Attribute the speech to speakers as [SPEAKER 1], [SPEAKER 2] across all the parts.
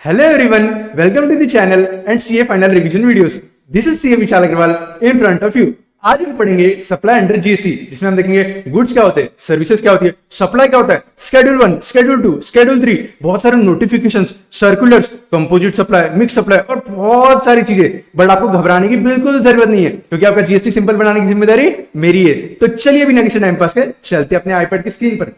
[SPEAKER 1] Hello everyone, welcome to the channel and CA final revision videos. This is CA Vishal Agarwal in front of you. आज हम पढ़ेंगे supply under GST, जिसमें हम देखेंगे goods क्या होते हैं, सर्विसेज क्या होती है, सप्लाई क्या होता है, शेड्यूल 1, शेड्यूल 2, शेड्यूल 3, बहुत सारे notifications, circulars, composite supply, mix supply और बहुत सारी चीजें। बट आपको घबराने की बिल्कुल जरूरत नहीं है, क्योंकि आपका जीएसटी सिंपल बनाने की जिम्मेदारी मेरी है। तो चलिए बिना किसी टाइम पास के चलते अपने आईपैड की स्क्रीन पर।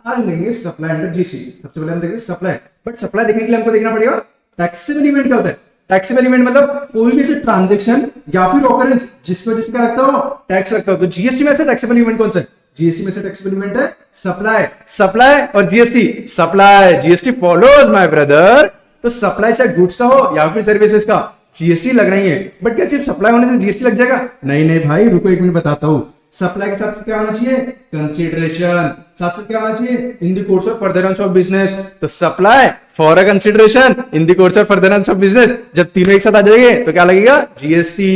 [SPEAKER 1] आज लेंगे सप्लाई अंडर जीएसटी। सबसे पहले हम देखेंगे सप्लाई, बट सप्लाई देखने के लिए हमको देखना पड़ेगा टैक्सेबल इवेंट क्या होता है। टैक्सेबल इवेंट मतलब कोई भी ऐसे ट्रांजैक्शन या फिर ऑकरेंस जिसकी वजह से क्या लगता हो, टैक्स लगता हो। तो जीएसटी में ऐसा टैक्सेबल इवेंट कौन सा है? जीएसटी में से टैक्सेबल इवेंट है सप्लाई। सप्लाई और GST, supply GST follows my brother. तो सप्लाई चाहे गुड्स का हो या फिर सर्विसेज का, जीएसटी लग रही है। बट क्या सिर्फ सप्लाई होने से जीएसटी लग जाएगा? नहीं नहीं भाई, रुको एक मिनट बताता हूँ। सप्लाई के साथ क्या होना चाहिए? कंसीडरेशन। साथ क्या होना चाहिए? In the course of furtherance of business. तो supply for a consideration in the course of furtherance of business, जब तीनों एक साथ आ जाएंगे तो क्या लगेगा? जीएसटी।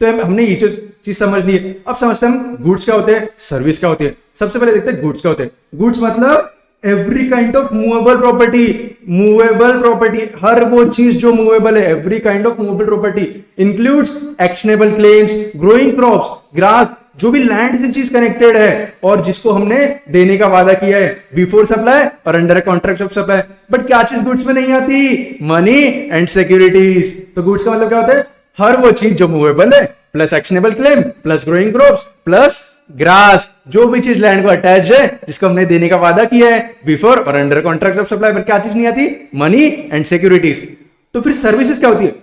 [SPEAKER 1] तो हमने ये चीज समझ ली है। अब समझते हैं गुड्स क्या होते हैं, सर्विस क्या होती है। सबसे पहले देखते हैं गुड्स क्या होते हैं। गुड्स मतलब every kind of movable property. Movable property, हर वो चीज जो मूवेबल है, every kind of movable property includes actionable claims, growing crops, grass, जो भी लैंड से चीज कनेक्टेड है और जिसको हमने देने का वादा किया है बिफोर सप्लाई और under contract of supply. But क्या चीज गुड्स में नहीं आती? Money and securities. तो गुड्स का मतलब क्या होता है? हर वो चीज जो मूवेबल है, plus actionable claim, plus growing crops, plus grass, जो भी चीज लैंड को अटैच है, जिसको हमने देने का वादा किया है बिफोर और अंडर कॉन्ट्रैक्ट ऑफ सप्लाई। पर क्या चीज नहीं आती? Money and securities. तो फिर सर्विसेज क्या होती है?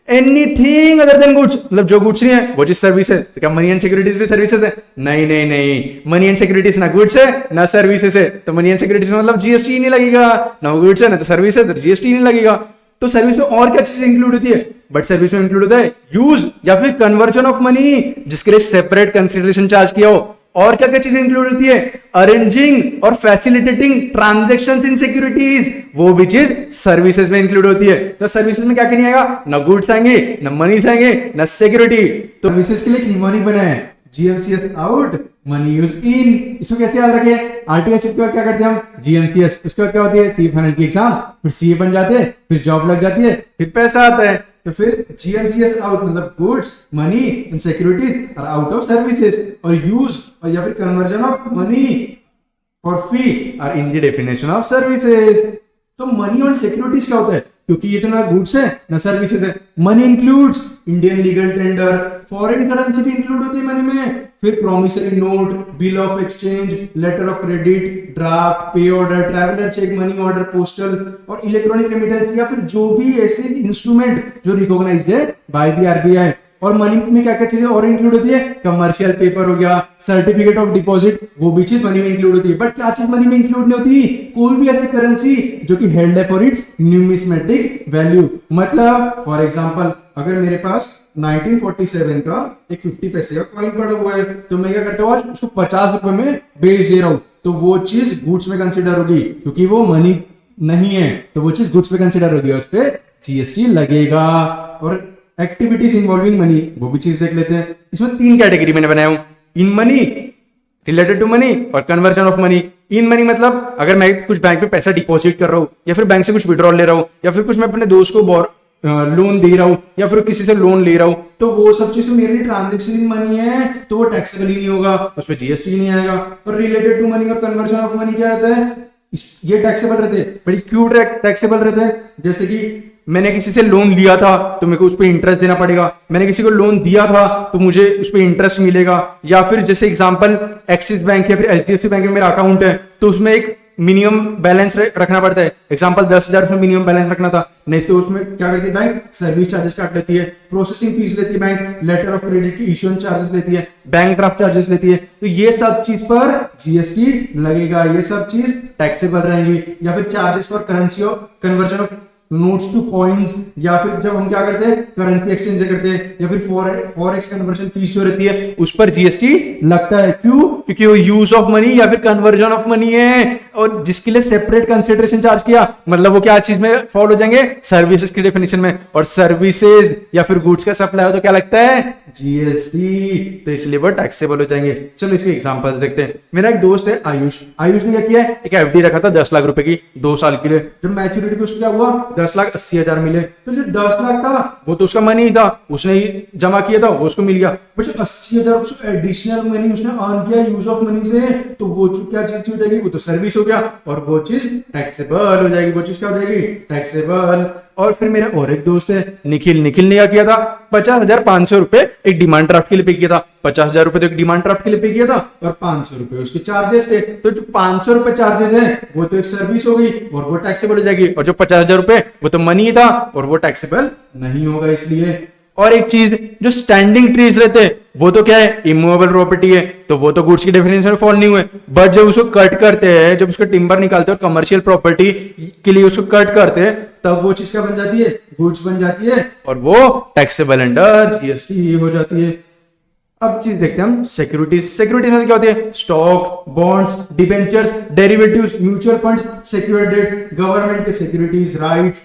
[SPEAKER 1] एनीथिंग अदर देन गुड्स, मतलब जो गुड्स नहीं है वो चीज सर्विस है। तो क्या मनी एंड सिक्योरिटीज भी सर्विसेज है? नहीं नहीं नहीं, मनी एंड सिक्योरिटीज ना गुड्स है ना सर्विसेज है। तो मनी एंड सिक्योरिटीज में मतलब जीएसटी नहीं लगेगा, ना गुड्स है ना तो सर्विस है, तो जीएसटी नहीं लगेगा। तो सर्विस में और क्या चीज इंक्लूड होती है? बट सर्विस में इंक्लूड होता है यूज या फिर कन्वर्जन ऑफ मनी, जिसके लिए सेपरेट कंसिडरेशन चार्ज किया हो। और क्या क्या चीजें इंक्लूड होती है? अरेंजिंग और फैसिलिटेटिंग ट्रांजैक्शंस इन सिक्योरिटीज, वो भी चीज सर्विसेज में इंक्लूड होती है। तो सर्विसेज में क्या क्या नहीं आएगा? ना गुड्स आएंगे, ना मनीज आएंगे, ना सिक्योरिटी। तो सर्विसेज के लिए एक निमोनिक बना है, GMCS out, money use in. इसको कैसे याद रखें? आर्टिकल चिप के बाद क्या करते हैं हम? जीएमसीएस। उसके बाद क्या होती है? सी फाइनल की एग्जाम्स, फिर सीए बन जाते हैं, फिर जॉब लग जाती है, फिर पैसा आता है। तो फिर जीएमसीएस आउट मतलब goods, money and securities are out of services, और यूज और या फिर कन्वर्जन ऑफ मनी और fee are in the definition of services. तो मनी और सिक्योरिटीज क्या होता है? क्योंकि ये तो ना गुड्स है ना सर्विसेज है। Money includes Indian legal tender, foreign currency भी इंक्लूड होती है मनी में, फिर promissory note, bill of exchange, letter of credit, draft, pay order, traveller cheque, money order, postal और इलेक्ट्रॉनिक रेमिटेंस, या फिर जो भी ऐसे इंस्ट्रूमेंट जो रिकॉग्नाइज्ड है बाय द आरबीआई। और मनी में क्या क्या चीजें और इंक्लूड होती है? कमर्शियल पेपर हो गया, सर्टिफिकेट ऑफ डिपॉजिट, वो भी चीज मनी में इंक्लूड होती है। बट क्या चीज मनी में इंक्लूड नहीं होती? कोई भी ऐसी करेंसी जो कि हेल्ड है फॉर इट्स न्यूमिस्मेटिक वैल्यू। मतलब फॉर एग्जांपल, अगर मेरे पास 1947 का एक 50 पैसे का कॉइन पड़ा हुआ है, तो मैं क्या करता हूँ, आज उसको 50 रुपए में बेच दे रहा हूं, तो वो चीज गुड्स में कंसिडर होगी, क्योंकि वो मनी नहीं है। तो वो चीज गुड्स में कंसिडर होगी, उस पर जीएसटी लगेगा। और एक्टिविटीज इन्वॉल्विंग मनी, वो भी चीज देख लेते हैं। इसमें 3 कैटेगरी मैंने बनाया हूं, in money, related to money और conversion of money. In money मतलब अगर मैं कुछ बैंक में पैसा डिपॉजिट कर रहा हूं, या फिर बैंक से कुछ विड्रॉल ले रहा हूं, या फिर कुछ मैं अपने दोस्त को लोन दे रहा हूं, या फिर किसी से लोन ले रहा हूं, तो वो सब चीज मेरे लिए ट्रांजेक्शन इन मनी है, तो वो टैक्सेबल ही नहीं होगा, उस पर जीएसटी नहीं आएगा। और रिलेटेड टू मनी और कन्वर्जन ऑफ मनी क्या रहता है? ये टैक्सेबल रहते हैं। बड़ी क्यों टैक्सेबल रहते हैं? जैसे कि मैंने किसी से लोन लिया था तो मेरे को उस पर इंटरेस्ट देना पड़ेगा, मैंने किसी को लोन दिया था तो मुझे उस पर इंटरेस्ट मिलेगा। या फिर जैसे एग्जांपल एक्सिस बैंक या फिर एचडीएफसी बैंक में मेरा अकाउंट है, तो उसमें एक मिनिमम बैलेंस रखना पड़ता है। एग्जांपल 10,000 उसमें मिनिमम बैलेंस रखना था, नहीं तो उसमें क्या करती है बैंक? सर्विस चार्जेस काट लेती है, प्रोसेसिंग फीस लेती है बैंक, लेटर ऑफ क्रेडिट की इश्यूएंस चार्जेस लेती है, बैंक ड्राफ्ट चार्जेस लेती है। तो ये सब चीज पर जीएसटी लगेगा, ये सब चीज टैक्सेबल रहेंगी। या फिर चार्जेस फॉर करेंसी और conversion of notes two coins, या फिर जब हम क्या करते हैं करेंसी एक्सचेंज करते हैं, या फिर फॉरेक्स कन्वर्जन फीस जो रहती है उस पर जीएसटी लगता है। क्यों? क्योंकि वो यूज ऑफ मनी या फिर कन्वर्जन ऑफ मनी है। और जिसके लिए सेपरेट कंसिडरेशन चार्ज किया, मतलब वो क्या चीज में फॉलो हो जाएंगे, सर्विसेज की डेफिनेशन में। और सर्विसेज या फिर गुड्स का सप्लाई हो तो क्या लगता है, जीएसटी, तो इसलिए वो टैक्सेबल हो जाएंगे। चलो इसके एग्जांपल देखते हैं। मेरा एक दोस्त है आयुष, आयुष ने क्या किया है, एक एफडी रखा था 10 लाख रुपए की 2 साल के लिए। जब मैच्योरिटी पे उसको क्या हुआ, 10,80,000 मिले। तो जो 10 लाख था वो तो उसका मनी था, उसने ही जमा किया था, वो उसको मिल गया। बट 80,000 एडिशनल मनी उसने अर्न किया यूज ऑफ मनी से, तो वो क्या चीज हो जाएगी, वो तो सर्विस हो गया और वो चीज टैक्सेबल हो जाएगी। वो चीज क्या हो जाएगी, टैक्सेबल। और फिर मेरा और एक दोस्त है निखिल, निखिल ने क्या किया था, 50,500 रुपए एक डिमांड ड्राफ्ट के लिए पे किया था। 50,000 रुपए तो एक डिमांड ड्राफ्ट के लिए पे किया था और 500 रुपए उसके चार्जेस थे। तो जो 500 रुपए चार्जेस है वो तो एक सर्विस हो गई और वो टैक्सेबल हो जाएगी। और जो 50,000 रुपए वो तो मनी था और वो टैक्सेबल नहीं होगा इसलिए। और एक चीज, जो स्टैंडिंग ट्रीज रहते हैं वो तो क्या है, इमूवेबल प्रॉपर्टी है, तो वो तो गुड्स की डेफिनेशन में फॉल नहीं हुए। बट जब उसको कट करते हैं, जब उसका टिम्बर निकालते हैं और कमर्शियल प्रॉपर्टी के लिए उसको कट करते हैं, तब वो चीज क्या बन जाती है, गुड्स बन जाती है और वो टैक्सेबल अंडर जीएसटी हो जाती है। अब चीज देखते हैं हम सिक्योरिटीज। सिक्योरिटीज में क्या होती है, stock, bonds, debentures, derivatives, mutual funds, secured debt, government के securities, rights,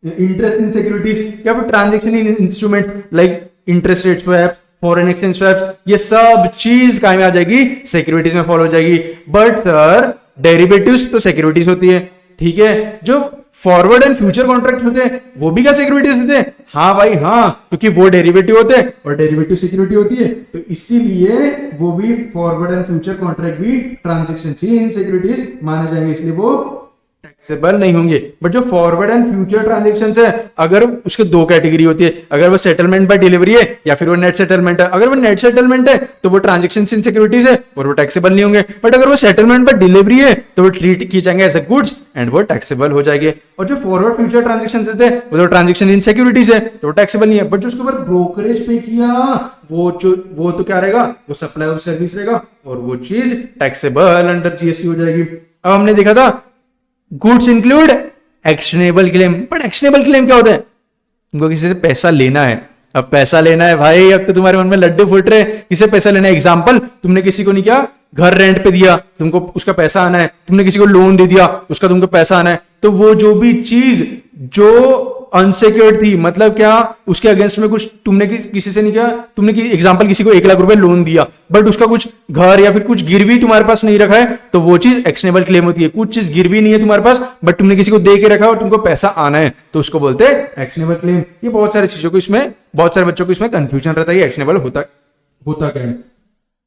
[SPEAKER 1] interest in securities या फिर transaction in instruments like interest rate swaps, foreign exchange swaps, ये सब चीज काय में आ जाएगी, सिक्योरिटीज में फॉलो हो जाएगी। बट सर डेरिवेटिव्स तो सिक्योरिटीज होती है, ठीक है। जो फॉरवर्ड एंड फ्यूचर कॉन्ट्रैक्ट होते हैं वो भी क्या सिक्योरिटीज होते हैं, हाँ भाई हाँ, क्योंकि वो डेरिवेटिव होते हैं और डेरिवेटिव सिक्योरिटी होती है, तो इसीलिए वो भी फॉरवर्ड एंड फ्यूचर कॉन्ट्रैक्ट भी ट्रांजेक्शन इन सिक्योरिटीज माने जाएंगे, इसलिए वो टैक्सेबल नहीं होंगे। बट जो फॉरवर्ड एंड फ्यूचर ट्रांजैक्शंस है, अगर उसके दो कैटेगरी होती है, अगर वो सेटलमेंट बाय डिलीवरी है या फिर वो नेट सेटलमेंट है। अगर वो नेट सेटलमेंट है तो वो ट्रांजैक्शन इन सिक्योरिटीज है और वो टैक्सेबल नहीं होंगे। बट अगर वो सेटलमेंट बाय डिलीवरी है तो वो ट्रीट किए जाएंगे एज ए गुड्स एंड वो टैक्सेबल हो जाएंगे। और जो फॉरवर्ड फ्यूचर ट्रांजेक्शन होते हैं वो तो ट्रांजेक्शन इन सिक्योरिटीज है तो वो टैक्सेबल नहीं है। बट जो उसके ऊपर ब्रोकरेज पे किया वो तो क्या रहेगा, वो सप्लाई ऑफ सर्विस रहेगा और वो चीज टैक्सेबल अंडर जीएसटी हो जाएगी। अब हमने देखा था goods include actionable claim. But actionable claim क्या होता है, तुमको किसी से पैसा लेना है, अब पैसा लेना है भाई, अब तो तुम्हारे मन में लड्डू फूट रहे, किसे पैसा लेना है। एग्जांपल, तुमने किसी को नहीं किया, घर रेंट पे दिया, तुमको उसका पैसा आना है। तुमने किसी को लोन दे दिया, उसका तुमको पैसा आना है। तो वो जो भी चीज जो अनसिक्योर्ड थी, मतलब क्या, उसके अगेंस्ट में कुछ तुमने किसी से नहीं किया, तुमने एग्जांपल किसी को 1 लाख रुपए लोन दिया, बट उसका कुछ घर या फिर कुछ गिरवी तुम्हारे पास नहीं रखा है, तो वो चीज एक्शनेबल क्लेम होती है। कुछ चीज गिरवी नहीं है तुम्हारे पास बट तुमने किसी को दे के रखा है और तुमको पैसा आना है, तो उसको बोलते हैं एक्शनेबल क्लेम। ये बहुत सारी चीजों को इसमें, बहुत सारे बच्चों को इसमें कंफ्यूजन रहता है एक्शनेबल होता क्या है।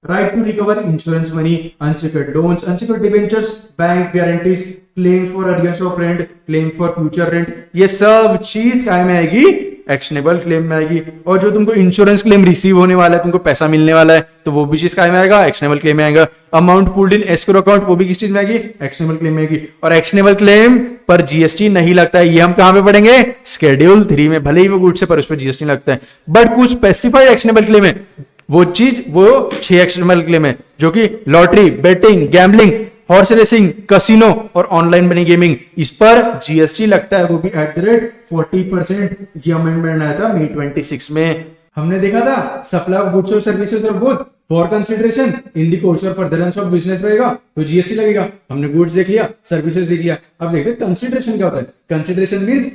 [SPEAKER 1] Right to recover insurance money, unsecured loans, unsecured debentures, bank guarantees, claims for arrears of rent, claim for future rent, ये सब चीज काय में आएगी, एक्शनेबल क्लेम में आएगी। और जो तुमको इंश्योरेंस क्लेम रिसीव होने वाला है, तुमको पैसा मिलने वाला है, तो वो भी चीज काय में आएगा, एक्शनेबल क्लेम में आएगा। अमाउंट पुल्ड इन एस्क्रो अकाउंट, वो भी किस चीज में आएगी, एक्शनेबल क्लेम में आएगी। और एक्शनेबल क्लेम पर जीएसटी नहीं लगता है, ये हम कहां पे पढ़ेंगे, शेड्यूल 3 में। भले ही वो गुड्स है पर उस पर जीएसटी लगता है, बट कुछ स्पेसिफाइड एक्शनेबल क्लेम है, वो 6 एक्शनेबल क्लेम है, जो कि lottery, betting, gambling, horse racing, casino और ऑनलाइन मनी गेमिंग, इस पर जीएसटी लगता है, वो भी एट द रेट 40%। ये अमेंडमेंट आया था मई 26 में। हमने देखा था सप्लाई ऑफ गुड्स और सर्विसेज और both for consideration in the course और फर्दरेंस ऑफ बिजनेस रहेगा तो जीएसटी लगेगा। हमने गुड्स देख लिया, सर्विसेज देख लिया। अब देखते हैं कंसिडरेशन क्या होता है। Consideration means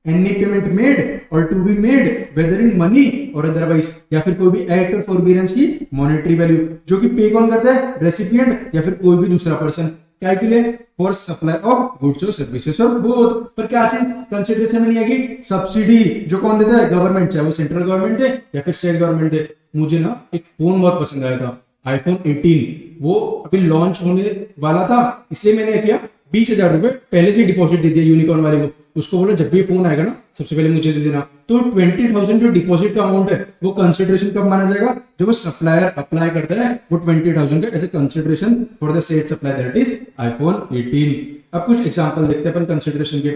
[SPEAKER 1] any payment made or to be made whether in money or otherwise, या फिर कोई भी एक्ट और फॉरबियरेंस की मॉनेटरी वैल्यू, जो कि पे कौन करता है, रेसिपिएंट या फिर कोई भी दूसरा पर्सन, क्या के लिए, फॉर सप्लाई ऑफ गुड्स और सर्विसेज और बोथ। पर क्या चीज कंसिडरेशन में नहीं आएगी, सब्सिडी, जो कौन देता है, गवर्नमेंट, चाहे वो सेंट्रल गवर्नमेंट दे या फिर स्टेट गवर्नमेंट दे। मुझे ना एक फोन बहुत पसंद आया था, आईफोन 18, वो अभी लॉन्च होने वाला था, इसलिए मैंने किया 20,000 रुपए पहले से डिपॉजिट दे दिया यूनिकॉर्न वाले को। उसको बोला जब भी फोन आएगा ना सबसे पहले मुझे दे देना। तो 20,000 जो डिपॉजिट का अमाउंट है वो कंसिडरेशन कब माना जाएगा, जब वो सप्लायर अप्लाई करता है वो 20,000 का as a consideration for the set supply, that is iPhone 18। अब कुछ एग्जांपल देखते हैं अपन कंसिडरेशन के।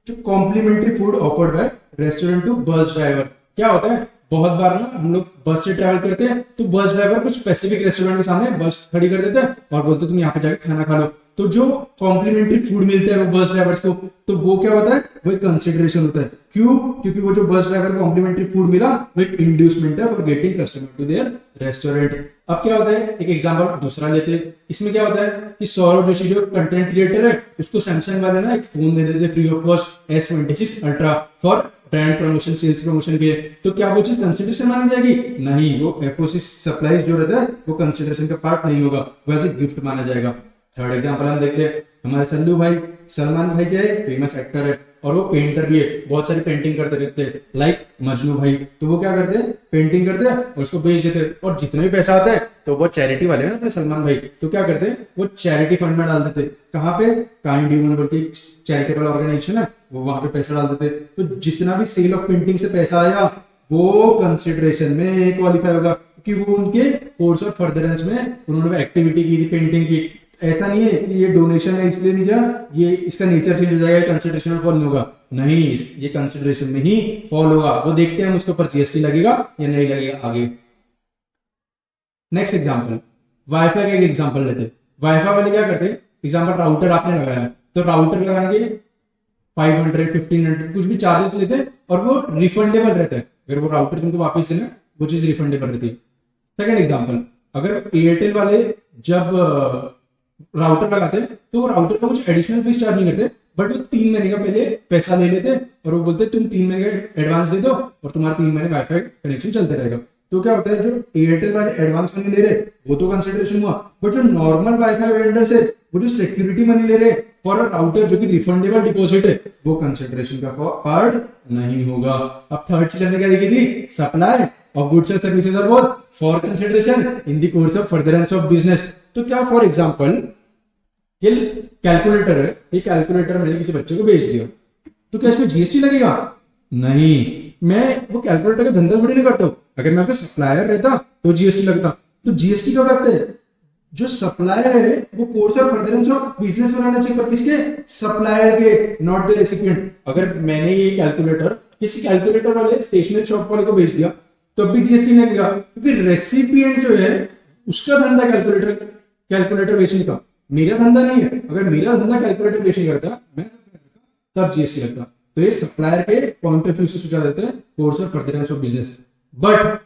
[SPEAKER 1] जो complimentary food offered by restaurant to bus driver, क्या होता है, बहुत बार ना हम लोग बस से ट्रैवल करते हैं तो बस ड्राइवर कुछ स्पेसिफिक रेस्टोरेंट के सामने बस खड़ी कर देते हैं और बोलते तुम यहाँ पे जाके खाना खा लो। तो जो कॉम्प्लीमेंट्री फूड मिलता है वो बस ड्राइवर्स को, तो वो क्या होता है, वो एक कंसिडरेशन होता है। क्यों? क्योंकि वो जो बस ड्राइवर को कॉम्प्लीमेंट्री फूड मिला वो एक इंड्यूसमेंट है for getting customer to their restaurant. अब क्या होता है, एक एग्जांपल दूसरा लेते हैं। इसमें क्या होता है कि सौरभ जोशी जो कंटेंट क्रिएटर है उसको सैमसंग वाले ना एक फोन दे देते free of cost S26 ultra for brand promotion, sales promotion के लिए। तो क्या वो चीज कंसिडरेशन मानी जाएगी? नहीं, वो FOC सप्लाईज जो रहता है वो कंसिडरेशन का पार्ट नहीं होगा, वैसे गिफ्ट माना जाएगा। थर्ड एग्जांपल हम देखते हैं, हमारे सल्लू भाई, सलमान भाई क्या है, फेमस एक्टर है और वो पेंटर भी है, बहुत सारी पेंटिंग करते रहते हैं लाइक मजनू भाई। तो वो क्या करते हैं, पेंटिंग करते हैं और उसको बेच देते हैं, और जितना भी पैसा आता है तो वो चैरिटी वाले हैं अपने सलमान भाई, तो क्या करते हैं वो चैरिटी फंड में डाल देते हैं। कहाँ पे? काइंड ह्यूमन बोल के चैरिटेबल ऑर्गेनाइजेशन है, वो वहां पे पैसा डाल देते। तो जितना भी सेल ऑफ पेंटिंग से पैसा आया वो कंसिडरेशन में क्वालिफाई होगा, क्योंकि वो उनके कोर्स और फर्दरेंस में उन्होंने एक्टिविटी की थी पेंटिंग की। ऐसा नहीं है कि ये डोनेशन है इसलिए नहीं किया, ये इसका नेचर चेंज हो जाएगा, कंसिडरेशन में फॉल नहीं होगा। नहीं, ये कंसिडरेशन में ही फॉल होगा। वो देखते हैं उसके ऊपर GST लगेगा या नहीं लगेगा आगे। नेक्स्ट एग्जांपल, वाईफाई का एक एग्जांपल लेते हैं। वाईफाई वाले क्या करते हैं, एग्जांपल राउटर आपने लगाया तो राउटर लगाने के 500 1500 कुछ भी चार्जेस लेते हैं और वो रिफंडेबल रहता है। अगर वो राउटर तुमको वापस देना वो चीज रिफंडेबल रहती है। सेकंड एग्जांपल, अगर एयरटेल वाले जब राउटर लगाते हैं तो वो राउटर का कुछ एडिशनल फीस चार्ज नहीं करते, बट वो 3 महीने का पहले पैसा ले लेते और वो बोलते तुम 3 महीने का एडवांस दे दो और तुम्हारा 3 महीने वाईफाई कनेक्शन चलते रहेगा। तो क्या होता है, जो एयरटेल वाले एडवांस मनी ले रहे वो तो कंसिडरेशन हुआ, बट जो नॉर्मल वाईफाई वेंडर्स है वो जो सिक्योरिटी मनी ले रहे फॉर अ राउटर जो कि रिफंडेबल डिपॉजिट है वो कंसिडरेशन का पार्ट नहीं होगा। अब थर्ड चीज हमने क्या देखी थी, supply of goods and services are both for consideration in the course of furtherance of business. तो क्या, फॉर एग्जांपल ये कैलकुलेटर है, ये कैलकुलेटर मैंने किसी बच्चे को बेच दिया, तो क्या इसमें GST लगेगा? नहीं, मैं वो कैलकुलेटर का धंधा थोड़ी नहीं करता हूं। अगर मैं उसका सप्लायर रहता तो GST लगता। तो GST कब लगता है, जो सप्लायर है वो कोर्स और फर्दरेंस ऑफ बिजनेस बनाना चाहिए, पर किसके? सप्लायर के, नॉट द रेसिपिएंट। अगर मैंने ये कैलकुलेटर किसी कैलकुलेटर वाले स्टेशनरी शॉप वाले को बेच दिया तो अब भी GST नहीं लगेगा, क्योंकि रेसिपिएंट जो है उसका धंधा कैलकुलेटर बेचने का, मेरा धंधा नहीं है। अगर मेरा धंधा कैलकुलेटर बेचने करता मैं तब GST लगता। तो ये सप्लायर के पॉइंट ऑफ व्यू से सोचा जाता है कोर्स और furtherance of business, but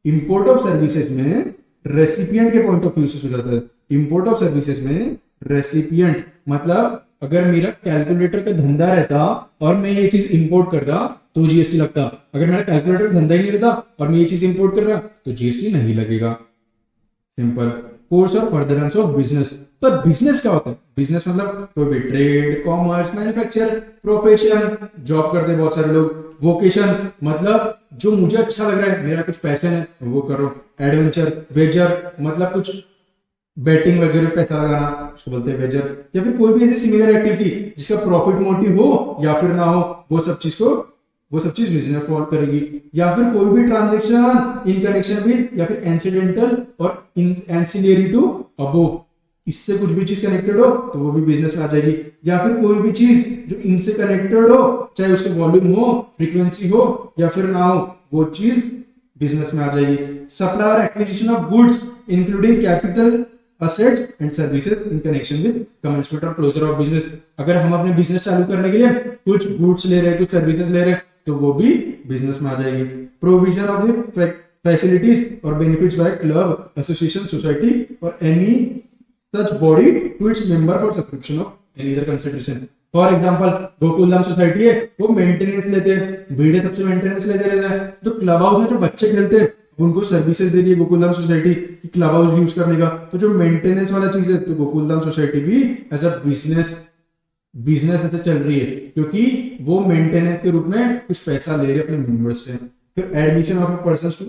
[SPEAKER 1] import of services में रेसिपिएंट के पॉइंट ऑफ व्यू से सोचा जाता है। इंपोर्ट ऑफ सर्विसेज में रेसिपिएंट मतलब अगर मेरा कैलकुलेटर का धंधा रहता और मैं ये चीज इंपोर्ट करता तो GST लगता। अगर मेरा कैलकुलेटर का धंधा ही नहीं रहता और मैं ये चीज इंपोर्ट कर रहा तो GST नहीं लगेगा। सिंपल। कोर्स और फर्दरेंस ऑफ बिजनेस, पर बिजनेस क्या होता है? बिजनेस मतलब कोई भी trade, commerce, manufacture, profession, job करते बहुत सारे लोग। वोकेशन मतलब जो मुझे अच्छा लग रहा है, मेरा कुछ पैशन है वो करो। एडवेंचर, वेजर मतलब कुछ बैटिंग वगैरह पैसा लगाना, उसको बोलते हैं वेजर। या फिर कोई भी ऐसी सिमिलर एक्टिविटी जिसका प्रॉफिट मोटिव हो या फिर ना हो, वो सब चीज बिजनेस फॉल करेगी। या फिर कोई भी ट्रांजैक्शन इन कनेक्शन विद या फिर इंसिडेंटल और एंसिलरी टू अबोव, इससे कुछ भी चीज कनेक्टेड हो तो वो भी बिजनेस में आ जाएगी। या फिर कोई भी चीज जो इनसे कनेक्टेड हो, चाहे उसके वॉल्यूम हो, फ्रीक्वेंसी हो या फिर ना हो, वो चीज बिजनेस में आ जाएगी। सप्लाई और acquisition of goods including capital assets and services in connection with commencement or closure of business। अगर हम अपने बिजनेस चालू करने के लिए कुछ गुड्स ले रहे हैं, कुछ सर्विसेज ले रहे हैं, तो वो भी बिजनेस में आ जाएगी। प्रोविजन ऑफ द फैसिलिटीज और benefits by club, association, society और any such body to its member for subscription of any other consideration. For example Gokuldham society है, वो मेंटेनेंस लेते हैं, भीड़े सबसे मेंटेनेंस लेते रहते हैं। तो क्लब हाउस में जो बच्चे खेलते हैं उनको सर्विसेज दे रही है गोकुलधाम सोसाइटी की क्लब हाउस यूज करने का। तो जो मेंटेनेंस वाला चीज है, तो गोकुलधाम सोसाइटी भी एज अ बिजनेस ऐसे चल रही है, क्योंकि वो मेंटेनेंस के रूप में कुछ पैसा ले रहे अपने मेंबर्स से। फिर admission of persons to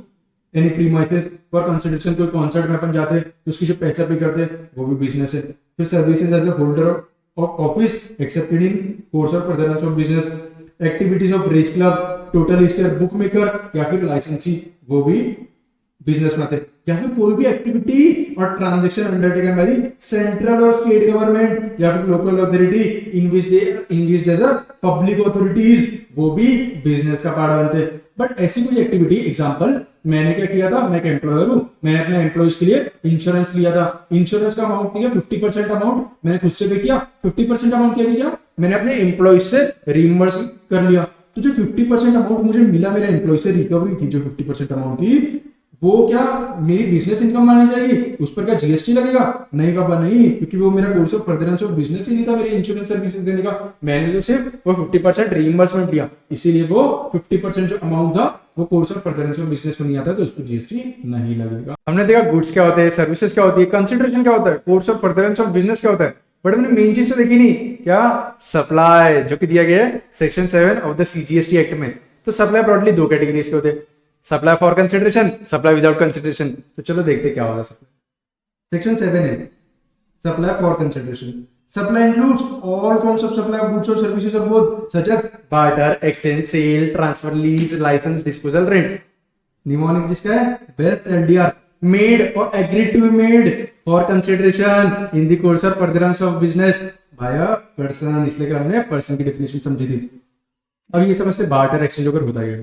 [SPEAKER 1] any premises for consideration, कोई कॉन्सर्ट में अपन जाते हैं तो उसकी जो पैसा पे करते हैं वो भी बिजनेस है। फिर services as a holder of office accepted in course of furtherance of business. Activities of race club, totalisator, bookmaker या फिर लाइसेंसी, वो भी बिजनेस में आते हैं। या फिर कोई भी एक्टिविटी और transaction undertaken by the central और स्टेट गवर्नमेंट या फिर local authority in which they engaged as a public authorities, वो भी बिजनेस का पार्ट बनते हैं। बट ऐसी कुछ एक्टिविटी, एग्जांपल मैंने क्या किया था, मैं एक एम्प्लॉयर हूँ, मैंने अपने एम्प्लॉयज के लिए इंश्योरेंस लिया था, इंश्योरेंस का अमाउंट दिया 50% अमाउंट मैंने खुद से पे किया, 50% अमाउंट क्या किया मैंने अपने एम्प्लॉयज से रिइंबर्स कर लिया। तो जो 50% अमाउंट मुझे मिला मेरे एम्प्लॉय से, रिकवरी थी जो 50% अमाउंट की, वो क्या मेरी बिजनेस इनकम मानी जाएगी, उस पर क्या जीएसटी लगेगा? नहीं बाबा नहीं, क्योंकि वो मेरा course of furtherance of business ही नहीं था मेरी इंश्योरेंस सर्विसेज देने का, मैंने जो सिर्फ वो 50% रीइंबर्समेंट लिया, इसीलिए वो 50% जो अमाउंट था वो course of furtherance of business में नहीं आता, तो उस पर जीएसटी नहीं लगेगा। हमने देखा गुड्स क्या होते हैं, सर्विसेज क्या होती है, कंसिडरेशन क्या होता है, course of furtherance of business क्या होता है, बट हमने मेन चीज तो देखी नहीं, क्या? सप्लाई, जो कि दिया गया है section 7 of the CGST act में। तो सप्लाई ब्रॉडली दो कैटेगरीज के होते हैं, supply for consideration, supply without consideration. तो चलो देखते क्या होगा। सेक्शन 7 है supply for consideration. Supply includes all forms of supply of goods और services of both such as barter, exchange, sale, transfer, lease, licence, disposal, rent. Mnemonic जिसका है best LDR, made और agreed to be made for consideration in the course of furtherance of business by a person, इसलिए हमने person की definition समझी थी। अब ये समझते बार्टर एक्सचेंज होकर होता है।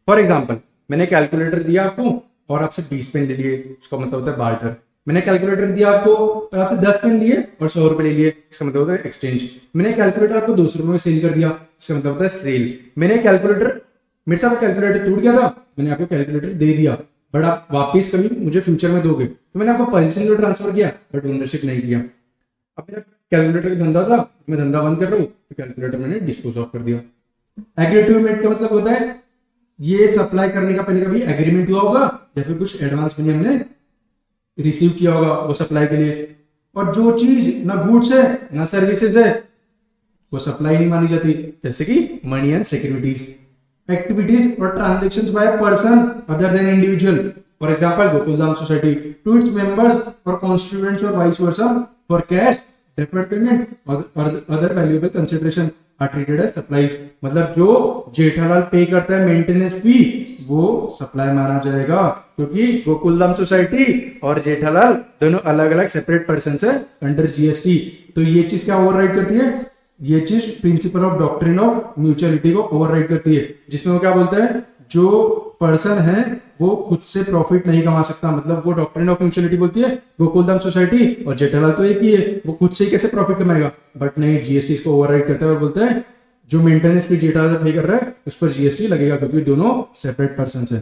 [SPEAKER 1] फॉर एग्जांपल मैंने कैलकुलेटर दिया आपको और आपसे 20 पेन ले लिए, उसका मतलब होता है बार्टर। मैंने कैलकुलेटर दिया आपको और आपसे 10 पेन लिए और 100 रुपए ले लिए, इसका मतलब होता है एक्सचेंज। मैंने कैलकुलेटर आपको 200 रुपए में सेल कर दिया, इसका मतलब होता है सेल। मैंने कैलकुलेटर, मेरे साथ कैलकुलेटर टूट गया था, मैंने आपको कैलकुलेटर दे दिया, बट आप वापिस कभी मुझे फ्यूचर में दोगे, तो मैंने आपको पोजीशन जो ट्रांसफर किया बट ओनरशिप नहीं किया। अब मेरा कैलकुलेटर का धंधा था, मैं धंधा बंद कर रहा हूँ, तो कैलकुलेटर मैंने डिस्पोज ऑफ कर दिया। एग्रीड टू बी मेड का मतलब होता है ये सप्लाई करने का पहले कभी एग्रीमेंट हुआ होगा या फिर कुछ एडवांस मनी हमने रिसीव किया होगा वो सप्लाई के लिए, और जो चीज ना गुड्स है ना सर्विसेज है वो सप्लाई नहीं मानी जाती, जैसे कि मनी एंड सिक्योरिटीज, एक्टिविटीज और transactions by person other than individual, for example Gokuldham society to its members और कॉन्स्टिट्यूएंट्स और vice versa for cash, deferred payment और other valuable consideration are treated as supplies. मतलब जो जेठालाल पे करता है मेंटेनेंस फी वो सप्लाई माना जाएगा, क्योंकि गोकुलधाम सोसाइटी और जेठालाल दोनों अलग अलग सेपरेट पर्सन है अंडर जीएसटी। तो ये चीज क्या ओवरराइड करती है, ये चीज principle of doctrine of mutuality को ओवरराइड करती है, जिसमें वो क्या बोलता है जो पर्सन है वो खुद से प्रॉफिट नहीं कमा सकता, मतलब वो डॉक्ट्रिन ऑफ म्यूचुअलिटी बोलती है गोकुलधाम सोसाइटी और जेठालाल तो एक ही है, वो खुद से ही कैसे प्रॉफिट कमाएगा, बट नहीं जीएसटी इसको ओवरराइड करता है और बोलता है जो मेंटेनेंस फी जेठालाल पे कर रहा है उस पर जीएसटी लगेगा, क्योंकि दोनों सेपरेट पर्सन है।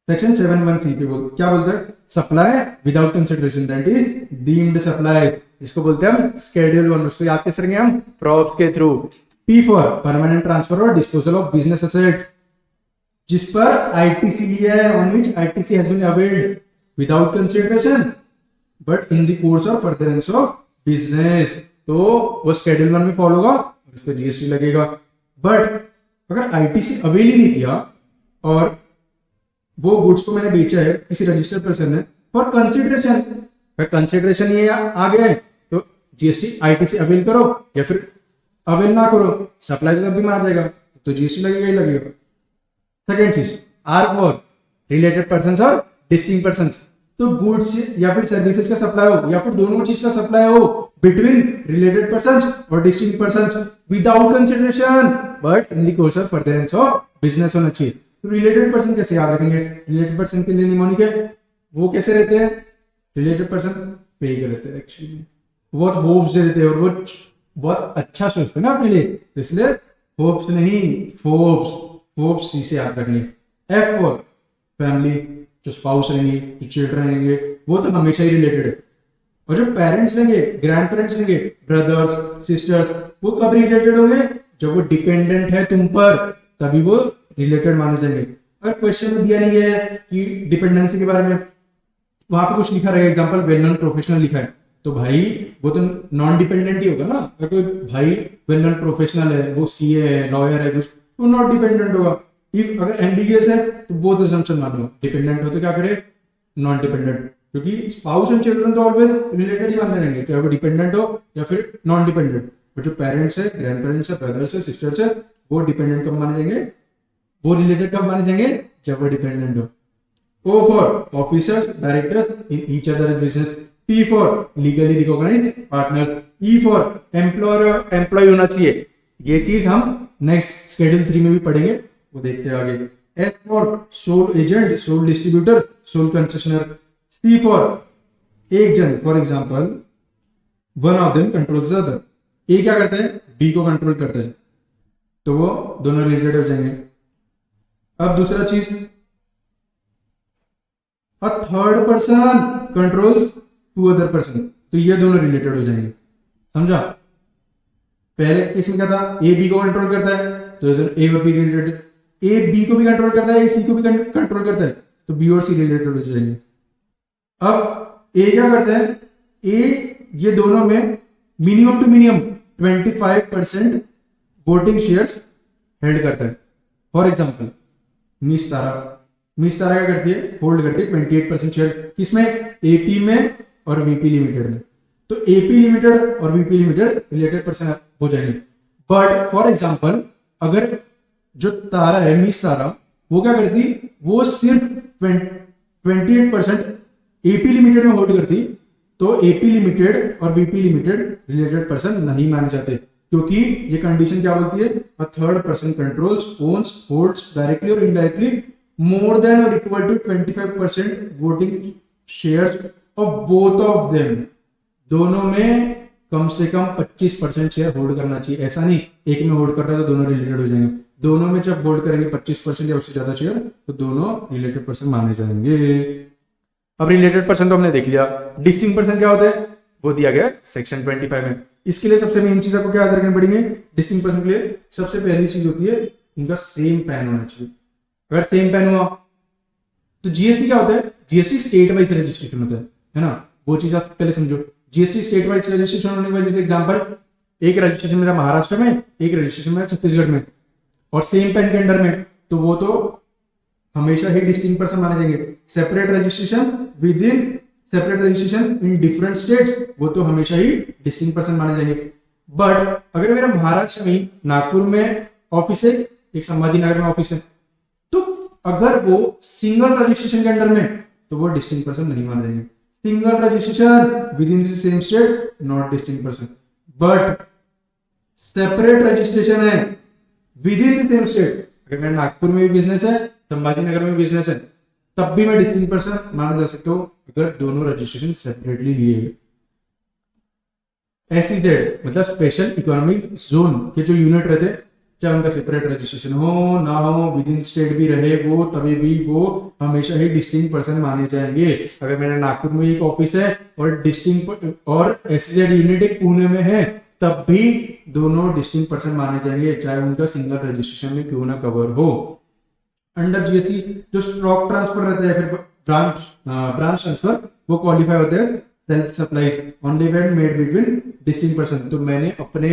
[SPEAKER 1] सेक्शन 7(1)(c) पे क्या बोलता है, supply without consideration that is deemed supply, जिसको बोलते हैं हम स्केड्यूल 1, उसको याद कैसे करेंगे हम, प्रॉप्स के थ्रू। पी फॉर परमानेंट ट्रांसफर और डिस्पोजल ऑफ बिजनेस एसेट्स, जिस पर आईटीसी है, on which ITC has been availed without consideration but in the course of furtherance of business, तो वो स्केड्यूल 1 में फॉलो होगा, उस पर जीएसटी लगेगा। बट अगर आईटीसी अवेल ही नहीं किया और वो गुड्स को मैंने बेचा है किसी रजिस्टर्ड पर्सन ने फॉर कंसिडरेशन, कंसिडरेशन ये आ गया है तो जीएसटी आईटीसी अवेल करो या फिर अवेल ना करो, सप्लाई तब भी मारा जाएगा, तो जीएसटी लगेगा ही लगेगा। सेकेंड चीज आर फॉर रिलेटेड पर्सन और डिस्टिंक्ट पर्सन, तो गुड्स या फिर सर्विसेज का सप्लाई हो या फिर दोनों चीज का सप्लाई हो बिटवीन रिलेटेड पर्सन और distinct person without consideration but in the course of furtherance of business होना चाहिए। तो रिलेटेड पर्सन कैसे याद रखेंगे, रिलेटेड पर्सन के लिए निमोनिक है, वो कैसे रहते हैं, रिलेटेड पर्सन पे के रहते हैं, एक्चुअली बहुत होप्स देते हैं और वो बहुत अच्छा सोचते हैं ना अपने लिए, तो इसलिए होप्स नहीं फोप्स, होप्स सी से याद रखनी। एफ फॉर फैमिली, जो स्पाउस रहेंगे, जो चिल्ड्रन रहेंगे वो तो हमेशा ही रिलेटेड है, और जो पेरेंट्स रहेंगे, ग्रैंड पेरेंट्स रहेंगे, ब्रदर्स सिस्टर्स, वो कब रिलेटेड होंगे, जब वो डिपेंडेंट है तुम पर, तभी वो रिलेटेड माने जाएंगे। अगर क्वेश्चन में दिया नहीं है कि डिपेंडेंसी के बारे में, वहां पे कुछ लिखा रहेगा, एग्जांपल वेल नोन प्रोफेशनल लिखा है, तो भाई वो तो नॉन डिपेंडेंट ही होगा ना। अगर कोई भाई वेल नोन प्रोफेशनल है, वो सीए है, लॉयर है, कुछ तो नॉट डिपेंडेंट होगा। इफ अगर एम्बिगियस है तो बोथ असम्पशन मानो, डिपेंडेंट हो तो क्या करे, नॉन डिपेंडेंट, क्योंकि स्पाउस एंड चिल्ड्रन तो ऑलवेज रिलेटेड ही मानने रहेंगे, चाहे वो डिपेंडेंट हो या फिर नॉन डिपेंडेंट। और जो पेरेंट्स है, ग्रैंड पेरेंट्स है, ब्रदर्स है, सिस्टर्स है, वो डिपेंडेंट कब माने जाएंगे, वो रिलेटेड कब माने जाएंगे, जब वो डिपेंडेंट हो। O for officers directors in each other business, P for legally recognised partners, E for employer employee होना चाहिए। ये चीज हम नेक्स्ट शेड्यूल 3 में भी पढ़ेंगे, वो देखते हैं आगे।
[SPEAKER 2] S for sole agent, sole distributor, sole concessionaire. C for एक जन, for example one of them controls the other. A क्या करता है, बी को कंट्रोल करता है, तो वो दोनों रिलेटेड हो जाएंगे. अब दूसरा चीज, a third person controls two other person, तो ये दोनों रिलेटेड हो जाएंगे. समझा? पहले केस में क्या था, ए बी को कंट्रोल करता है तो ए और बी रिलेटेड, ए बी को भी कंट्रोल करता है, ए सी को भी कंट्रोल करता है, तो बी और सी रिलेटेड हो जाएंगे. अब ए क्या करता है, ए ये दोनों में minimum to minimum 25% voting shares held करता है. फॉर एग्जांपल मिस तारा क्या करती है, होल्ड करती है 28% शेयर, किसमें, एपी में और वीपी लिमिटेड में. तो एपी लिमिटेड और वीपी लिमिटेड रिलेटेड पर्सन हो जाएंगे. बट फॉर एग्जांपल अगर जो तारा है, मिस तारा, वो क्या करती, वो सिर्फ 28% एपी लिमिटेड में होल्ड करती, तो एपी लिमिटेड और वीपी लिमिटेड रिलेटेड पर्सन नहीं माने जाते, क्योंकि ये कंडीशन क्या बोलती है, a third person controls, owns, holds directly और इनडायरेक्टली मोर देन और equal to 25% voting shares of both of them. दोनों में कम से कम 25% शेयर होल्ड करना चाहिए. ऐसा नहीं एक में होल्ड कर रहा है तो दोनों रिलेटेड हो जाएंगे. दोनों में जब होल्ड करेंगे 25% या उससे ज्यादा शेयर, तो दोनों रिलेटेड पर्सन माने जाएंगे.
[SPEAKER 1] अब रिलेटेड पर्सन तो हमने देख लिया. डिस्टिंक्ट पर्सन क्या होता है, वो दिया गया सेक्शन 25 में. इसके लिए सबसे मेन चीज आपको क्या याद रखनी पड़ेगी, डिस्टिंक्ट पर्सन के लिए सबसे पहली चीज होती है इनका सेम पैन होना चाहिए. अगर सेम पैन हुआ तो जीएसटी क्या होता है, जीएसटी स्टेट वाइज रजिस्ट्रेशन होता है ना. वो चीज आप पहले समझो. जीएसटी स्टेट वाइज रजिस्ट्रेशन होने की वजह से, एग्जांपल एक रजिस्ट्रेशन मेरा महाराष्ट्र में, एक रजिस्ट्रेशन मेरा छत्तीसगढ़ में, और सेम पैन के अंडर में, तो वो तो हमेशा ही डिस्टिंक्ट पर्सन माने जाएंगे. Separate registration with in separate registration in different states, वो तो हमेशा ही डिस्टिंक्ट पर्सन माने जाएंगे. बट अगर मेरा महाराष्ट्र में नागपुर में ऑफिस है, एक संभाजी नगर में ऑफिस है, तो अगर वो सिंगल रजिस्ट्रेशन के अंडर में, तो वो डिस्टिंक्ट पर्सन नहीं माने जाएंगे. Single registration within the same state, not distinct person. But separate registration है within the same state, अगर मेरा नागपुर में भी बिजनेस है, संभाजी नगर में भी बिजनेस है, तब भी मैं डिस्टिंक्ट पर्सन माना जा सकता हूं अगर दोनों रजिस्ट्रेशन सेपरेटली लिए. एसईजेड मतलब स्पेशल इकोनॉमिक जोन के जो यूनिट रहते हैं, चाहे उनका सेपरेट रजिस्ट्रेशन हो ना हो, विद इन स्टेट भी रहे वो, तभी भी वो हमेशा ही डिस्टिंक्ट पर्सन माने जाएंगे. अगर मेरा नागपुर में एक ऑफिस है और डिस्टिंक्ट और एसईजेड यूनिट एक पुणे में है, तब भी दोनों डिस्टिंक्ट पर्सन माने जाएंगे, चाहे उनका सिंगल रजिस्ट्रेशन में क्यों ना कवर हो. अंडर जीएसटी जो स्टॉक ट्रांसफर रहता है, फिर ब्रांच ट्रांसफर, वो क्वालिफाई होते हैं self supplies only when made between distinct person. तो मैंने अपने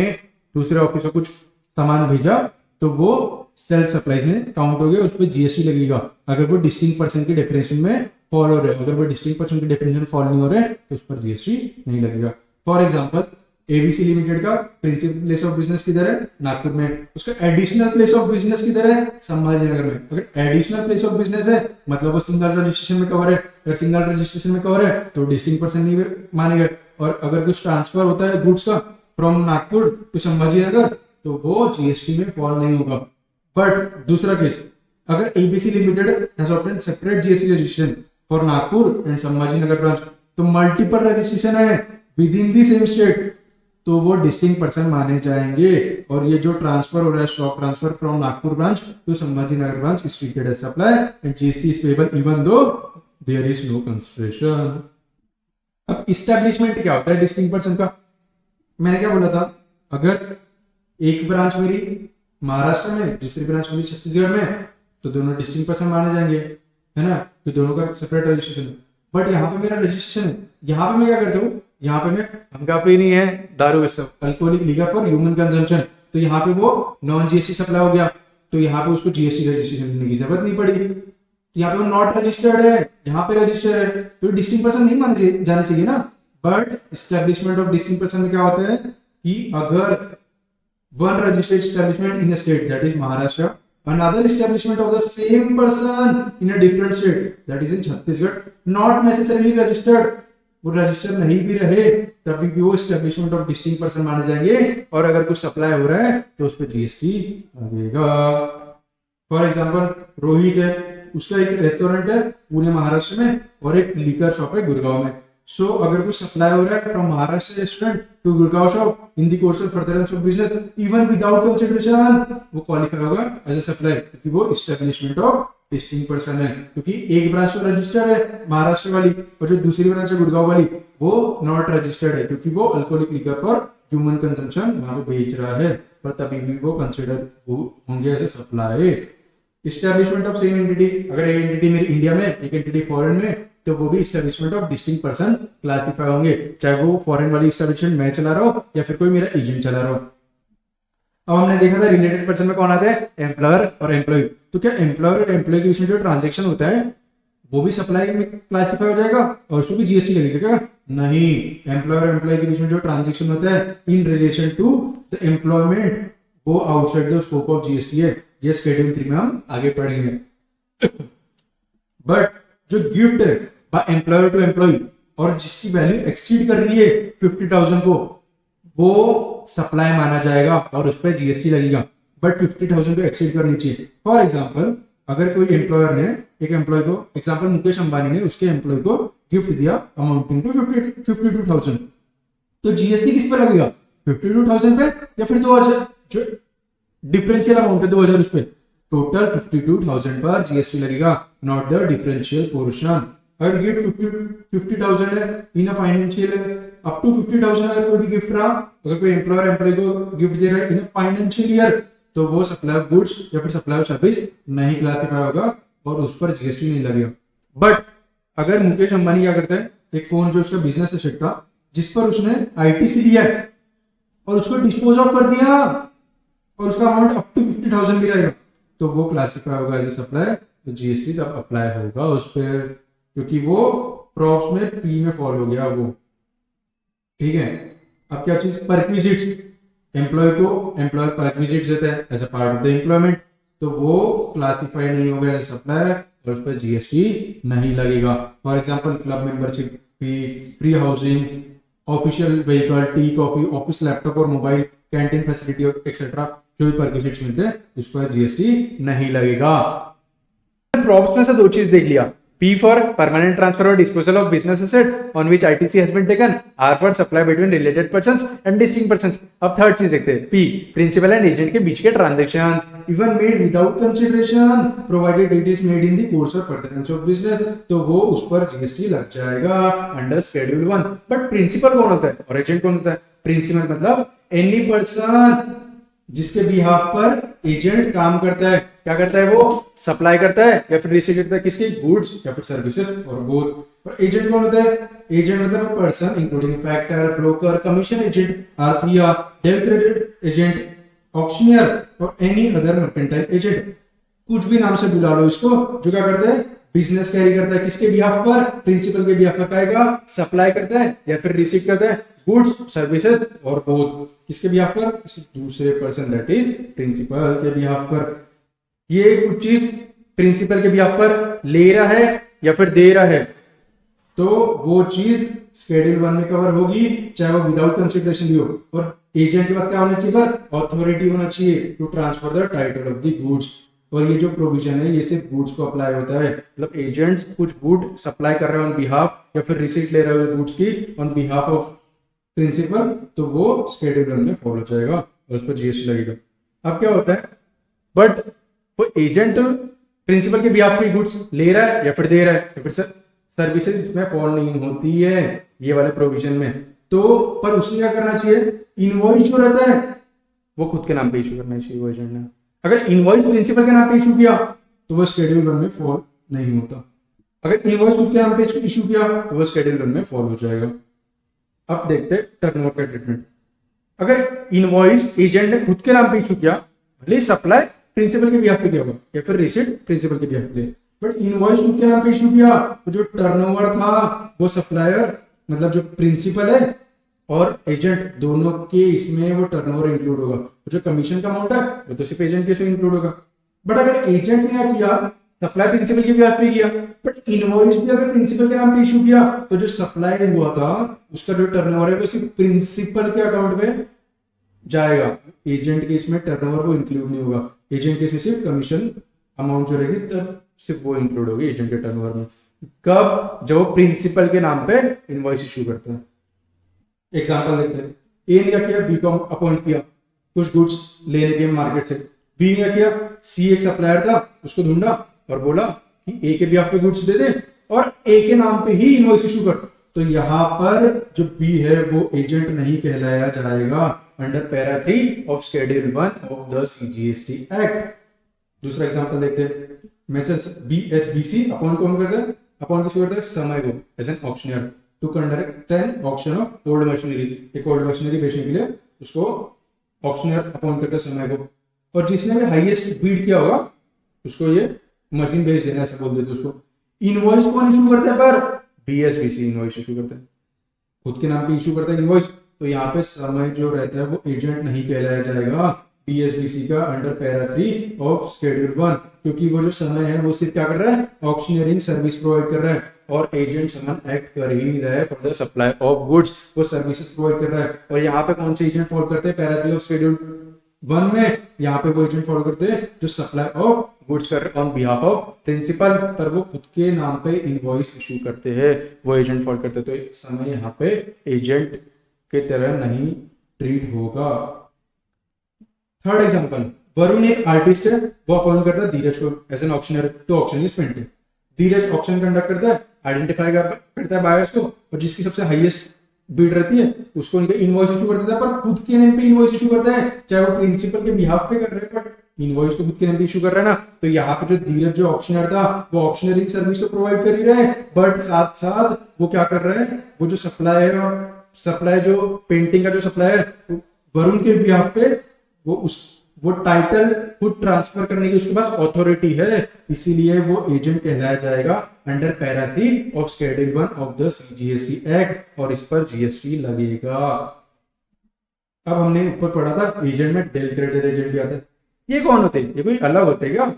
[SPEAKER 1] दूसरे ऑफिस को कुछ सामान भेजा, तो वो सेल्फ सप्लाईज में काउंट हो गया, उस पर जीएसटी लगेगा अगर वो डिस्टिंक्ट पर्सन की डेफिनेशन में फॉल हो रहे हैं. अगर वो डिस्टिंक्ट पर्सन की डेफिनेशन फॉल नहीं हो रहे तो उस पर जीएसटी नहीं लगेगा. फॉर एग्जांपल एबीसी लिमिटेड का प्रिंसिपल प्लेस ऑफ बिजनेस किधर है, नागपुर में. उसका एडिशनल प्लेस ऑफ बिजनेस किधर है, संभाजी नगर में. अगर एडिशनल प्लेस ऑफ बिजनेस है मतलब वो सिंगल रजिस्ट्रेशन में कवर है. अगर सिंगल रजिस्ट्रेशन में कवर है तो डिस्टिंक्ट पर्सन नहीं मानेगा. और अगर कुछ ट्रांसफर होता है गुड्स का फ्रॉम नागपुर टू संभाजी नगर, तो वो जीएसटी में फॉल नहीं होगा. बट दूसरा केस, अगर ABC limited has obtain separate GST registration for Nagpur and Sambhaji Nagar branch, तो मल्टीपल रजिस्ट्रेशन है with in the same state, तो वो डिस्टिंक्ट पर्सन माने जाएंगे. और ये जो ट्रांसफर हो रहा है, stock transfer from Nagpur branch to Sambhaji Nagar branch, is treated as supply and GST is payable even though there is no consideration. अब इस्टेब्लिशमेंट क्या होता है डिस्टिंक्ट पर्सन का, मैंने क्या बोला था, अगर एक ब्रांच मेरी महाराष्ट्र में, दूसरी ब्रांच मेरी छत्तीसगढ़ में, तो दोनों डिस्टिंक्ट पर्सन माने जाएंगे, है ना, कि दोनों का सेपरेट रजिस्ट्रेशन. बट यहाँ पे मेरा रजिस्ट्रेशन है, यहाँ पे मैं क्या करता हूँ, यहाँ पे मैं, हमका पे नहीं है दारू बेचता हूँ,
[SPEAKER 2] alcoholic liquor for human consumption, तो यहाँ पे वो नॉन जीएसटी सप्लाई हो गया, तो यहाँ पे उसको जीएसटी रजिस्ट्रेशन लेने की जरूरत नहीं पड़ी. यहाँ पे वो नॉट रजिस्टर्ड है, यहाँ पे रजिस्टर्ड है, तो डिस्टिंक्ट पर्सन नहीं माने जाने चाहिए ना. But establishment of distinct person में क्या होता है कि अगर one registered establishment in a state, that is Maharashtra, another establishment of the same person in a different state, that is in Chhattisgarh, not necessarily registered, वो register नहीं भी रहे तभी भी वो एस्टेब्लिशमेंट ऑफ डिस्टिंक्ट पर्सन माने जाएंगे. और अगर कुछ सप्लाई हो रहा है तो उस पर जीएसटी लगेगा. फॉर एग्जांपल रोहित है, उसका एक रेस्टोरेंट है पुणे महाराष्ट्र में और एक लिकर शॉप है गुड़गांव में। सो अगर कुछ सप्लाई हो रहा है from Maharashtra restaurant to Gurgaon shop in the course of furtherance of business even without consideration, वो क्वालिफाई होगा एज अ सप्लाई, क्योंकि वो एस्टेब्लिशमेंट ऑफ डिस्टिंक्ट पर्सन है। क्योंकि एक ब्रांच तो रजिस्टर्ड है महाराष्ट्र वाली और जो दूसरी ब्रांच है गुड़गांव वाली वो नॉट रजिस्टर्ड है, क्योंकि वो alcoholic liquor for human consumption वहां पे बेच रहा है, पर तभी भी वो कंसिडर होंगे as a supply. Establishment of same entity, अगर एक एंटिटी मेरी इंडिया में एक एंटिटी फॉरेन में, तो वो भी establishment of distinct person classify होंगे, चाहे वो फॉरेन वाली एस्टेब्लिशमेंट मैं चला रहा हूँ या फिर कोई मेरा एजेंट चला रहा हो। अब हमने देखा था रिलेटेड पर्सन में कौन आते हैं, एम्प्लॉयर और एम्प्लॉय। तो क्या एम्प्लॉयर और एम्प्लॉय के बीच में जो ट्रांजेक्शन होता है वो भी सप्लाई में क्लासिफाई हो जाएगा और उसमें भी जीएसटी लगेगा क्या? नहीं, एम्प्लॉयर और एम्प्लॉय के बीच में जो ट्रांजेक्शन होता है in relation to the employment वो outside the scope of GST है। ये शेड्यूल 3 में हम आगे पढ़ेंगे। बट जो गिफ्ट है बाय एम्प्लॉयर टू एम्प्लॉय और जिसकी वैल्यू एक्सीड कर रही है 50,000 को, वो सप्लाई माना जाएगा और उस पर जीएसटी लगेगा, बट 50,000 को एक्सीड करनी चाहिए। फॉर एग्जाम्पल, अगर कोई एम्प्लॉयर ने एक एम्प्लॉय को, एग्जाम्पल मुकेश अंबानी ने उसके एम्प्लॉय को गिफ्ट दिया अमाउंटिंग टू 52,000, तो जीएसटी किस पे लगेगा? 52,000 पे या फिर 2,000 जो डिफरेंशियल अमाउंट है 2,000 उस पे, टोटल 52,000 पर जीएसटी लगेगा, नॉट द डिफरेंशियल पोर्शन। अगर गिफ्ट 50,000 है इन फाइनेंशियल अप टू 50,000, अगर कोई भी गिफ्ट रहा, अगर कोई एम्प्लॉयर एम्प्लॉय को गिफ्ट दे रहा है इन फाइनेंशियल ईयर, तो वो सप्लाई ऑफ गुड्स या फिर सप्लाई ऑफ सर्विस नहीं क्लासिफाई होगा और उस पर जीएसटी नहीं लगेगा। बट अगर मुकेश अंबानी क्या करता है, एक फोन जो उसका बिजनेस एसेट था जिस पर उसने आईटीसी लिया है और उसको डिस्पोज ऑफ कर दिया और उसका अमाउंट अप टू 50,000 भी रहेगा, तो वो क्लासिफाई होगा एज ए सप्लाई, तो जीएसटी तब अप्लाई होगा उस पर, क्योंकि वो प्रॉप्स में पी में फॉल हो गया वो। ठीक है, अब क्या चीज, परक्विजिट्स, एम्प्लॉय को एम्प्लॉयर परक्विजिट्स देता है as a part of the employment, तो वो क्लासिफाई नहीं होगा एज सप्लाई और उस पर जीएसटी नहीं लगेगा। For example club membership fee, free housing, official vehicle, tea coffee, office laptop और मोबाइल, कैंटीन फैसिलिटी एक्सेट्रा, जो भी परक्विजिट्स मिलते हैं उस पर जीएसटी नहीं लगेगा।
[SPEAKER 1] प्रॉप्स में से दो चीज देख लिया, P for permanent transfer or disposal of business asset on which ITC has been taken, R for supply between related persons and distinct persons। अब थर्ड चीज देखते हैं, P प्रिंसिपल एंड एजेंट के बीच के transactions
[SPEAKER 2] even made without consideration provided it is made in the course of furtherance of business, तो वो उस पर जीएसटी लग जाएगा
[SPEAKER 1] अंडर शेड्यूल 1। बट प्रिंसिपल कौन होता है और एजेंट कौन होता है? प्रिंसिपल मतलब एनी पर्सन
[SPEAKER 2] जिसके बिहाफ पर एजेंट काम करता है।
[SPEAKER 1] क्या करता है? वो सप्लाई करता है या फिर रिसीव करता है, किसकी? गुड्स या फिर सर्विसेज और बोथ।
[SPEAKER 2] पर एजेंट कौन होता है? एजेंट मतलब person including factor, broker, commission agent, आरथिया, डेल क्रेडिट एजेंट, ऑक्शनियर और एनी अदर मर्केंटाइल एजेंट, कुछ भी नाम से बुला लो इसको, जो क्या करता है? बिजनेस कैरी करता है। किसके बिहाफ पर? प्रिंसिपल के बिहाफ पर। कहेगा सप्लाई करता है या फिर रिसीव करता है गुड्स, सर्विसेज और बोथ। किसके बिहाफ पर? किसी दूसरे पर्सन, दैट इज प्रिंसिपल के बिहाफ पर। ये कुछ चीज प्रिंसिपल के बिहाफ पर ले रहा है या फिर दे रहा है, तो वो चीज शेड्यूल 1 में कवर होगी, चाहे वो विदाउट कंसिडरेशन भी हो। और एजेंट के पास क्या होना चाहिए? पर ऑथोरिटी होना चाहिए to transfer the title of the goods. और ये जो प्रोविजन है ये सिर्फ गुड्स को अप्लाई होता है, मतलब एजेंट्स कुछ गुड सप्लाई कर रहे हैं ऑन बिहाफ या फिर रिसीट ले रहे हैं गुड्स की ऑन बिहाफ ऑफ प्रिंसिपल, तो वो शेड्यूल 1 में फॉलो जाएगा और उस पर जीएसटी लगेगा। अब क्या होता है, बट वो एजेंट प्रिंसिपल के बिहाफ पे गुड्स ले रहा है या फिर दे रहा है या फिर सर्विसेज में फॉल नहीं होती है ये वाले प्रोविजन में, तो पर उसने क्या करना चाहिए? इनवॉइस जो रहता है वो खुद के नाम पे इशू करना चाहिए वो एजेंट ने। अगर इनवॉइस प्रिंसिपल के नाम पे इशू किया तो वो शेड्यूल 1 में फॉल नहीं होता। अगर इनवॉइस खुद के नाम पे इशू किया तो वो शेड्यूल 1 में फॉल हो जाएगा। अब देखते हैं टर्नओवर का ट्रीटमेंट। अगर इनवॉइस एजेंट ने खुद के नाम पे इशू किया, भले सप्लाई प्रिंसिपल के बिहाफ पे किया होगा या फिर रिसीट प्रिंसिपल के बिहाफ पे, बट इनवॉइस खुद के नाम पे इशू किया तो जो टर्नओवर था वो सप्लायर मतलब जो प्रिंसिपल है और एजेंट दोनों के इसमें वो टर्नओवर इंक्लूड होगा। तो जो कमीशन का अमाउंट है वो तो सिर्फ एजेंट के इसमें इंक्लूड होगा। बट अगर एजेंट ने क्या किया, सप्लाई प्रिंसिपल के बिहाफ पे किया, बट इनवॉइस भी अगर प्रिंसिपल के नाम पे इशू किया तो जो सप्लाई हुआ था उसका जो टर्नओवर है वो सिर्फ प्रिंसिपल के अकाउंट में जाएगा। एजेंट के इसमें टर्नओवर वो इंक्लूड नहीं होगा। एजेंट के इसमें सिर्फ कमीशन अमाउंट जो रहेगी तब सिर्फ वो इंक्लूड होगी एजेंट के टर्नओवर में। कब? जब वो प्रिंसिपल के नाम पे इनवॉइस इशू करते हैं। एग्जांपल देते हैं, ए ने क्या किया, बी को अपॉइंट किया कुछ गुड्स लेने के मार्केट से। बी ने क्या किया, सी एक सप्लायर था उसको ढूंढा और बोला कि ए के बिहाफ पे गुड्स दे दे और ए के नाम पे ही इनवॉइस इशू कर। तो यहाँ पर जो बी है वो एजेंट नहीं कहलाया जाएगा under para 3 of schedule 1 of the CGST act. दूसरा एग्जांपल देखते हैं, मैसेज बीएसबीसी अपॉइंट कौन करता है, अपॉइंट किसको करता है, समय को as an auctioneer to conduct an auction of old machinery. एक ओल्ड मशीनरी बेचने के लिए उसको ऑक्शनियर अपॉइंट करता है समय को, और जिसने भी हाईएस्ट बीड किया होगा उसको ये मशीन बेच देना, ऐसा बोल देते उसको। इनवॉइस कौन इशू करता है, पर बीएसबीसी इनवॉइस इशू करता है, खुद के नाम पे इशू करता है इनवॉइस। तो यहाँ पे समय जो रहता है वो एजेंट नहीं कहलाया जाएगा बीएसबीसी का अंडर पैरा 3 ऑफ शेड्यूल 1, क्योंकि वो जो समय है वो सिर्फ क्या कर रहा है, ऑक्शनियरिंग सर्विस प्रोवाइड कर रहा है, और एजेंट समन एक्ट कर ही नहीं रहा है for the supply of goods, वो सर्विसेज प्रोवाइड कर रहा है। और यहाँ पे कौन से एजेंट फॉलो करते हैं, पैरा 3 ऑफ शेड्यूल 1 में यहाँ पे वो एजेंट फॉलो करते हैं जो सप्लाई ऑफ गुड्स कर ऑन बिहाफ ऑफ प्रिंसिपल, पर वो खुद के नाम पे इनवॉइस इशू करते हैं, वो एजेंट फॉलो करते हैं। तो समय यहाँ पे एजेंट के तरह नहीं ट्रीट होगा। थर्ड एग्जांपल, वरुण एक आर्टिस्ट है, वो अपॉइंट करता है धीरज को as an auctioneer to auction his painting. Dheeraj auction conduct करता है, आइडेंटिफाई करता है बायर्स को, और जिसकी सबसे हाईएस्ट बिड रहती है उसको उनके इनवॉइस इशू कर देता है, पर खुद के नेम पे इनवॉइस इशू करता है, चाहे वो प्रिंसिपल के बिहाफ पे कर रहे हैं, बट इनवॉइस तो खुद के नेम पे इशू कर रहा है ना। तो यहाँ पे जो धीरज जो ऑक्शनर था वो ऑक्शनरिंग सर्विस तो प्रोवाइड कर ही रहा है, बट साथ साथ वो क्या कर रहा है, वो जो सप्लाई जो पेंटिंग का जो सप्लाई है वरुण के बिहाफ पे वो टाइटल खुद ट्रांसफर करने की उसके पास अथॉरिटी है, इसीलिए वो एजेंट कहलाया जाएगा under para 3 of schedule 1 of the CGST act, और इस पर जीएसटी लगेगा। अब हमने ऊपर पढ़ा था एजेंट में डेल क्रेडिट एजेंट भी आता है। ये कौन होते हैं, ये कोई अलग होते हैं क्या?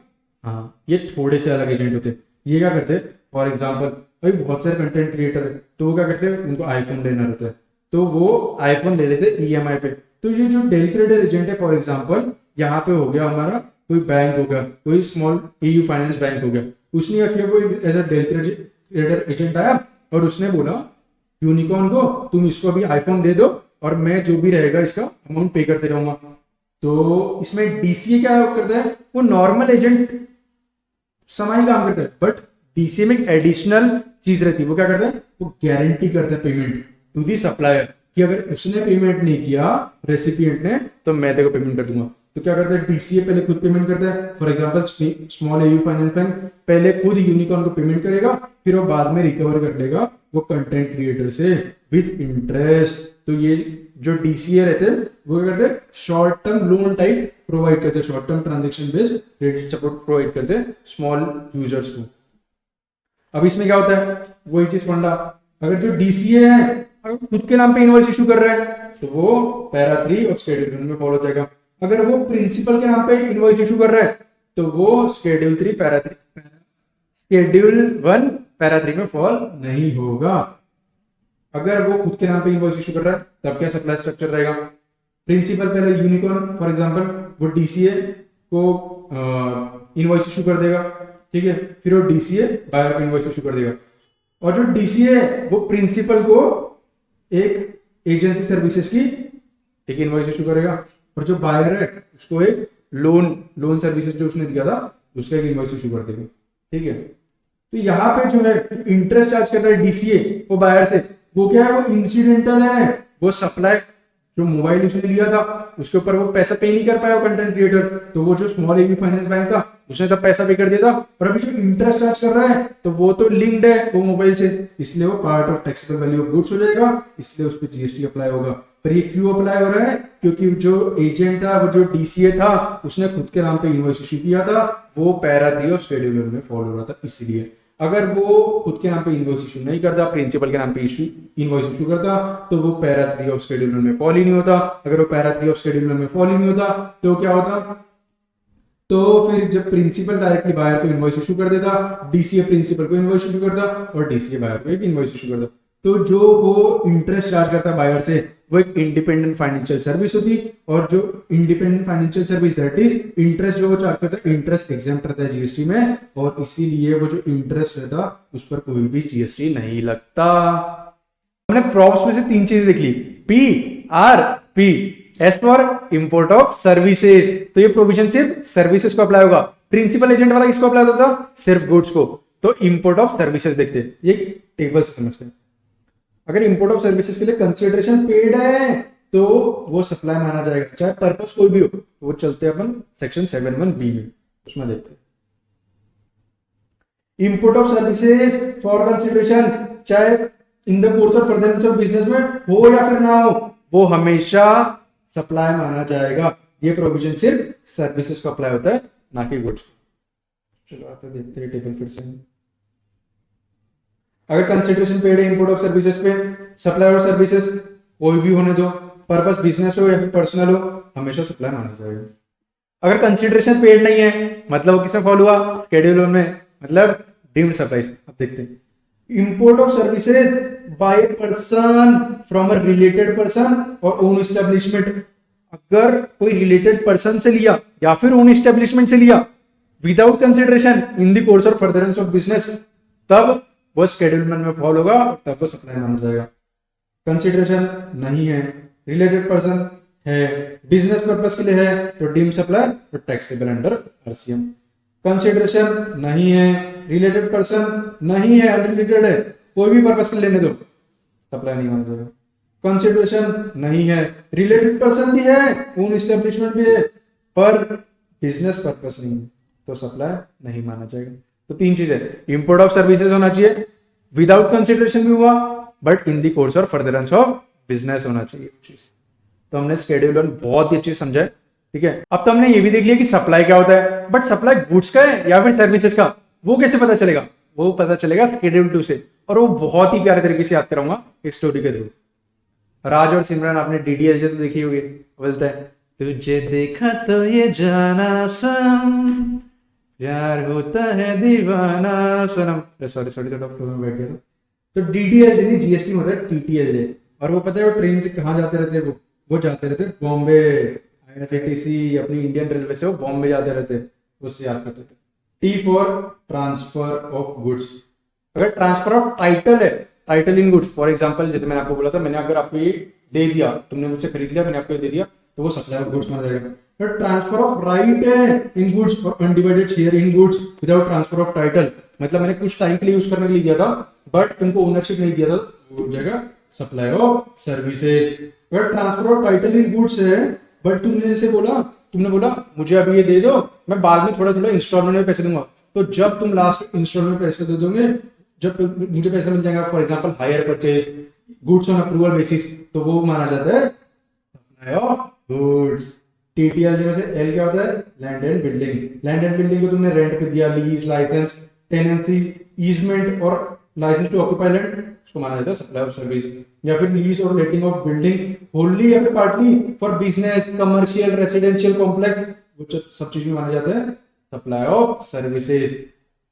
[SPEAKER 2] हाँ, ये थोड़े से अलग एजेंट होते हैं। ये क्या करते हैं, फॉर एग्जाम्पल भाई बहुत सारे कंटेंट क्रिएटर है, तो वो क्या करते हैं, उनको आईफोन लेना रहता है, तो वो आईफोन ले लेते ईएमआई पे। तो ये जो डेल क्रेडिट एजेंट है, फॉर एग्जाम्पल यहाँ पे हो गया हमारा कोई बैंक हो गया, कोई स्मॉल एयू फाइनेंस बैंक हो गया, उसने क्या किया, वो as a del credit agent आया और उसने बोला यूनिकॉर्न को तुम इसको अभी आईफोन दे दो और मैं जो भी रहेगा इसका अमाउंट पे करते रहूंगा। तो इसमें डीसीए क्या करता है, वो नॉर्मल एजेंट समान ही काम करता है, बट डीसीए में एक एडिशनल चीज रहती है, वो क्या करता है, वो गारंटी करता है पेमेंट टू दी सप्लायर, कि अगर उसने पेमेंट नहीं किया रेसिपिएंट ने तो मैं तेरे को पेमेंट कर दूंगा। तो क्या करता है, डीसीए पहले खुद पेमेंट करता है, for example small AU finance bank पहले खुद यूनिकॉर्न को पेमेंट करेगा, फिर वो बाद में रिकवर कर लेगा वो कंटेंट क्रिएटर से विद इंटरेस्ट। तो ये जो डीसीए रहते हैं वो क्या करते हैं, short term loan type provide करते हैं, short term transaction based credit support provide करते हैं स्मॉल यूजर्स को। अब इसमें क्या होता है, वही चीज फंडा, अगर जो डीसीए है अगर खुद के नाम पे इनवॉइस इशू कर रहा है तो वो पैरा 3 और शेड्यूल 1 में फॉलो हो जाएगा। अगर वो प्रिंसिपल के नाम पे इनवॉइस इशू कर रहा है तो वो शेड्यूल 1 पैरा 3 में फॉल नहीं होगा। अगर वो खुद के नाम पे इनवॉइस इशू कर रहा है तब क्या सप्लाई स्ट्रक्चर रहेगा, प्रिंसिपल पहले यूनिकॉर्न फॉर एग्जांपल वो डीसीए को इनवॉइस इशू कर देगा, ठीक है, फिर वो डीसीए बायर को इनवॉइस इशू कर देगा, और जो डीसीए वो प्रिंसिपल को एक एजेंसी सर्विसेज की एक इनवॉइस इशू करेगा, और जो बायर है उसको एक लोन सर्विसेज जो उसने दिया था उसका एक इनवॉइस इशू कर देगा, ठीक है। तो यहाँ पे जो है जो इंटरेस्ट चार्ज कर रहा है डीसीए वो बायर से, वो क्या है, वो इंसिडेंटल है, वो सप्लाई जो मोबाइल उसने लिया था उसके ऊपर वो पैसा पे नहीं कर पाया कंटेंट क्रिएटर, तो वो जो स्मॉल एयू फाइनेंस बैंक था उसने तब पैसा पे कर दिया था, और अभी जो इंटरेस्ट चार्ज कर रहा है तो वो तो लिंक्ड है वो मोबाइल से, इसलिए वो part of taxable value of goods हो जाएगा, इसलिए उस पर जीएसटी अप्लाई होगा। पर ये क्यों अप्लाई हो रहा है, क्योंकि जो एजेंट था वो जो डीसीए था उसने खुद के नाम पे इनवॉइस इशू किया था, वो पैरा 3 और शेड्यूल 1 में फॉलो हो रहा था, इसलिए। अगर वो खुद के नाम पे इनवॉइस इशू नहीं करता, प्रिंसिपल के नाम पे इनवॉइस इशू करता, तो वो पैरा 3 ऑफ शेड्यूल 1 में फॉल ही नहीं होता। अगर वो पैरा 3 ऑफ शेड्यूल 1 में फॉल ही नहीं होता तो क्या होता, तो फिर जब प्रिंसिपल डायरेक्टली बायर को इनवॉइस इशू कर देता, डीसीए प्रिंसिपल को इनवॉइस इशू करता और डीसीए बायर को एक इनवॉइस इशू करता, तो जो वो इंटरेस्ट चार्ज करता है बायर से वो एक इंडिपेंडेंट फाइनेंशियल सर्विस होती है, और जो independent financial service that is interest जो वो चार्ज करता है इंटरेस्ट एग्जाम्प्ट रहता है जीएसटी में, और इसीलिए वो जो इंटरेस्ट रहता उस पर कोई भी जीएसटी नहीं लगता।
[SPEAKER 1] हमने प्रॉप्स में से 3 चीजें देख ली, PRP, S for import of services, तो ये प्रोविजन सिर्फ सर्विसेज को अप्लाई होगा। प्रिंसिपल एजेंट वाला किसको अप्लाई होता था? सिर्फ गुड्स को। तो इंपोर्ट ऑफ सर्विसेज देखते हैं, ये टेबल से समझते हैं। अगर इंपोर्ट ऑफ सर्विसेज के लिए कंसिडरेशन पेड है तो वो सप्लाई माना जाएगा, चाहे पर्पस कोई भी हो। तो वो चलते हैं अपन सेक्शन 7(1)(b) में, उसमें देखते हैं। Import of services for consideration, चाहे in the course of furtherance of business में हो या फिर ना हो, वो हमेशा सप्लाई माना जाएगा। ये प्रोविजन सिर्फ सर्विसेज को अप्लाई होता है, ना कि गुड्स को। चलो आते देखते हैं टेबल फिर से। अगर कंसिडरेशन पेड है इंपोर्ट ऑफ सर्विसेज पे, सप्लाई और सर्विसेज कोई भी होने दो, पर्पस बिजनेस हो या फिर पर्सनल हो, हमेशा सप्लाई माना जाएगा। अगर कंसिडरेशन पेड नहीं है, मतलब वो किसमें फॉलो हुआ? शेड्यूल में, मतलब डीम्ड सप्लाईज। अब देखते हैं import of services by person from a related person और ओन एस्टेब्लिशमेंट। अगर कोई रिलेटेड पर्सन से लिया या फिर ओन एस्टेब्लिशमेंट से लिया without consideration in the course of furtherance of business, तब वो शेड्यूलमेंट में फॉलो होगा और तब वो सप्लाई माना जाएगा। कंसिडरेशन नहीं है, रिलेटेड पर्सन है, बिजनेस पर्पस के लिए है, तो डीम्ड सप्लाई तो टैक्सेबल अंडर आरसीएम। कंसिडरेशन नहीं है, रिलेटेड पर्सन नहीं है, अनरिलेटेड है, कोई भी पर्पस के लिए लेने दो, सप्लाई नहीं माना जाएगा। कंसिडरेशन नहीं है, रिलेटेड पर्सन भी है, ओन एस्टेब्लिशमेंट भी है, पर बिजनेस पर्पस नहीं है, तो सप्लाई नहीं माना जाएगा। तो 3 चीजें, इंपोर्ट ऑफ सर्विसेज होना चाहिए, विदाउट कंसिडरेशन भी हुआ, बट इन दी कोर्स और फर्दरेंस ऑफ बिजनेस होना चाहिए चीज। तो हमने शेड्यूल बहुत ही अच्छी समझा है, ठीक है। अब तो हमने ये भी देख लिया कि सप्लाई क्या होता है, बट सप्लाई गुड्स का है या फिर सर्विसेज का, वो कैसे पता चलेगा? वो पता चलेगा शेड्यूल 2 से, और वो बहुत ही प्यारे तरीके से याद कराऊंगा एक स्टोरी के थ्रू। राज और सिमरन, आपने डीडीएलजे तो देखी होगी, बोलता है तुझे देखा तो ये जाना सनम, प्यार होता है दीवाना सनम। सॉरी थोड़ा फ्लो में बैठ गया था। तो डीडीएलजे नहीं, जीएसटी में होता है टीटीएलजे। और वो पता है वो ट्रेन से कहाँ जाते रहते हैं? वो जाते रहते बॉम्बे, आईआरसीटीसी, अपनी इंडियन रेलवे से वो बॉम्बे जाते रहते, उससे याद करते थे। T for transfer of goods. अगर ट्रांसफर ऑफ टाइटल है, title in goods, for example जैसे मैंने आपको बोला था, मैंने अगर आपको ये दे दिया, तुमने मुझसे खरीद लिया, मैंने आपको ये दे दिया, तो वो सप्लाई ऑफ गुड्स माना जाएगा। तो ट्रांसफर ऑफ राइट है इन गुड्स और undivided share in goods without transfer of title, मतलब मैंने कुछ टाइम के लिए यूज करने के लिए दिया था, बट तुमको ओनरशिप नहीं दिया था, वो हो जाएगा सप्लाई ऑफ सर्विसेज। अगर transfer of title in goods है, बट तुमने बोला मुझे अभी ये दे दो, मैं बाद में थोड़ा थोड़ा इंस्टॉलमेंट में पैसे दूंगा, तो जब तुम लास्ट इंस्टॉलमेंट में पैसे दे दोगे, जब मुझे पैसा मिल जाएगा, for example hire purchase goods on approval basis, तो वो माना जाता है सप्लाई ऑफ गुड्स। टीटीएल में से एल क्या होता है? Land and building. Land and building को तुमने रेंट पे दिया, लीज, लाइसेंस, टेनेंसी, ईजमेंट और लाइसेंस टू ऑक्यूपाई लैंड, उसको माना जाता है सप्लाई ऑफ सर्विस। या फिर लीज और लेटिंग ऑफ बिल्डिंग होली या फिर partly for business, commercial, residential complex, वो सब चीज में माना जाता है supply of services.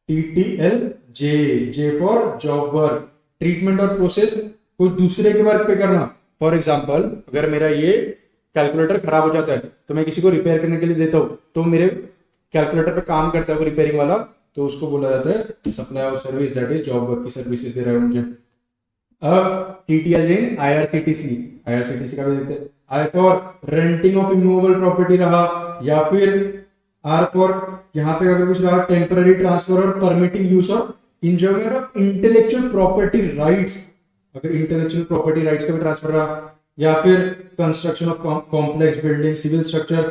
[SPEAKER 1] TTL J for job work, treatment और प्रोसेस, कोई दूसरे के वर्क पे करना। फॉर एग्जांपल अगर मेरा ये कैलकुलेटर खराब हो जाता है तो मैं किसी को रिपेयर करने के लिए देता हूँ, तो मेरे कैलकुलेटर पे काम करता है वो रिपेयरिंग वाला, तो उसको बोला जाता है supply of service, that is job work की सर्विसेज दे रहा है मुझे। अब टीटीएल इन आईआरसीटीसी का भी देखते हैं। I for renting of immovable property रहा, या फिर आर फॉर यहाँ पे अगर कुछ रहा टेम्पररी ट्रांसफर और परमिटिंग यूज और enjoyment of intellectual property rights, अगर इंटेलेक्चुअल प्रॉपर्टी राइट्स का भी ट्रांसफर रहा, या फिर construction of complex building, civil structure,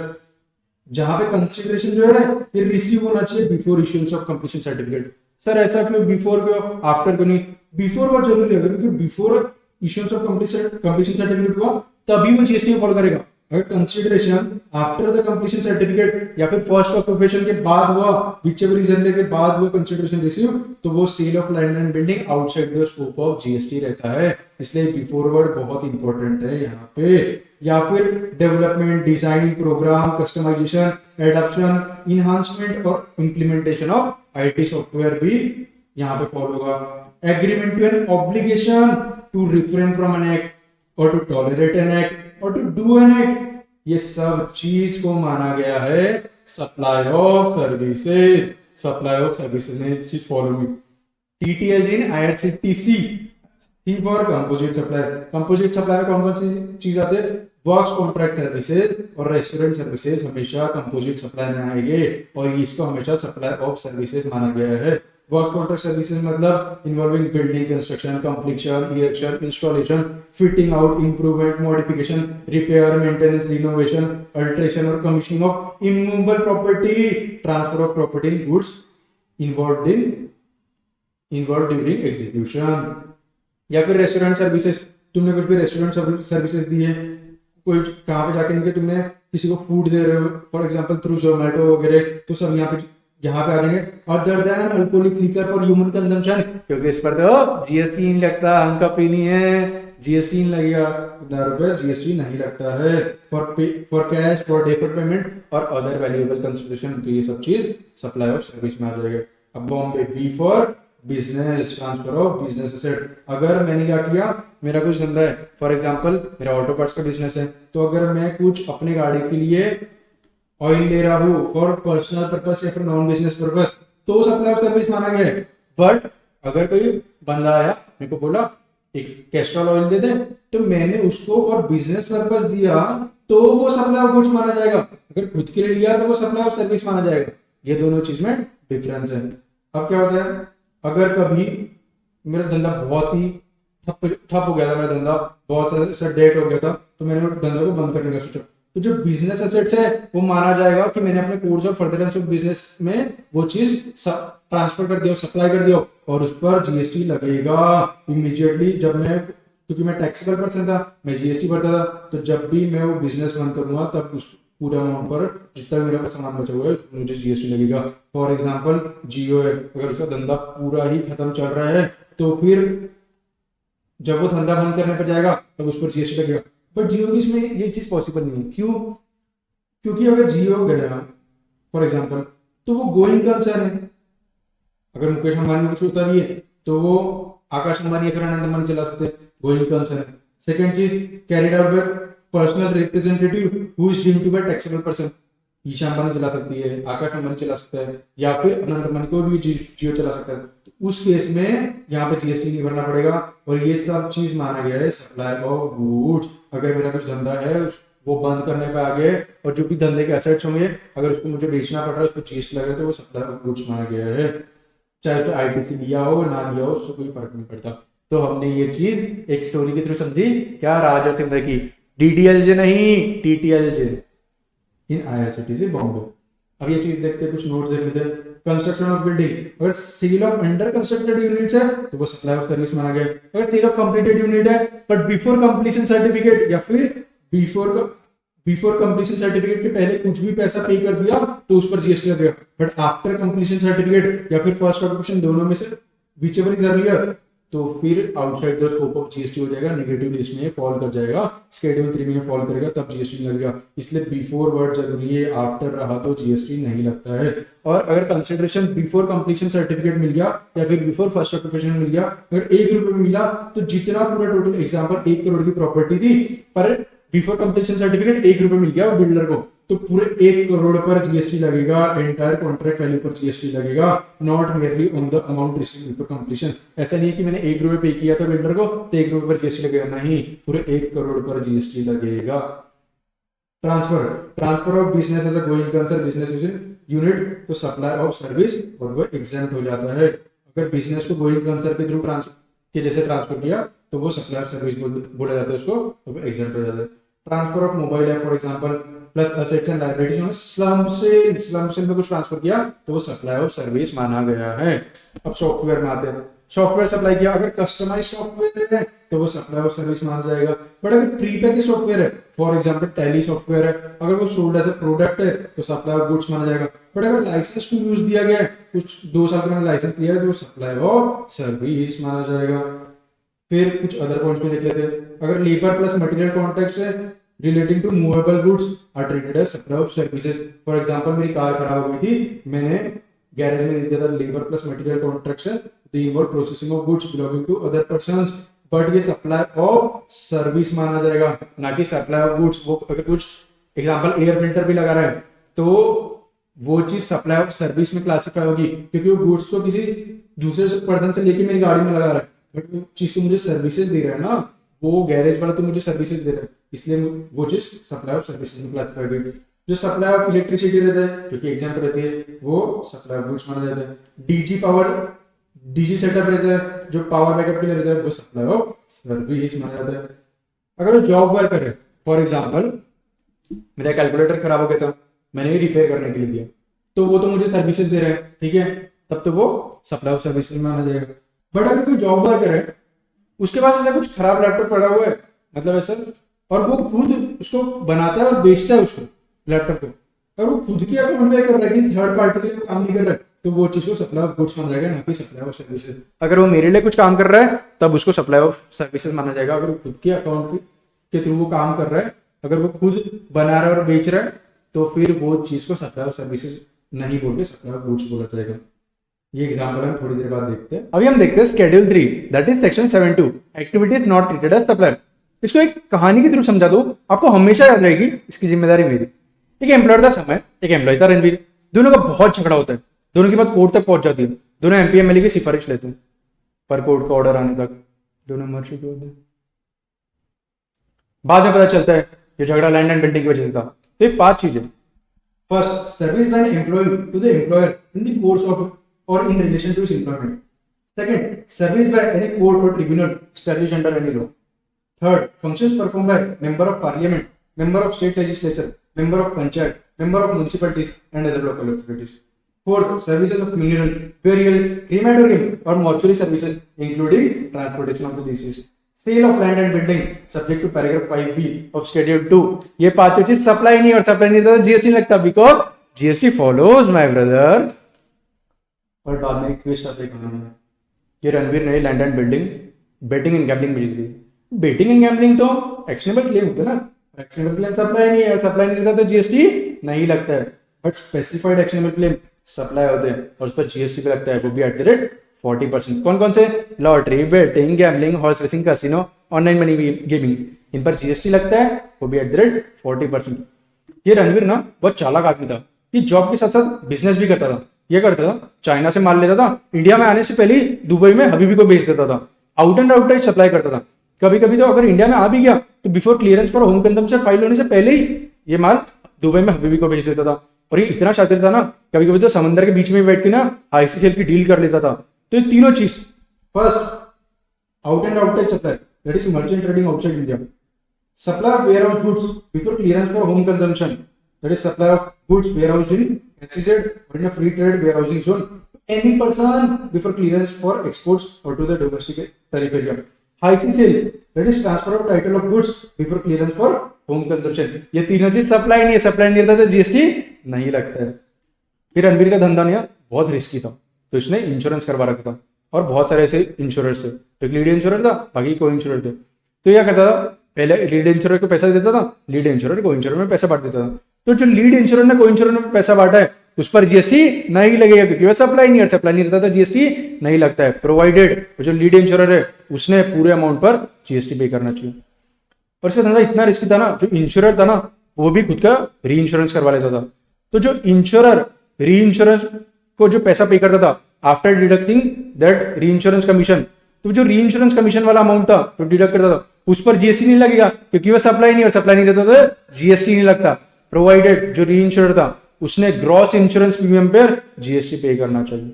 [SPEAKER 1] जहां पे कंसिडरेशन जो है ये रिसीव होना चाहिए before issuance of completion certificate. Sir ऐसा क्यों, बिफोर क्यों, आफ्टर क्यों नहीं? बिफोर बहुत जरूरी है, क्योंकि before issuance of completion certificate हुआ तभी वो जीएसटी में फॉलो करेगा। अगर consideration after the completion certificate या फिर फर्स्ट ऑक्यूपेशन के बाद हुआ, व्हिचएवर रीजन के बाद हुआ कंसिडरेशन रिसीव, तो वो sale of land and building outside the scope of GST रहता है। इसलिए बिफोर वर्ड बहुत इंपॉर्टेंट है यहाँ पे। या फिर development, design, program, customisation, adoption, enhancement और इंप्लीमेंटेशन ऑफ आईटी सॉफ्टवेयर भी यहाँ पे फॉलो होगा। Agreement to an obligation,
[SPEAKER 2] to refrain from an act और टू टॉलरेट एन एक्ट और टू डू एन एक्ट, ये सब चीज को माना गया है supply of services. Supply of services ने चीज फॉलो की। TTL in IRCTC, C for composite supply. Composite supply में कौन कौन सी चीज आते हैं? वर्क्स कॉन्ट्रैक्ट सर्विसेज और रेस्टोरेंट सर्विसेज हमेशा कंपोजिट सप्लाई में आएंगे और इसको हमेशा सप्लाई ऑफ सर्विसेज माना गया है। वर्क्स कॉन्ट्रैक्ट सर्विसेज मतलब involving building construction, completion, erection, installation, fitting out, improvement, modification, repair, maintenance, renovation, alteration और commissioning of immovable property, transfer of property in goods involve during execution. या फिर restaurant services, तुमने कुछ भी restaurant services दी है, कोई कहाँ पे जाके नहीं कि तुमने किसी को फूड दे रहे हो फॉर एग्जांपल थ्रू जोमेटो वगैरह, तो सब यहाँ पे आ जाएंगे। Other than alcoholic liquor for human consumption, क्योंकि इस पर तो जीएसटी नहीं लगता, हमका पीनी है जीएसटी नहीं लगेगा, दारू पे जीएसटी नहीं लगता है। For cash, for deferred payment और अदर वैल्यूएबल कंसिडरेशन, तो ये सब चीज सप्लाई ऑफ सर्विस में आ जाएगा। अब Bombay, B for business, transfer of business asset. अगर मैंने क्या किया, मेरा कुछ धंधा है, फॉर एग्जांपल मेरा ऑटो पार्ट्स का बिजनेस है, तो अगर मैं कुछ अपने गाड़ी के लिए ऑयल ले रहा हूँ फॉर पर्सनल पर्पस या फिर नॉन बिजनेस पर्पस, तो सप्लाई ऑफ सर्विस माना गया है। बट अगर कोई बंदा आया मेरे को बोला एक कैस्ट्रॉल ऑयल दे दे, तो मैंने उसको फॉर बिजनेस पर्पस दिया तो वो सप्लाई ऑफ गुड्स माना जाएगा। अगर खुद के लिए लिया तो वो सप्लाई ऑफ सर्विस माना जाएगा। ये दोनों चीज में डिफरेंस है। अब क्या होता है, अगर कभी मेरा धंधा बहुत ही ठप हो गया था, मेरा धंधा बहुत सा डेट हो गया था, तो मैंने धंधा को बंद करने का सोचा, तो जो बिजनेस एसेट्स है वो माना जाएगा कि मैंने अपने course of furtherance of business में वो चीज ट्रांसफर कर दिया, सप्लाई कर दिया, और उस पर जीएसटी लगेगा इमीडिएटली। जब मैं, क्योंकि मैं टैक्सेबल पर्सन था, मैं जीएसटी भरता था, तो जब भी मैं वो बिजनेस बंद करूंगा तब उस पूरे अमाउंट पर जितना भी मेरा पास सामान बचा हुआ है मुझे जीएसटी लगेगा। फॉर एग्जांपल जियो है, अगर उसका धंधा पूरा ही खत्म चल रहा है तो फिर जब वो धंधा बंद करने पर जाएगा तब उस पर जीएसटी लगेगा। बट जियो की इसमें ये चीज पॉसिबल नहीं है। क्यों? क्योंकि अगर जियो गया फॉर एग्जांपल, तो वो गोइंग कंसर्न है। अगर मुकेश अंबानी कुछ होता भी है तो वो आकाश अंबानी या फिर अनंत अंबानी चला सकते हैं, गोइंग कंसर्न है। सेकेंड चीज, carried out by personal representative who is deemed to be taxable person. Isha Ambani चला सकती है, आकाश अंबानी चला सकता है, या फिर अनंत अंबानी को भी जियो चला सकता है। तो उस केस में यहाँ पे जीएसटी नहीं भरना पड़ेगा। और ये सब चीज माना गया है सप्लाई ऑफ गुड्स। अगर मेरा कुछ धंधा है वो बंद करने पे आ गए और जो भी धंधे के एसेट्स होंगे अगर उसको मुझे बेचना पड़ रहा है, उस पर जीएसटी लग रहा है, तो वो सप्लाई ऑफ गुड्स माना गया है। चाहे उस पर आईटीसी लिया हो ना लिया हो, उससे कोई फर्क नहीं पड़ता। तो हमने ये चीज एक स्टोरी के थ्रू समझी। क्या? राज और सिमर की डीडीएलजे नहीं, टीटीएलजे इन आईआरसीटीसी बॉम्बे। अब ये चीज देखते हैं, कुछ नोट्स देख लेते हैं। कंस्ट्रक्शन ऑफ बिल्डिंग, अगर sale of under constructed units है तो वो सप्लाई ऑफ सर्विस माना गया। अगर सेल ऑफ कंप्लीटेड यूनिट है बट बिफोर कंप्लीशन सर्टिफिकेट या फिर बिफोर कंप्लीशन सर्टिफिकेट के पहले कुछ भी पैसा पे कर दिया तो उस पर जीएसटी लगेगा। बट आफ्टर कंप्लीशन सर्टिफिकेट या फिर फर्स्ट ऑक्यूपेशन, दोनों में से व्हिचएवर इज अर्लियर, तो फिर outside the scope of GST हो जाएगा, नेगेटिव लिस्ट में फॉल कर जाएगा, शेड्यूल 3 में फॉल करेगा, तब जीएसटी लगेगा। इसलिए बिफोर वर्ड जरूरी है, आफ्टर रहा तो जीएसटी नहीं लगता है। और अगर कंसिडरेशन बिफोर कंप्लीशन सर्टिफिकेट मिल गया या फिर बिफोर फर्स्ट ऑक्यूपेशन मिल गया, अगर 1 रुपए में मिला तो जितना पूरा टोटल, एग्जांपल 1 करोड़ की प्रॉपर्टी थी पर बिफोर कंप्लीशन सर्टिफिकेट 1 रुपए मिल गया वो बिल्डर को, तो पूरे 1 करोड़ पर जीएसटी लगेगा, एंटायर कॉन्ट्रैक्ट वैल्यू पर जीएसटी लगेगा, not merely on the amount received before completion. ऐसा नहीं है कि मैंने 1 रुपए पे किया था बिल्डर को तो 1 रुपए पर जीएसटी लगेगा, नहीं, पूरे 1 करोड़ पर जीएसटी लगेगा। Transfer of business as a going concern business unit, तो सप्लाई ऑफ सर्विस और वो एग्जेम्प्ट हो जाता है। अगर बिजनेस को गोइंग कंसर्न के थ्रू ट्रांसफर किया तो वो सप्लाई ऑफ सर्विस बोला जाता है उसको, तो वो एग्जेम्प्ट हो जाता है। ट्रांसफर ऑफ मोबाइल है for example, plus assets and liabilities, slum से में कुछ ट्रांसफर किया तो वो सप्लाई ऑफ सर्विस माना गया है। अब सॉफ्टवेयर में आते हैं। सॉफ्टवेयर सप्लाई किया, अगर कस्टमाइज सॉफ्टवेयर है तो वो सप्लाई ऑफ सर्विस माना जाएगा। बट अगर प्री पैकेज सॉफ्टवेयर है, फॉर एग्जांपल टैली सॉफ्टवेयर है, अगर वो सोल्ड एज अ प्रोडक्ट है तो सप्लाई ऑफ गुड्स माना जाएगा। बट अगर लाइसेंस टू यूज दिया गया है, कुछ 2 साल का मैंने लाइसेंस लिया है, तो सप्लाई ऑफ सर्विस माना जाएगा। फिर कुछ अदर पॉइंट्स में देख लेते हैं। अगर लेबर प्लस मटेरियल कॉन्ट्रैक्ट्स है relating to movable goods are treated as supply of services. For example, मेरी कार खराब हो गई थी, मैंने गैरेज में दे दिया था, लेबर प्लस मटेरियल कॉन्ट्रैक्ट है, they involve processing of goods belonging to other persons but ये सप्लाई ऑफ सर्विस माना जाएगा, ना कि सप्लाई ऑफ गुड्स। वो अगर कुछ एग्जांपल एयर फिल्टर भी लगा रहा है तो वो चीज सप्लाई ऑफ सर्विस में क्लासिफाई होगी, क्योंकि वो गुड्स को किसी दूसरे पर्सन से लेके मेरी गाड़ी में लगा रहा है, बट वो चीज तो मुझे सर्विसेज दे रहा है ना, वो गैरेज वाला तो मुझे सर्विसेज दे रहा है, इसलिए वो चीज सप्लाई ऑफ सर्विसेज में क्लासिफाई होगी। जो सप्लाई ऑफ इलेक्ट्रिसिटी रहता है, जो कि एग्जांपल रहती है, वो सप्लाई ऑफ गुड्स माना जाता है। डीजी पावर, डीजी सेटअप रहता है जो पावर बैकअप के लिए रहता है, वो सप्लाई ऑफ सर्विस माना जाता है। अगर वो जॉब वर्कर है, फॉर एग्जांपल मेरा कैलकुलेटर खराब हो गया था, मैंने ये रिपेयर करने के लिए दिया, तो वो तो मुझे सर्विसेज दे रहे हैं, ठीक है, तब तो वो सप्लाई ऑफ सर्विसेज में माना जाएगा। बट अगर कोई जॉब वर्कर है, उसके पास ऐसा कुछ खराब लैपटॉप पड़ा हुआ है, मतलब ऐसा, और वो खुद उसको बनाता है और बेचता है उसको लैपटॉप को, और वो खुद की अकाउंट में कर रहा है कि थर्ड पार्टी के लिए काम नहीं कर रहा है, तो वो चीज को सप्लाई ऑफ गुड्स माना जाएगा, ना कि सप्लाई ऑफ सर्विसेज। अगर वो मेरे लिए कुछ काम कर रहा है तब उसको सप्लाई ऑफ सर्विसेज माना जाएगा। अगर वो खुद के अकाउंट के थ्रू वो काम कर रहा है, अगर वो खुद बना रहा है और बेच रहा है, तो फिर वो चीज को सप्लाई ऑफ सर्विसेज नहीं बोल के सप्लाई ऑफ गुड्स बोला जाएगा। ये एग्जांपल हम थोड़ी देर बाद देखते हैं। अभी हम देखते हैं schedule 3, that is section 7.2, activities not treated as supplier. इसको एक कहानी के थ्रू समझा दो, आपको हमेशा याद रहेगी, इसकी जिम्मेदारी मेरी। एक एम्प्लॉयर था समय, एक एम्प्लॉय था रणवीर, दोनों का बहुत झगड़ा होता है, दोनों की बात कोर्ट तक पहुंच जाती है, दोनों एमपीएमएलए की सिफारिश लेते हैं, पर कोर्ट का ऑर्डर आने तक दोनों मर चुके होते हैं। बाद में पता चलता है ये झगड़ा लैंड एंड बिल्डिंग की वजह से था। तो ये 5 चीजें। First, service by an employ to the employer in the course of और in relation to his employment. Second, service by any court और tribunal established under any law. Third, functions perform by member of parliament, member of state legislature, member of panchayat, member of municipalities and other local authorities. Fourth, services of funeral, burial, crematorium or mortuary services, including transportation of the deceased. Sale of land and building, subject to paragraph 5B of Schedule 2. ये 5 चीज supply नहीं, और supply नहीं तो GST नहीं लगता, because GST follows my brother. और बाद में एक ट्विस्ट आता है कहानी में, ये रणवीर ने land and building betting and gambling बेच दी। बेटिंग एंड गैम्बलिंग तो एक्शनेबल क्लेम होता है ना, एक्शनेबल क्लेम सप्लाई नहीं है, और सप्लाई नहीं रहता तो जीएसटी नहीं लगता है। But specified actionable claim supply होते हैं और उस पर जीएसटी भी लगता है, वो भी एट द रेट 40%। कौन कौन से? Lottery, betting, gambling, horse racing, casino, online money gaming, इन पर जीएसटी लगता है, वो भी एट द रेट 40%। ये रणवीर ना बहुत चालाक आदमी था, ये जॉब के साथ साथ बिजनेस भी करता था। ये करता था, चाइना से माल लेता था, इंडिया में आने से पहले ही दुबई में हबीबी को बेच देता था, आउट एंड आउट सप्लाई करता था। कभी कभी तो अगर इंडिया में आ भी गया तो before clearance for home consumption file होने से पहले ही ये माल दुबई में हबीबी को बेच देता था। और ये इतना शातिर था ना, कभी कभी तो समंदर के बीच में बैठ के ना आईसीसीएल की डील कर लेता था। तो ये तीनों चीज, first out and out supply, that is merchant trading outside India. Supply of warehouse goods before clearance for home consumption, that is supply of goods warehoused in SEZ और in a free trade warehousing zone to any person before clearance for exports और to the domestic tariff area. ICCL, that is transfer of title of goods before clearance for home consumption. ये तीनों चीज supply नहीं है, supply नहीं रहता तो GST नहीं लगता है। फिर रणवीर का धंधा नहीं बहुत रिस्की था, तो इसने इंश्योरेंस करवा रखा था, और बहुत सारे ऐसे इंश्योरेंस थे। तो एक लीड इंश्योरेंस था, बाकी को इंश्योरेंस थे। तो क्या करता था, पहले लीड इंश्योरेंस को पैसा देता था, लीड इंश्योरेंस को इंश्योरेंस में पैसा बांट देता था। तो जो लीड इंश्योरेंस ने को इंश्योरेंस में पैसा बांटा है उस पर जीएसटी नहीं लगेगा, क्योंकि वह सप्लाई नहीं है, सप्लाई नहीं रहता तो जीएसटी नहीं लगता है, प्रोवाइडेड जो लीड इंश्योरेंस है उसने पूरे अमाउंट पर जीएसटी पे करना चाहिए। और इसका धंधा इतना रिस्की था ना, जो इंश्योरर था ना वो भी खुद का री इंश्योरेंस करवा लेता था। तो जो इंश्योरर री इंश्योरेंस को जो पैसा पे करता था आफ्टर डिडक्टिंग दैट री इंश्योरेंस कमीशन, तो जो री इंश्योरेंस कमीशन वाला अमाउंट था जो डिडक्ट करता था उस पर जीएसटी नहीं लगेगा, क्योंकि वह सप्लाई नहीं, और सप्लाई नहीं रहता तो जीएसटी नहीं लगता। प्रोवाइडेड जो री इंश्योरर था उसने ग्रॉस इंश्योरेंस प्रीमियम पर जीएसटी पे करना चाहिए।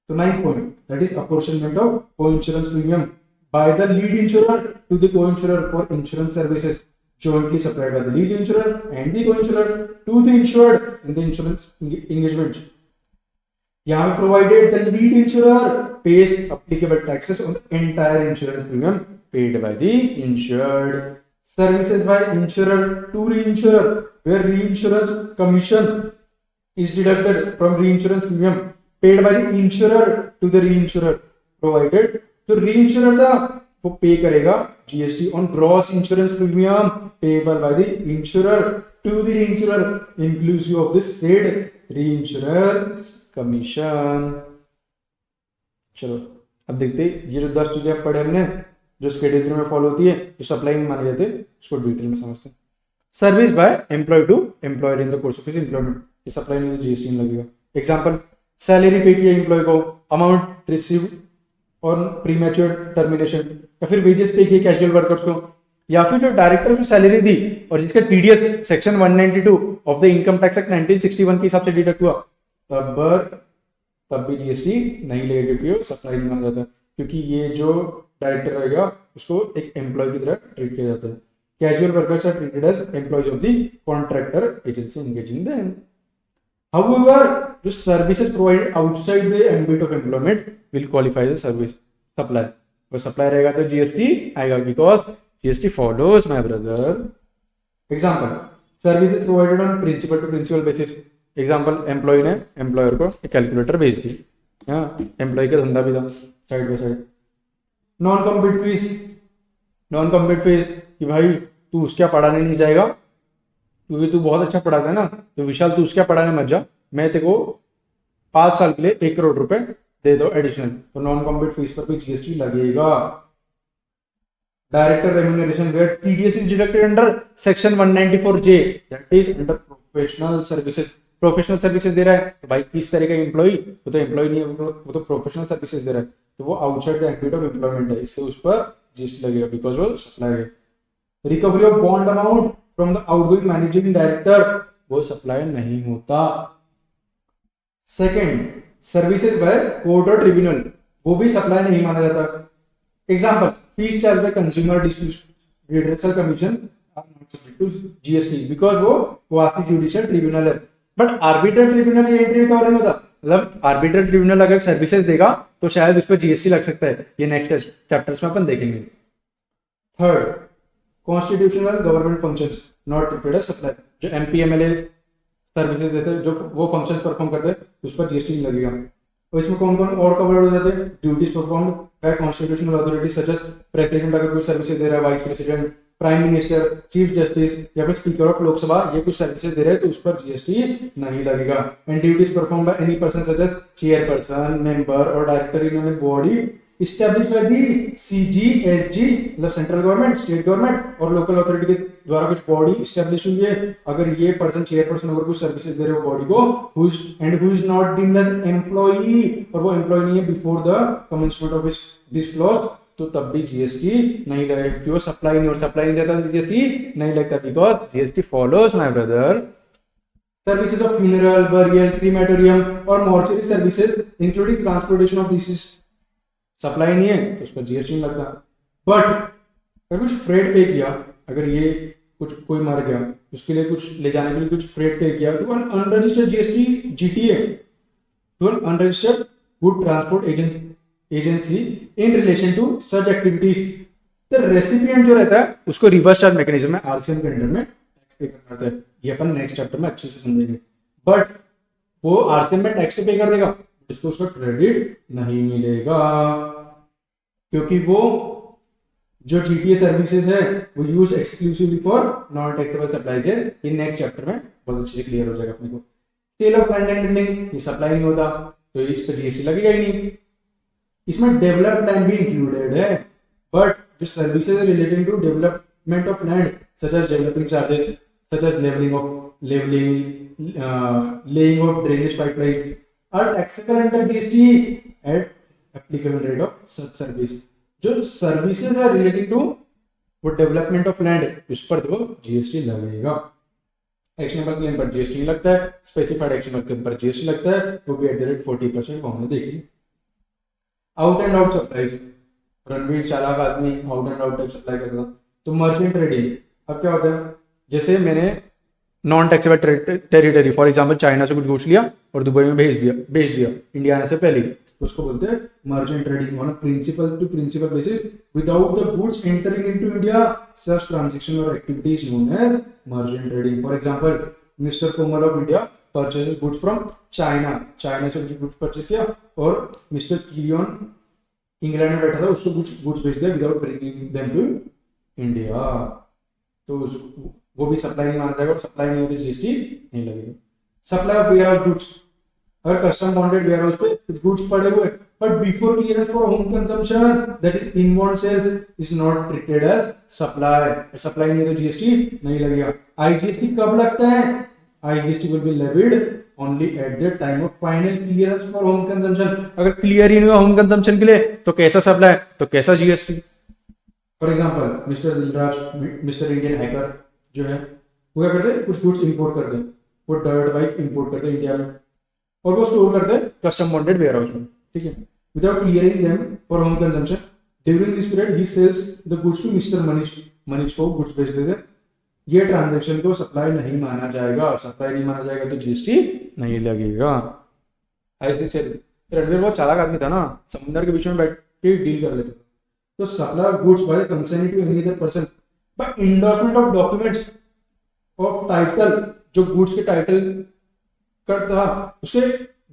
[SPEAKER 2] तो 9th point, that is apportionment of coinsurance premium by the lead insurer to the co-insurer for insurance services jointly supplied by the lead insurer and the co-insurer to the insured in the insurance engagement. यहाँ पे provided the lead insurer pays applicable taxes on entire insurance premium paid by the insured. Services by insurer to reinsurer where reinsurance commission is deducted from reinsurance premium paid by the insurer to the reinsurer, provided जो री insurer था वो pay करेगा GST on gross insurance premium payable by the insurer to the reinsurer inclusive of the said reinsurance commission. चलो अब देखते ये जो 10 चीजें पढ़े हमने
[SPEAKER 1] जो स्केड्यूल में फॉलो होती है, जो सप्लाई में माने जाते हैं, उसको डिटेल में समझते हैं। Service by employee to employer in the course of his employment, ये सप्लाई नहीं जीएसटी में लगेगा। एग्जांपल, सैलरी पे किया एम्प्लॉय को, अमाउंट रिसीव और प्रीमैच्योर टर्मिनेशन, या फिर वेजेस पे किए कैजुअल वर्कर्स को, या फिर जो डायरेक्टर को सैलरी दी और जिसका TDS section 192 of the income tax act 1961 के हिसाब से डिडक्ट हुआ, तब भी जीएसटी नहीं लगेगा, क्योंकि वो सप्लाई नहीं माना जाता, क्योंकि ये जो डायरेक्टर रहेगा उसको एक एम्प्लॉय की तरह ट्रीट किया जाता है। Casual workers are treated as employees of the contractor agency engaging them. However, जो services provided outside the ambit of employment will qualify as service supply, और सप्लाई रहेगा तो जीएसटी आएगा, because GST follows my brother. Example, services provided on principal to principal basis. Example, employee ने employer को एक calculator भेज दी, हाँ, employ का धंधा भी था side by side. Non compete fees, non compete fees कि भाई तू उसका पढ़ाने नहीं जाएगा, क्योंकि तू बहुत अच्छा पढ़ाता है ना, तो विशाल तू उसका पढ़ाने मत जा, मैं तेरे को 5 साल के लिए 1 करोड़ रुपए दे दो एडिशनल, तो नॉन कॉम्पिट फीस पर भी जीएसटी लगेगा। Director remuneration where TDS is deducted under section 194J, that is under professional services. Professional services दे रहा है तो भाई किस तरह का एम्प्लॉय, वो तो एम्प्लॉय नहीं है, वो तो प्रोफेशनल सर्विसेज दे रहा है, तो वो outside the ambit of employment है, इसलिए उस पर जीएसटी लगेगा, बिकॉज वो सप्लाई है। Recovery of bond amount from the outgoing managing director, वो सप्लाई नहीं होता। सेकंड, सर्विसेज बाय कोर्ट और ट्रिब्यूनल, वो भी सप्लाई नहीं माना जाता। Example, fees charge by consumer dispute redressal commission are not subject to GST, because वो क्वासी जुडिशियल ट्रिब्यूनल है। बट आर्बिट्रल ट्रिब्यूनल ये एंट्री कवर नहीं होता, मतलब आर्बिट्रल ट्रिब्यूनल अगर सर्विसेज देगा तो शायद उस पर जीएसटी लग सकता है, ये नेक्स्ट चैप्टर्स में अपन देखेंगे। Third, constitutional government functions not treated as supply, जो एमपीएमएलए सर्विसेज देते हैं, जो वो फंक्शंस परफॉर्म करते हैं, उस पर जीएसटी नहीं लगेगा। और इसमें कौन कौन और कवर हो जाते हैं? Duties performed by constitutional authority such as president, अगर कुछ सर्विसेज दे रहा है, vice president, prime minister, chief justice या फिर स्पीकर ऑफ लोकसभा, ये कुछ सर्विसेज दे रहे हैं तो उस पर जीएसटी नहीं लगेगा। And duties perform by any person such as chairperson, member और director in any body established by the CGSG, मतलब सेंट्रल गवर्नमेंट, स्टेट गवर्नमेंट और लोकल अथॉरिटी के द्वारा कुछ बॉडी स्टैब्लिश हुई है। अगर ये पर्सन चेयरपर्सन अगर कुछ सर्विसेज दे रहे हो बॉडी को, who is not deemed as employee, और वो एम्प्लॉय नहीं है before the commencement of this clause, तो तब भी जीएसटी नहीं लगेगा, क्यों? सप्लाई नहीं, और सप्लाई नहीं देता तो जीएसटी नहीं लगता, because GST follows my brother. Services of funeral, burial, crematorium और mortuary services including transportation of deceased, supply नहीं है तो उस पर जीएसटी नहीं लगता। बट अगर कुछ फ्रेट पे किया, अगर ये कुछ कोई मर गया, उसके लिए कुछ ले जाने के लिए कुछ फ्रेट पे किया, to an unregistered GST GTA, to an unregistered good transport agency in relation to such activities, तो रेसिपिएंट जो रहता है उसको रिवर्स चार्ज मैकेनिज्म में आरसीएम के अंडर में टैक्स पे करना होता है। ये अपन नेक्स्ट चैप्टर में अच्छे से समझेंगे। बट वो आरसीएम में टैक्स पे कर देगा, इसको उसका क्रेडिट नहीं मिलेगा, क्योंकि वो जो जीटीए सर्विसेज है वो use exclusively for non taxable supplies है। ये नेक्स्ट चैप्टर में बहुत अच्छे से क्लियर हो जाएगा अपने को। Sale of land and building, ये सप्लाई नहीं होता तो इस पर जीएसटी लगेगा ही नहीं। इसमें डेवलप्ड लैंड भी इंक्लूडेड है, बट जो services relating to development of land such as developing charges, such as laying of drainage pipelines are taxable under GST at applicable rate of such service। जो services है relating to वो development of land, उस पर तो GST लगेगा। Actionable claim पर GST नहीं लगता है, स्पेसिफाइड एक्शनेबल क्लेम पर जीएसटी लगता है, वो भी एट द रेट 40% को हमने देख ली। Out and out supplies, Ranveer चालाक आदमी out and out type supply करता था। तो मर्चेंट ट्रेडिंग, अब क्या होता है, जैसे मैंने non taxable territory for example China से कुछ घूस लिया और दुबई में भेज दिया इंडिया आने से पहले, तो उसको बोलते हैं merchant trading on principal to principal basis without the goods entering into India. Such transaction और activities known as merchant trading. For example mister Komal of India purchases goods from China से कुछ गुड्स परचेस किया, और mister किरियन England में बैठा था, उसको कुछ गुड्स भेज दिया without bringing them to India, तो वो भी सप्लाई नहीं माना जाएगा, और सप्लाई नहीं होती जीएसटी नहीं लगेगा। Supply of warehouse goods,
[SPEAKER 2] अगर कस्टम बॉन्डेड वेयर हाउस पे कुछ गुड्स पड़े हुए, but before clearance for home consumption that is inbound sales is not treated as supply, supply नहीं है तो जीएसटी नहीं लगेगा। आईजीएसटी कब लगता है? IGST will be levied only eight the time of final clearance for home consumption. अगर clear ही नहीं हुआ होम कंजम्पशन के लिए तो कैसा सप्लाई, तो कैसा GST? For example mister Dilraj, mister Indian hacker जो है, वो क्या करते हैं, कुछ गुड्स इंपोर्ट करते हैं, वो डर्ट बाइक इंपोर्ट करते हैं इंडिया में और वो स्टोर करते हैं कस्टम बॉन्डेड वेयर हाउस में, ठीक है, without clearing them for home consumption. During this period he sells the goods to mister Manish को गुड्स बेच देते। ये ट्रांजैक्शन को सप्लाई नहीं माना जाएगा, और सप्लाई नहीं माना जाएगा तो जीएसटी नहीं लगेगा। ऐसे से रणवीर बहुत चालाक आदमी था ना, समुद्र के बीच में बैठ के डील कर लेते। तो supply of goods by concerning to any other person by endorsement of documents of title, जो गुड्स के टाइटल करता उसके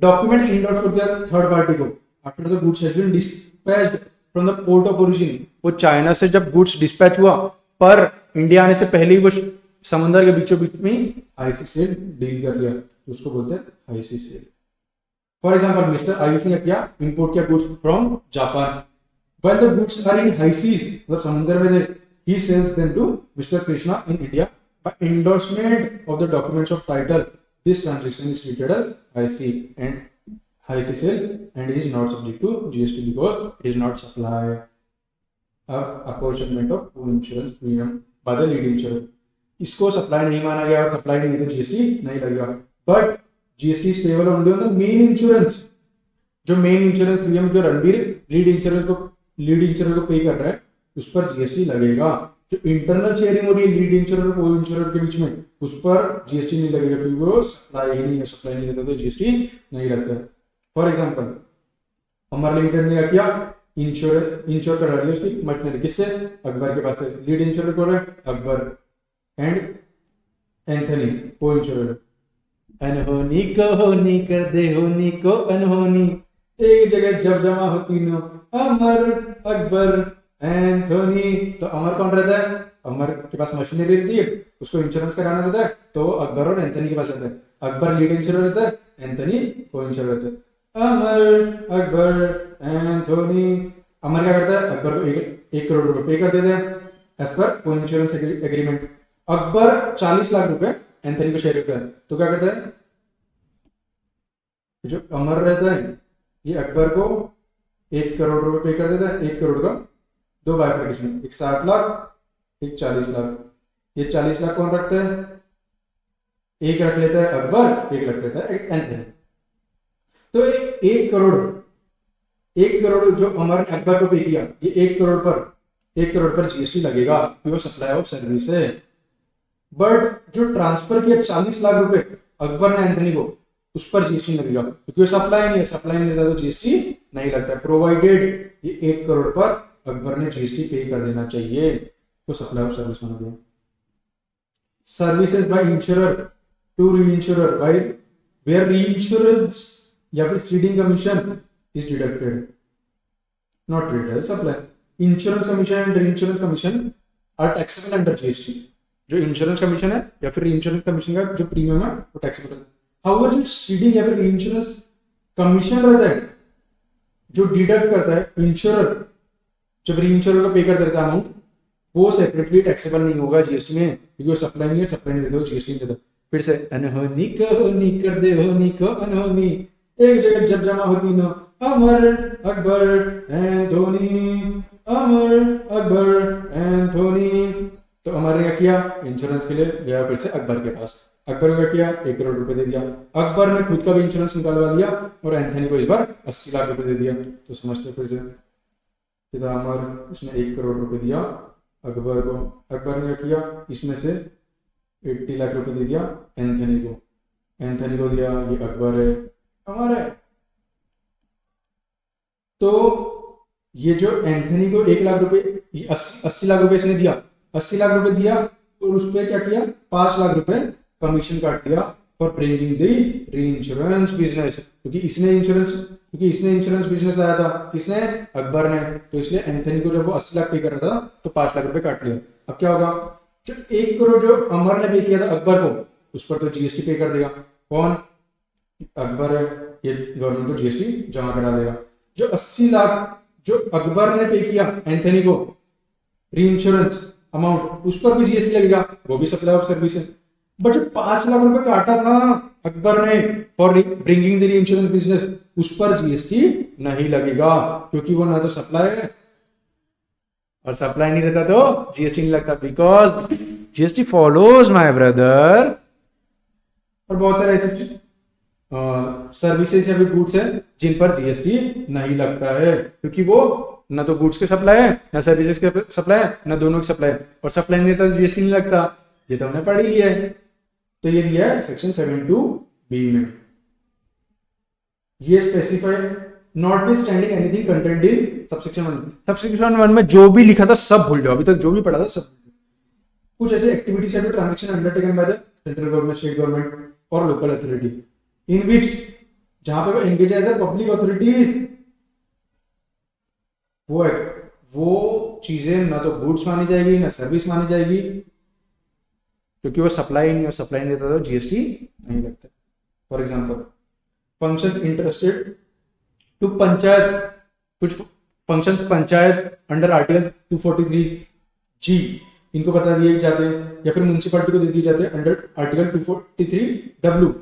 [SPEAKER 2] डॉक्यूमेंट इंडोर्स कर दिया थर्ड पार्टी को after the goods has been dispatched from the port of origin. वो China से जब गुड्स डिस्पैच हुआ पर इंडिया आने से पहले ही वो समंदर के बीचों बीच में आईसीसीएल डील कर लिया, तो उसको बोलते हैं ICCL. For example mister Ayush ने किया इंपोर्ट किया goods from Japan, while the goods are in high seas, मतलब समुद्र में थे, he sells them to mister Krishna in India by endorsement of the documents of title. This transaction is treated as IC and ICCL and is not subject to GST because it is not supply of apportionment of insurance premium by the lead insurer। इसको supply नहीं माना गया और supply नहीं तो GST नहीं लगेगा, but GST is payable only on the main insurance. जो मेन इंश्योरेंस प्रीमियम जो रणबीर लीड इंश्योरेंस को पे कर रहा है उस पर जीएसटी लगेगा। जो इंटरनल शेयरिंग हो रही है लीड इंश्योरर और को इंश्योरर के बीच में, उस पर जीएसटी नहीं लगेगा क्योंकि वो सप्लाई ही नहीं है, सप्लाई नहीं रहता तो जीएसटी नहीं लगता है। फॉर एग्जांपल अमर लिमिटेड ने क्या किया, इंश्योर करा रही है उसकी मशीनरी, किससे? अकबर के पास से। लीड इंश्योरर कौन है? अकबर एंड एंथनी को इंश्योरर। अनहोनी को होनी कर दे, होनी को अनहोनी, एक जगह जब जमा होती नो, अमर अकबर एंथोनी। तो अमर कौन रहता है? अमर के पास मशीनरी रहती है, उसको इंश्योरेंस कराना रहता है, तो अकबर और एंथनी के पास रहता है। अकबर लीड इंश्योरर रहता है, एंथनी को इंश्योरर रहता है। अमर अकबर एंथोनी। अमर क्या करता है? अकबर को 1 करोड़ रुपए पे कर देते हैं एज पर को इंश्योरेंस एग्रीमेंट। अकबर 40 लाख रुपए एंथनी को शेयर करता है, तो क्या करता है, जो अमर रहता है ये अकबर को 1 करोड़ रुपए पे कर देता है। 1 करोड़ का 2 बाइफर्केशन, एक 60 लाख एक 40 लाख। ये 40 लाख कौन रखता है? एक रख लेता है अकबर, एक रख लेता है एंथनी। तो 1 करोड़ जो अमर ने अकबर को पे किया, ये 1 करोड़ पर जीएसटी लगेगा प्योर सप्लाई ऑफ सर्विस है। बट जो ट्रांसफर किया 40 लाख रुपए अकबर ने एंथनी को, उस पर जीएसटी लगेगा क्योंकि सप्लाई नहीं है, सप्लाई नहीं रहता तो जीएसटी नहीं लगता, प्रोवाइडेड ये 1 करोड़ पर अकबर ने जीएसटी पे कर देना चाहिए, तो सप्लाई ऑफ सर्विस बन गया। Services by insurer to reinsurer by where reinsurance या फिर ceding commission is deducted, not treated as supply. Insurance commission and reinsurance commission are taxable under GST. जो insurance commission है या फिर री insurance commission का जो premium है वो टैक्सेबल है। हाउएवर जो सीडिंग या फिर री इंश्योरेंस कमीशन रहता है जो डिडक्ट करता है इंश्योरर, जब री इंश्योरर को पे कर देता है अमाउंट, वो सेपरेटली टैक्सेबल नहीं होगा जीएसटी में क्योंकि वो सप्लाई नहीं है, सप्लाई नहीं देता जीएसटी नहीं देता। फिर से अनहोनी को होनी कर दे, होनी को अनहोनी, एक जगह जब जमा होती no, Amar Akbar Anthony, Amar Akbar Anthony. तो अमर ने क्या किया? इंश्योरेंस के लिए गया फिर से अकबर के पास। अकबर को क्या किया? 1 करोड़ रुपए दे दिया। अकबर ने खुद का भी इंश्योरेंस निकालवा लिया और एंथनी को इस बार 80 लाख रुपए दे दिया। तो समझते फिर से अमर इसने 1 करोड़ रुपए दिया अकबर को, अकबर ने क्या किया? इसमें से 80 लाख रुपए दे दिया एंथनी को, एंथनी को दिया, ये अकबर है हमारे। तो ये जो एंथनी को 1 लाख रुपए, 80 लाख रुपए इसने दिया, 80 लाख रुपए दिया और उस पर क्या किया? 5 लाख रुपए कमीशन काट लिया फॉर ब्रिंगिंग द री इंश्योरेंस बिजनेस, क्योंकि इसने इंश्योरेंस बिजनेस लाया था, किसने? अकबर ने। तो इसलिए एंथनी को जब वो 80 लाख पे कर रहा था तो 5 लाख रुपए काट लिया। अब क्या होगा? जो 1 करोड़ जो अमर ने पे किया था अकबर को, उस पर तो जीएसटी पे कर देगा। कौन? अकबर है। ये गवर्नमेंट को जीएसटी जमा करा देगा। जो 80 लाख जो अकबर ने पे किया एंथनी को री इंश्योरेंस अमाउंट, उस पर भी जीएसटी लगेगा, वो भी सप्लाई ऑफ सर्विस है। बट जो 5 लाख रुपए काटा था अकबर ने फॉर ब्रिंगिंग द री इंश्योरेंस बिजनेस, उस पर जीएसटी नहीं लगेगा, क्योंकि वो ना तो सप्लाई है और सप्लाई नहीं रहता तो जीएसटी नहीं लगता, because GST follows my brother. और बहुत सारे ऐसे सर्विसेज या फिर गुड्स है जिन पर जीएसटी नहीं लगता है, क्योंकि वो ना तो गुड्स के सप्लाई है ना सर्विसेज के सप्लाई है ना दोनों की सप्लाई है, और सप्लाई नहीं रहता तो जीएसटी नहीं लगता। ये तो हमने पढ़ ही लिया है। तो ये दिया है सेक्शन 72B में। ये specify not be standing anything content in subsection 1। Subsection 1 में जो भी लिखा था सब भूल जाओ, अभी तक जो भी पढ़ा था सब। कुछ ऐसे एक्टिविटीज है transaction undertaken by the central government, state government और लोकल अथॉरिटी, इन विच जहां पे वो एंगेज एज पब्लिक अथॉरिटीज, वो चीजें ना तो गुड्स मानी जाएगी ना सर्विस मानी जाएगी, क्योंकि वो सप्लाई नहीं, और सप्लाई नहीं देता तो जीएसटी नहीं लगता। For example function interested to panchayat, कुछ functions panchayat under article 243G इनको बता दिए जाते हैं, या फिर म्युनिसिपैलिटी को दे दिए जाते हैं under article 243W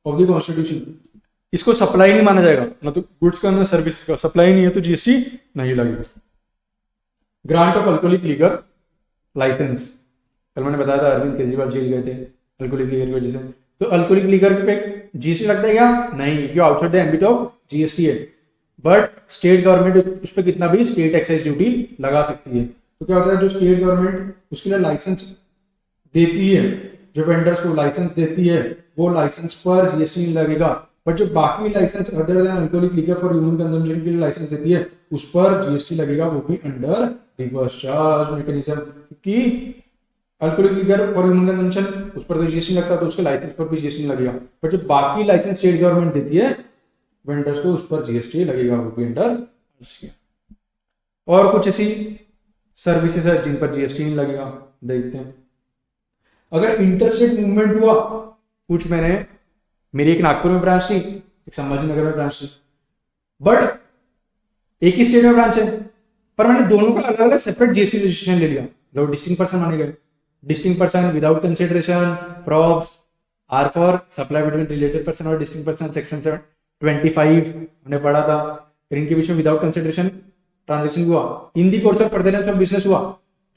[SPEAKER 2] of the constitution. इसको सप्लाई नहीं माना जाएगा, ना तो गुड्स का ना सर्विस का, सप्लाई नहीं है तो जीएसटी नहीं लगेगा। Grant of alcoholic liquor licence, कल मैंने बताया था अरविंद केजरीवाल जेल गए थे अल्कोहलिक लीगर की वजह से, तो अल्कोहलिक लीगर पे जीएसटी लगता है क्या? नहीं, क्योंकि outside the ambit of GST है। बट स्टेट गवर्नमेंट उस पर कितना भी स्टेट एक्साइज ड्यूटी लगा सकती है। तो क्या होता है, जो स्टेट गवर्नमेंट उसके लिए लाइसेंस देती है, जो वेंडर्स को लाइसेंस देती है, वो लाइसेंस पर जीएसटी नहीं लगेगा। बट जो बाकी licence other than alcoholic liquor for human consumption के लिए लाइसेंस देती है, उस पर जीएसटी लगेगा, वो भी अंडर रिवर्स चार्ज मैकेनिज्म। क्योंकि alcoholic liquor for human consumption उस पर तो जीएसटी लगता है, तो उसके लाइसेंस पर भी जीएसटी लगेगा। बट जो बाकी लाइसेंस स्टेट गवर्नमेंट देती है वेंडर्स को, उस पर जीएसटी लगेगा, वो भी अंडर। और कुछ ऐसी सर्विसेज है जिन पर जीएसटी नहीं लगेगा, देखते हैं। अगर इंटरस्टेट मूवमेंट हुआ, कुछ मैंने, मेरी एक नागपुर में ब्रांच थी, एक संभाजी नगर में ब्रांच थी, बट एक ही स्टेट में ब्रांच है, पर मैंने दोनों का अलग अलग सेपरेट जीएसटी रजिस्ट्रेशन ले लिया, तो डिस्टिंक्ट पर्सन माने गए। Distinct person without consideration probs are for supply between related person और डिस्टिंक्ट पर्सन, सेक्शन 25 हमने पढ़ा था। फिर इनके बीच में विदाउट कंसिडरेशन ट्रांजेक्शन हुआ, in the course of furtherance of business हुआ,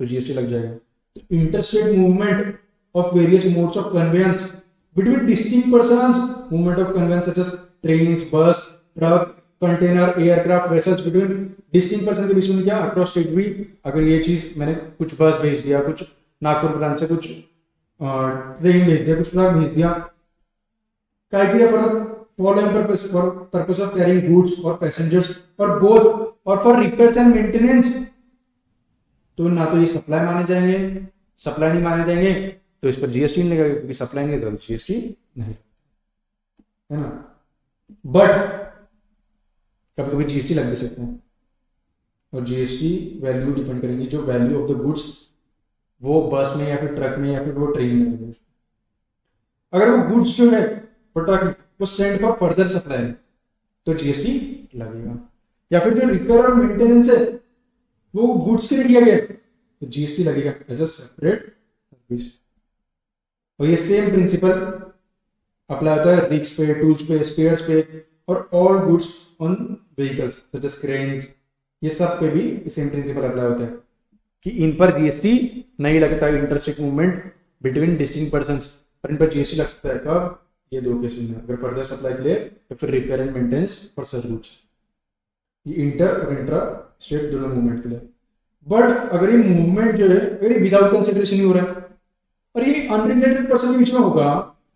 [SPEAKER 2] तो जीएसटी लग जाएगा। Interstate movement of various modes of conveyance between distinct persons, movement of conveyance such as trains, bus, truck, container, aircraft, vessels between distinct person के बीच में क्या across state भी, अगर ये चीज मैंने कुछ बस भेज दिया, कुछ नागपुर ब्रांच से कुछ ट्रेन भेज दिया, कुछ ट्रक भेज दिया, criteria for the following purpose, for purpose of carrying goods or passengers or both or for repairs and maintenance, तो ना तो ये सप्लाई माने जाएंगे, सप्लाई नहीं माने जाएंगे तो इस पर जीएसटी नहीं लगेगा, क्योंकि सप्लाई नहीं है तो जीएसटी नहीं है ना। बट कभी कभी जीएसटी लग भी सकते हैं, और जीएसटी वैल्यू डिपेंड करेंगी, जो वैल्यू ऑफ द गुड्स वो बस में या फिर ट्रक में या फिर वो ट्रेन में लगेगी। अगर वो गुड्स जो है वो ट्रक में वो सेंड फॉर फर्दर सप्लाई है तो जीएसटी लगेगा, या फिर जो रिपेयर और मेंटेनेंस है वो गुड्स के लिए किया गया तो जीएसटी लगेगा एज अ सेपरेट सर्विस। और ये सेम प्रिंसिपल अप्लाई होता है रिक्स पे, टूल्स पे, स्पेयर्स पे और all goods on vehicles such as cranes, ये सब पे भी सेम प्रिंसिपल अप्लाई होता है कि इन पर जीएसटी नहीं लगता। Interstate movement between distinct persons पर इन पर जीएसटी लग सकता है कब? ये दो केसेस में, अगर फर्दर सप्लाई के लिए या फिर repair and maintenance for such goods, ये इंटर और इंट्रा स्टेट दोनों मूवमेंट के लिए। बट अगर ये मूवमेंट जो है अगर ये विदाउट कंसिडरेशन ही हो रहा है और ये अनरिलेटेड पर्सन के बीच में होगा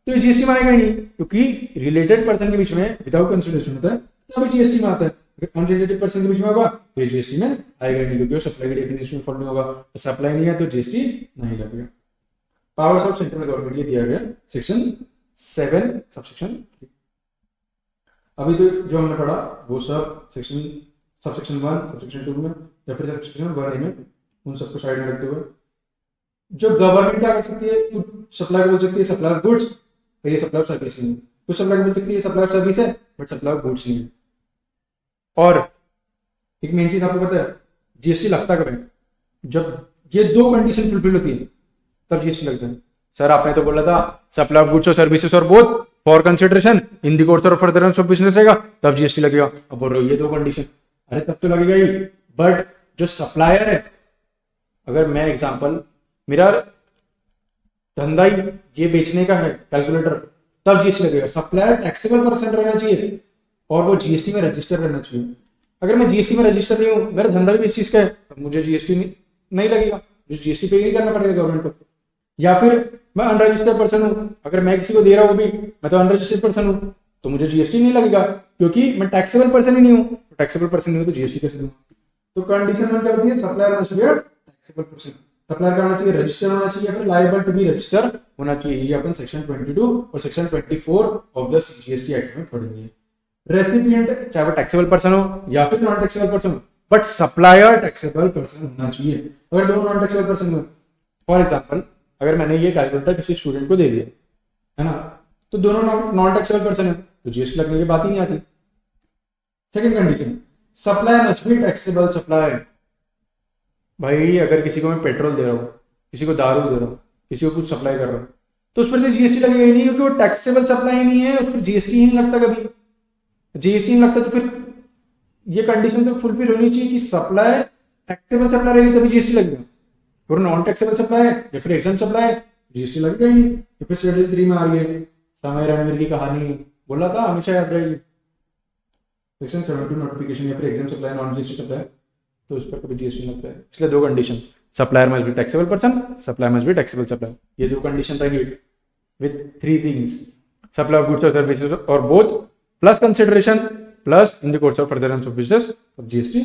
[SPEAKER 2] तो ये जीएसटी में आएगा ही नहीं, क्योंकि रिलेटेड पर्सन के बीच में विदाउट कंसिडरेशन होता है तभी जीएसटी में आता है। अगर अनरिलेटेड पर्सन के बीच में होगा तो ये जीएसटी में आएगा ही नहीं, क्योंकि वो सप्लाई की डेफिनेशन में फॉलो नहीं होगा, तो सप्लाई नहीं है तो जीएसटी नहीं लगेगा। पावर्स ऑफ सेंट्रल गवर्नमेंट ये दिया गया सेक्शन 7 सबसेक्शन 3। अभी तो जो हमने पढ़ा वो सब सबसेक्शन 1 सबसेक्शन 2 में या फिर सबसेक्शन 1A में, उन सबको साइड में रखते हुए जो गवर्नमेंट क्या कर सकती है, सप्लाई बोल सकती है सप्लाई ऑफ गुड्स, फिर ये सप्लाई ऑफ सर्विस। कुछ सप्लाई बोल सकती है सप्लाई ऑफ सर्विस है बट सप्लाई ऑफ गुड्स नहीं है। और एक मेन चीज आपको पता है जीएसटी लगता कब है, जब ये दो कंडीशन फुलफिल होती है तब जीएसटी लगता है। सर आपने तो बोला था सप्लाई ऑफ गुड्स और सर्विसेज और both for consideration in the course of furtherance of business रहेगा तब जीएसटी लगेगा। अब बोल रहे हो ये दो कंडीशन, अरे तब तो लगेगा ही, बट जो सप्लायर है, अगर मैं एग्जांपल मेरा धंधा ही ये बेचने का है कैलकुलेटर, तब जीएसटी लगेगा। सप्लायर टैक्सेबल पर्सन रहना चाहिए और वो जीएसटी में रजिस्टर रहना चाहिए। अगर मैं जीएसटी में रजिस्टर नहीं हूँ, मेरा धंधा भी इस चीज का है, तो मुझे जीएसटी नहीं लगेगा, मुझे जीएसटी पे नहीं करना पड़ेगा गवर्नमेंट को। या फिर मैं अनरजिस्टर्ड पर्सन हूँ, अगर मैं किसी को दे रहा हूँ भी, मैं तो अनरजिस्टर्ड पर्सन हूँ, तो मुझे जीएसटी नहीं लगेगा क्योंकि मैं टैक्सेबल पर्सन ही नहीं हूँ। टैक्सेबल पर्सन नहीं हूँ तो जीएसटी कैसे दूंगा? तो कंडीशन वन क्या होती है, supplier must be a taxable person. Supplier का होना चाहिए रजिस्टर होना चाहिए, फिर लायबल टू बी रजिस्टर होना चाहिए। ये अपन सेक्शन 22 और section 24 of the GST act में पढ़ेंगे। रेसिपिएंट चाहे वो टैक्सेबल पर्सन हो या फिर नॉन टैक्सेबल पर्सन हो, बट सप्लायर टैक्सेबल पर्सन होना चाहिए। अगर दोनों नॉन टैक्सेबल पर्सन हो, फॉर एग्जांपल अगर मैंने ये कैलकुलेटर किसी स्टूडेंट को दे दिया है ना, तो दोनों नॉन टैक्सेबल पर्सन है तो जीएसटी लगने की बात ही नहीं आती। Second condition, supply must be taxable supply. भाई अगर किसी को मैं पेट्रोल दे रहा हूँ, किसी को दारू दे रहा हूँ, किसी को कुछ सप्लाई कर रहा हूँ, तो उस पर से जीएसटी लगेगा ही नहीं क्योंकि वो टैक्सेबल सप्लाई नहीं है, उस पर जीएसटी ही नहीं लगता। कभी जीएसटी नहीं लगता तो फिर ये कंडीशन तो फुलफिल होनी चाहिए कि सप्लाई टैक्सेबल सप्लाई रहेगी तभी जीएसटी लगेगा। और नॉन टैक्सेबल सप्लाई है या फिर एग्जाम सप्लाई है, जीएसटी लगेगा ही नहीं। या फिर शेड्यूल 3 में आ रही है समय रणवीर की कहानी, बोला था हमेशा याद रहेगी। सेक्शन 72 नोटिफिकेशन या फिर exempt supply non GST supply, तो उस पर कभी जीएसटी लगता है। इसलिए दो condition, supplier must be taxable person, supply must be taxable supply. ये दो कंडीशन रहेंगी with 3 things, supply of goods और सर्विसेज और both plus consideration plus in the course of furtherance of business और जीएसटी।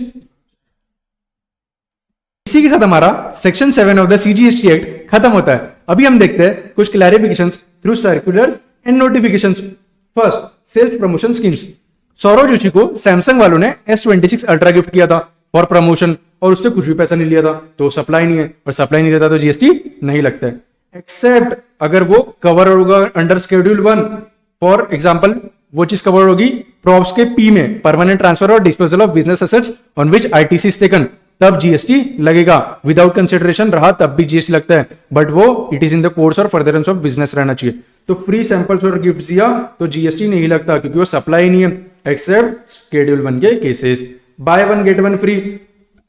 [SPEAKER 2] इसी के साथ हमारा section 7 of the CGST act खत्म होता है। अभी हम देखते हैं कुछ clarifications through circulars and notifications. First, sales promotion schemes. Saurav Joshi को सैमसंग वालों ने S26 अल्ट्रा गिफ्ट किया था फॉर प्रमोशन और उससे कुछ भी पैसा नहीं लिया था, तो सप्लाई नहीं है, और सप्लाई नहीं रहता तो जीएसटी नहीं लगता है। एक्सेप्ट अगर वो कवर होगा अंडर शेड्यूल 1, फॉर एग्जांपल वो चीज कवर होगी प्रॉप्स के पी में, परमानेंट ट्रांसफर और disposal of business assets on which ITC is taken, तब जीएसटी लगेगा। विदाउट कंसिडरेशन रहा तब भी जीएसटी लगता है, बट वो it is in the course और फर्दरेंस ऑफ बिजनेस रहना चाहिए। तो फ्री सैंपल्स और गिफ्ट दिया तो जीएसटी नहीं लगता क्योंकि वो सप्लाई नहीं है, एक्सेप्ट शेड्यूल 1 के cases. Buy 1 get 1 free,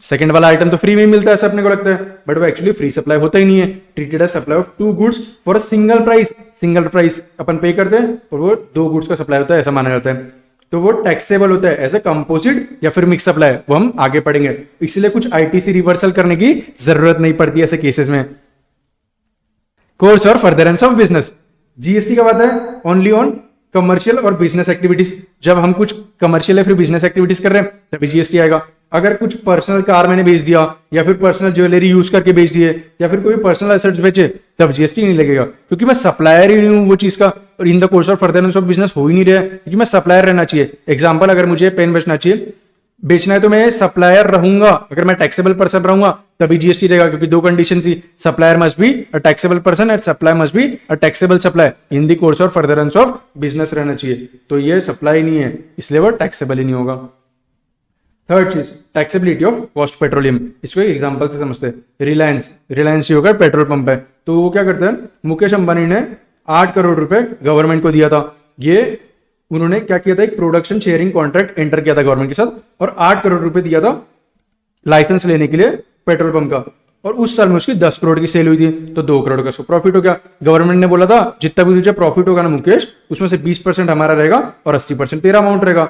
[SPEAKER 2] second वाला आइटम तो फ्री में मिलता है, ऐसा अपने को लगता है, बट वो एक्चुअली फ्री सप्लाई होता ही नहीं है। Treated as supply of 2 goods for a single price. Single price अपन पे करते हैं और वो 2 गुड्स का सप्लाई होता है, ऐसा माना जाता है, तो वो टैक्सेबल होता है। एज ए कंपोजिट या फिर मिक्स सप्लाई, वो हम आगे पढ़ेंगे। इसलिए कुछ आईटीसी रिवर्सल करने की जरूरत नहीं पड़ती ऐसे केसेस में। कोर्स और फर्दरेंस ऑफ बिजनेस, जीएसटी कब आता है? ओनली ऑन कमर्शियल और बिजनेस एक्टिविटीज। जब हम कुछ कमर्शियल या फिर बिजनेस एक्टिविटीज कर रहे हैं तभी जीएसटी आएगा। अगर कुछ पर्सनल कार मैंने बेच दिया या फिर पर्सनल ज्वेलरी यूज करके बेच दिए या फिर कोई पर्सनल एसेट्स बेचे, तब जीएसटी नहीं लगेगा क्योंकि मैं सप्लायर ही नहीं हूं वो चीज का, और इन the course of furtherance of business हो ही नहीं रहा है क्योंकि मैं सप्लायर रहना चाहिए। एग्जांपल, अगर मुझे पेन बेचना है तो मैं सप्लायर रहूंगा। अगर मैं टैक्सेबल पर्सन रहूंगा तभी जीएसटी रहेगा क्योंकि 2 कंडीशन थी, supplier must be a taxable person and supply must be a taxable supply in the course और फर्दरेंस ऑफ बिजनेस रहना चाहिए। तो ये सप्लाई नहीं है इसलिए वो टैक्सेबल ही नहीं होगा। थर्ड चीज, टैक्सेबिलिटी ऑफ कॉस्ट पेट्रोलियम। इसको एक एग्जांपल से समझते हैं। रिलायंस ही होगा, पेट्रोल पंप है, तो वो क्या करते हैं, मुकेश अंबानी ने 8 करोड़ रुपए गवर्नमेंट को दिया था। ये उन्होंने क्या किया था, एक प्रोडक्शन शेयरिंग कॉन्ट्रैक्ट एंटर किया था गवर्नमेंट के साथ और 8 करोड़ रुपए दिया था लाइसेंस लेने के लिए पेट्रोल पंप का, और उस साल में उसकी 10 करोड़ की सेल हुई थी, तो 2 करोड़ का उसको प्रॉफिट हो गया। गवर्नमेंट ने बोला था जितना भी तुझे प्रॉफिट होगा ना मुकेश, उसमें से 20% हमारा रहेगा और 80% तेरा अमाउंट रहेगा।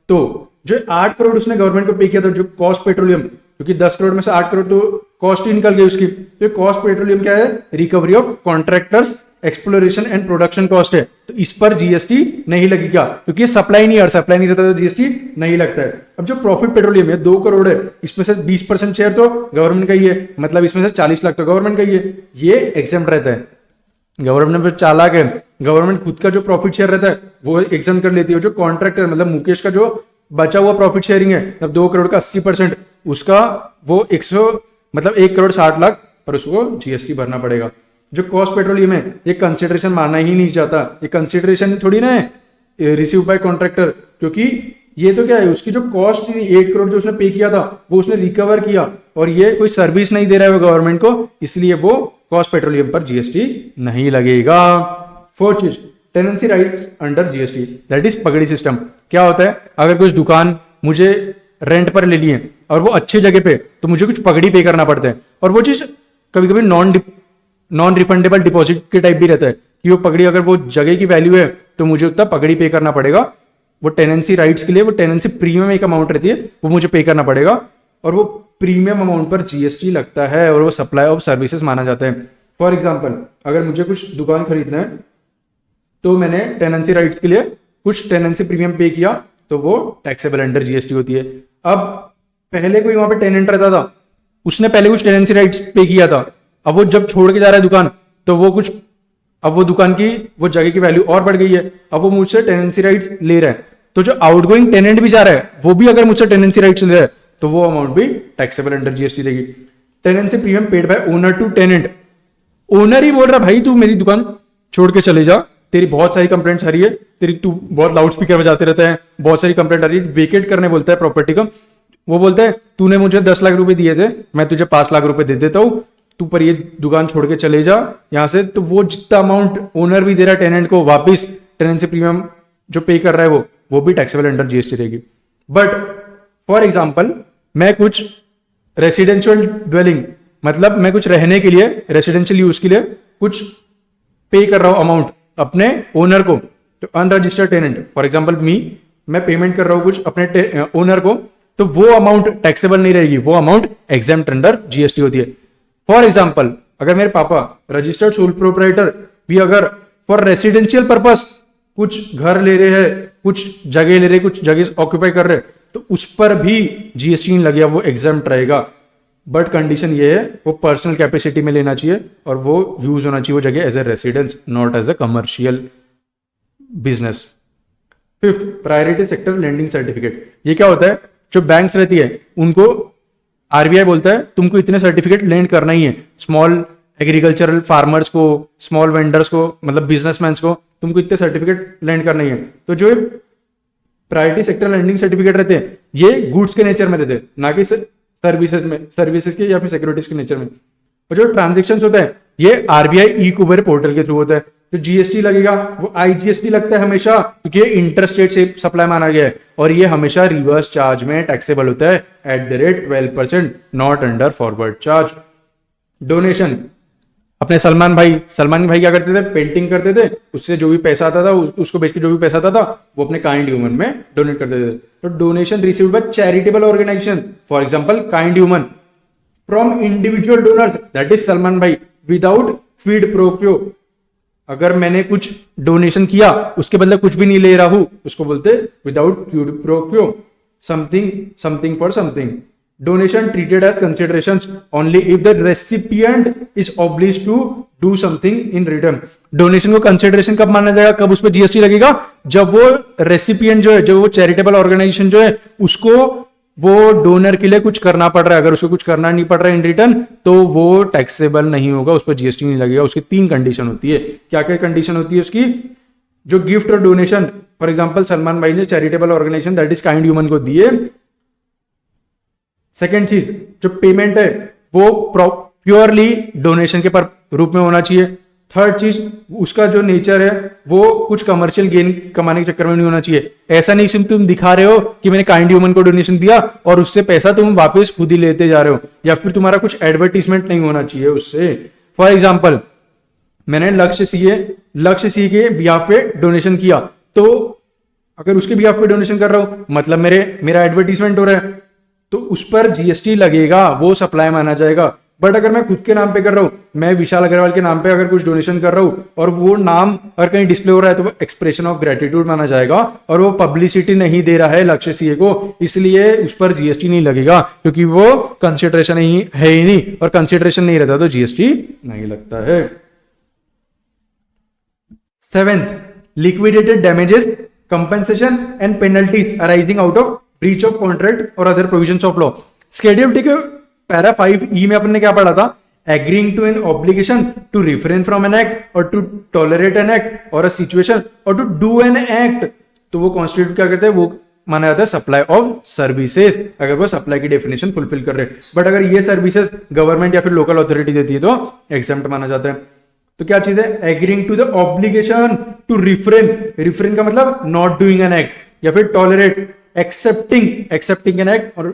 [SPEAKER 2] तो जो 8 करोड़ उसने गवर्नमेंट को पे किया था, जो कॉस्ट पेट्रोलियम, क्योंकि 10 करोड़ में से 8 करोड़ तो कॉस्ट ही निकल गई उसकी, तो कॉस्ट पेट्रोलियम क्या है, recovery of contractors exploration and production cost है, तो इस पर जीएसटी नहीं लगेगा क्योंकि ये सप्लाई नहीं है, और सप्लाई नहीं रहता तो जीएसटी नहीं लगता है। अब जो प्रॉफिट पेट्रोलियम है 2 करोड़ है, इसमें से 20% शेयर तो गवर्नमेंट का ही है, मतलब इसमें से 40 लाख तो गवर्नमेंट का ही है, ये एग्जेम्प्ट रहता है। गवर्नमेंट में चालाक है, गवर्नमेंट खुद का जो प्रॉफिट शेयर रहता है वो एग्जाम कर लेती है। जो कॉन्ट्रैक्टर मतलब मुकेश का जो बचा हुआ प्रॉफिट शेयरिंग है, तब 2 करोड़ का 80% उसका वो 1 करोड़ 60 लाख पर उसको जीएसटी भरना पड़ेगा। जो कॉस्ट पेट्रोलियम है ये कंसिडरेशन मानना ही नहीं चाहता, ये कंसिडरेशन थोड़ी ना है,
[SPEAKER 1] रिसीव बाय कॉन्ट्रैक्टर, क्योंकि ये तो क्या है, उसकी जो कॉस्ट थी 8 करोड़ जो उसने पे किया था वो उसने रिकवर किया, और ये कोई सर्विस नहीं दे रहा है गवर्नमेंट को, इसलिए वो कॉस्ट पेट्रोलियम पर जीएसटी नहीं लगेगा। फोर्थ चीज, tenancy rights under GST, that is पगड़ी सिस्टम। क्या होता है, अगर कुछ दुकान मुझे रेंट पर ले लिए और वो अच्छी जगह पे, तो मुझे कुछ पगड़ी पे करना पड़ता है, और वो चीज कभी कभी नॉन रिफंडेबल डिपॉजिट के टाइप भी रहता है कि वो पगड़ी, अगर वो जगह की वैल्यू है तो मुझे उतना पगड़ी पे करना पड़ेगा। वो टेनेंसी राइट्स के लिए वो टेनेंसी प्रीमियम एक अमाउंट रहती है, वो मुझे पे करना पड़ेगा, और वो प्रीमियम अमाउंट पर जीएसटी लगता है, और वो सप्लाई ऑफ सर्विसेज माना जाता है। फॉर एग्जाम्पल, अगर मुझे कुछ दुकान खरीदना है तो मैंने टेनेंसी राइट्स के लिए कुछ टेनेंसी प्रीमियम पे किया, तो वो टैक्सेबल अंडर जीएसटी होती है। अब पहले कोई वहां पे टेनेंट रहता था, उसने पहले कुछ टेनेंसी राइट्स पे किया था, अब वो जब छोड़ के जा रहा है दुकान, तो वो कुछ, अब वो दुकान की वो जगह की वैल्यू और बढ़ गई है, अब वो मुझसे टेनेंसी राइट्स ले रहा है, तो जो आउटगोइंग टेनेंट भी जा रहा है वो भी अगर मुझसे टेनेंसी राइट्स ले रहा है, तो वो अमाउंट भी टैक्सेबल अंडर जीएसटी देगी। Tenancy premium paid by owner to tenant, owner ही बोल रहा भाई तू मेरी दुकान छोड़ के चले जा, तेरी बहुत सारी कंप्लेंट्स आ रही है, तेरी तू बहुत लाउड स्पीकर बजाते रहता है, बहुत सारी कंप्लेंट आ रही है, वेकेट करने बोलता है प्रॉपर्टी का। वो बोलता है तूने मुझे 10 लाख रुपए दिए थे, मैं तुझे 5 लाख रुपए दे देता हूं, तू पर ये दुकान छोड़ के चले जा यहां से, तो वो जितना अमाउंट ओनर भी दे रहा है टेनेंट को वापिस, टेनेंसी प्रीमियम जो पे कर रहा है वो भी टैक्सेबल अंडर जीएसटी रहेगी। बट फॉर एग्जाम्पल, मैं कुछ रेसिडेंशियल ड्वेलिंग, मतलब मैं कुछ रहने के लिए, रेसिडेंशियल यूज के लिए कुछ पे कर रहा हूं अमाउंट अपने ओनर को, तो अनरजिस्टर्ड टेनेंट, फॉर एग्जाम्पल मैं पेमेंट कर रहा हूं कुछ अपने ओनर को, तो वो अमाउंट टैक्सेबल नहीं रहेगी, वो अमाउंट एग्जेम्प्ट अंडर जीएसटी होती है। फॉर एग्जाम्पल, अगर मेरे पापा रजिस्टर्ड सोल प्रोप्राइटर भी अगर फॉर रेसिडेंशियल पर्पस कुछ घर ले रहे हैं, कुछ जगह ले रहे, कुछ जगह ऑक्यूपाई कर रहे, तो उस पर भी जीएसटी नहीं लगेगा, वो एग्जेम्प्ट रहेगा। बट कंडीशन ये है, वो पर्सनल कैपेसिटी में लेना चाहिए, और वो यूज होना चाहिए वो जगह as a residence, not as a commercial business. Fifth, priority sector lending certificate. ये क्या होता है, जो बैंक्स रहती है उनको आरबीआई बोलता है तुमको इतने सर्टिफिकेट लेंड करना ही है, स्मॉल एग्रीकल्चरल फार्मर्स को, स्मॉल वेंडर्स को, मतलब बिजनेसमैन को तुमको इतने सर्टिफिकेट लेंड करना ही है। तो जो प्रायोरिटी सेक्टर लेंडिंग सर्टिफिकेट रहते हैं, ये गुड्स के नेचर में रहते हैं, ना कि सर्विसेज के या फिर सिक्योरिटीज के नेचर में। और जो ट्रांजेक्शन होता है ये आरबीआई ई कुबेर पोर्टल के थ्रू होता है। जो जीएसटी लगेगा वो आईजीएसटी लगता है हमेशा, क्योंकि ये इंटरस्टेट से सप्लाई माना गया है, और ये हमेशा रिवर्स चार्ज में टैक्सेबल होता है at the rate 12%, not under forward charge. Donation, अपने सलमान भाई क्या करते थे, पेंटिंग करते थे, उससे जो भी पैसा आता था उसको बेच के जो भी पैसा आता था वो अपने काइंड ह्यूमन में डोनेट करते थे। तो donation received by charitable organisation, for example kind human, from individual donors, that is Salman भाई, विदाउट क्विड प्रो क्यो। अगर मैंने कुछ डोनेशन किया उसके बदले कुछ भी नहीं ले रहा हूं, उसको बोलते विदाउट क्विड प्रो क्यो, something for something. Donation treated as considerations only if the recipient is obliged to do something in return. Donation को कंसिडरेशन कब माना जाएगा, कब उस पर जीएसटी लगेगा, जब वो रेसिपिएंट जो है, जब वो चैरिटेबल ऑर्गेनाइजेशन जो है उसको वो डोनर के लिए कुछ करना पड़ रहा है, अगर उसको कुछ करना नहीं पड़ रहा है इन रिटर्न, तो वो टैक्सेबल नहीं होगा, उस पर जीएसटी नहीं लगेगा। उसकी 3 कंडीशन होती है। क्या क्या कंडीशन होती है उसकी, जो गिफ्ट और डोनेशन, फॉर एग्जाम्पल सलमान भाई ने charitable organisation that is kind human को दिए। सेकेंड चीज, जो पेमेंट है वो प्योरली डोनेशन के रूप में होना चाहिए। थर्ड चीज, उसका जो नेचर है वो कुछ कमर्शियल गेन कमाने के चक्कर में नहीं होना चाहिए। ऐसा नहीं सिर्फ तुम दिखा रहे हो कि मैंने काइंड ह्यूमन को डोनेशन दिया और उससे पैसा तुम वापस खुद ही लेते जा रहे हो, या फिर तुम्हारा कुछ एडवर्टीजमेंट नहीं होना चाहिए उससे। फॉर एग्जाम्पल, मैंने लक्ष्य सी के बिहाफ पे डोनेशन किया, तो अगर उसके बिहाफ पे डोनेशन कर रहा हूं मतलब मेरा एडवर्टीजमेंट हो रहा है, तो उस पर जीएसटी लगेगा, वो सप्लाई माना जाएगा। बट अगर मैं खुद के नाम पे कर रहा हूं, मैं विशाल अग्रवाल के नाम पे अगर कुछ डोनेशन कर रहा हूं और वो नाम अगर कहीं डिस्प्ले हो रहा है, तो वो एक्सप्रेशन ऑफ ग्रेटिट्यूड माना जाएगा, और वो पब्लिसिटी नहीं दे रहा है लक्ष्य सीए को, इसलिए उस पर जीएसटी नहीं लगेगा, क्योंकि वो कंसिडरेशन है ही नहीं, और कंसिडरेशन नहीं रहता तो जीएसटी नहीं लगता है। 7th, liquidated damages, compensation and penalties arising out of breach of contract or other provisions of law. Schedule D के पैरा 5E में अपन ने क्या पढ़ा था, agreeing to an obligation to refrain from an act or to tolerate an act or a situation or to do an act तो वो constitute क्या करते हैं, वो माना जाता है सप्लाई ऑफ सर्विसेज, अगर वो सप्लाई की डेफिनेशन फुलफिल कर रहे हैं। बट अगर ये सर्विसेज गवर्नमेंट या फिर लोकल अथॉरिटी देती है तो एग्जेम्प्ट माना जाता है। तो क्या चीज है, agreeing to the obligation to refrain, refrain का मतलब नॉट डूइंग एन एक्ट, या फिर टॉलरेट, एक्सेप्टिंग एन एक्ट और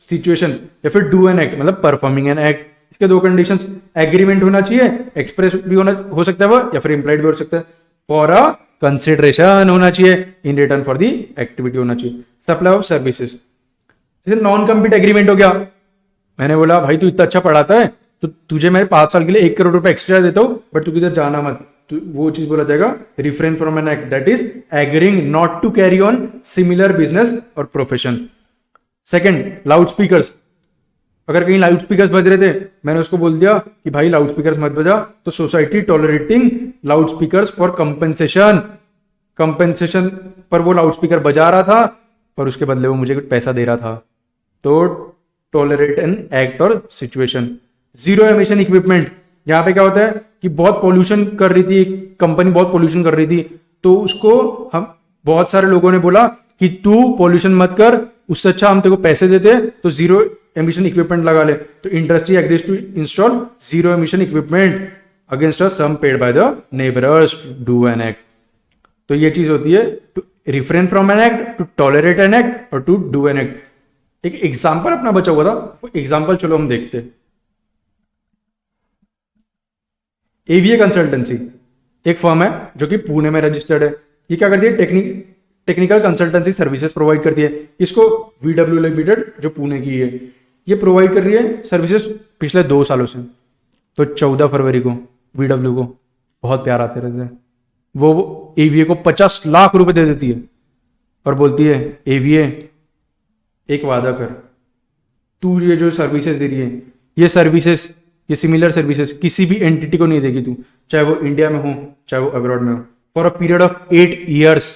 [SPEAKER 1] सिचुएशन, या फिर डू एन एक्ट मतलब परफॉर्मिंग एन एक्ट। इसके दो कंडीशंस, एग्रीमेंट होना चाहिए, एक्सप्रेस भी होना हो सकता है वो, या फिर इम्प्लाइड भी हो सकता है, फॉर अ कंसिडरेशन होना चाहिए, in return for the activity होना चाहिए। सप्लाई ऑफ सर्विसेज, जैसे नॉन कम्पीट एग्रीमेंट हो गया, मैंने बोला भाई तू इतना अच्छा पढ़ाता है तो तुझे मैं 5 साल के लिए 1 करोड़ रुपए एक्स्ट्रा देता हूं, बट तू किधर जाना मत, तो वो चीज बोला जाएगा refrain from an act, that is agreeing not to carry on similar business और प्रोफेशन। सेकंड, लाउड स्पीकर्स, अगर कहीं लाउड स्पीकर्स बज रहे थे, मैंने उसको बोल दिया कि भाई लाउड स्पीकर्स मत बजा, तो society tolerating loud speakers for compensation, compensation पर वो लाउड स्पीकर बजा रहा था पर उसके बदले वो मुझे कुछ पैसा दे रहा था, तो टॉलरेट एन एक्ट और सिचुएशन। जीरो एमिशन इक्विपमेंट, यहाँ पे क्या होता है कि बहुत पॉल्यूशन कर रही थी कंपनी, बहुत पॉल्यूशन कर रही थी, तो उसको हम बहुत सारे लोगों ने बोला कि तू पॉल्यूशन मत कर, उससे अच्छा हम तेरे को पैसे देते, तो जीरो एमिशन इक्विपमेंट लगा ले। तो industry agrees to install zero emission equipment against a sum paid by the neighbours to do an act. तो ये चीज होती है to refrain from an act, to tolerate an act और टू डू एन एक्ट। एक example अपना बचा हुआ था, वो एग्जांपल चलो हम देखते हैं। एवीए कंसल्टेंसी एक फर्म है जो कि पुणे में रजिस्टर्ड है। ये क्या करती है, टेक्निकल कंसल्टेंसी सर्विसेज प्रोवाइड करती है। इसको वीडब्ल्यू लिमिटेड जो पुणे की है, ये प्रोवाइड कर रही है सर्विसेज पिछले 2 सालों से। तो 14 फरवरी को वीडब्ल्यू को बहुत प्यार आते रहते हैं, वो एवीए को 50 लाख रुपए दे देती है और बोलती है एवीए एक वादा कर, तू ये जो सर्विसेज दे रही है, ये सर्विसेज, ये सिमिलर सर्विसेज किसी भी एंटिटी को नहीं देगी तू, चाहे वो इंडिया में हो चाहे वो अब्रॉड में हो, for a period of 8 years.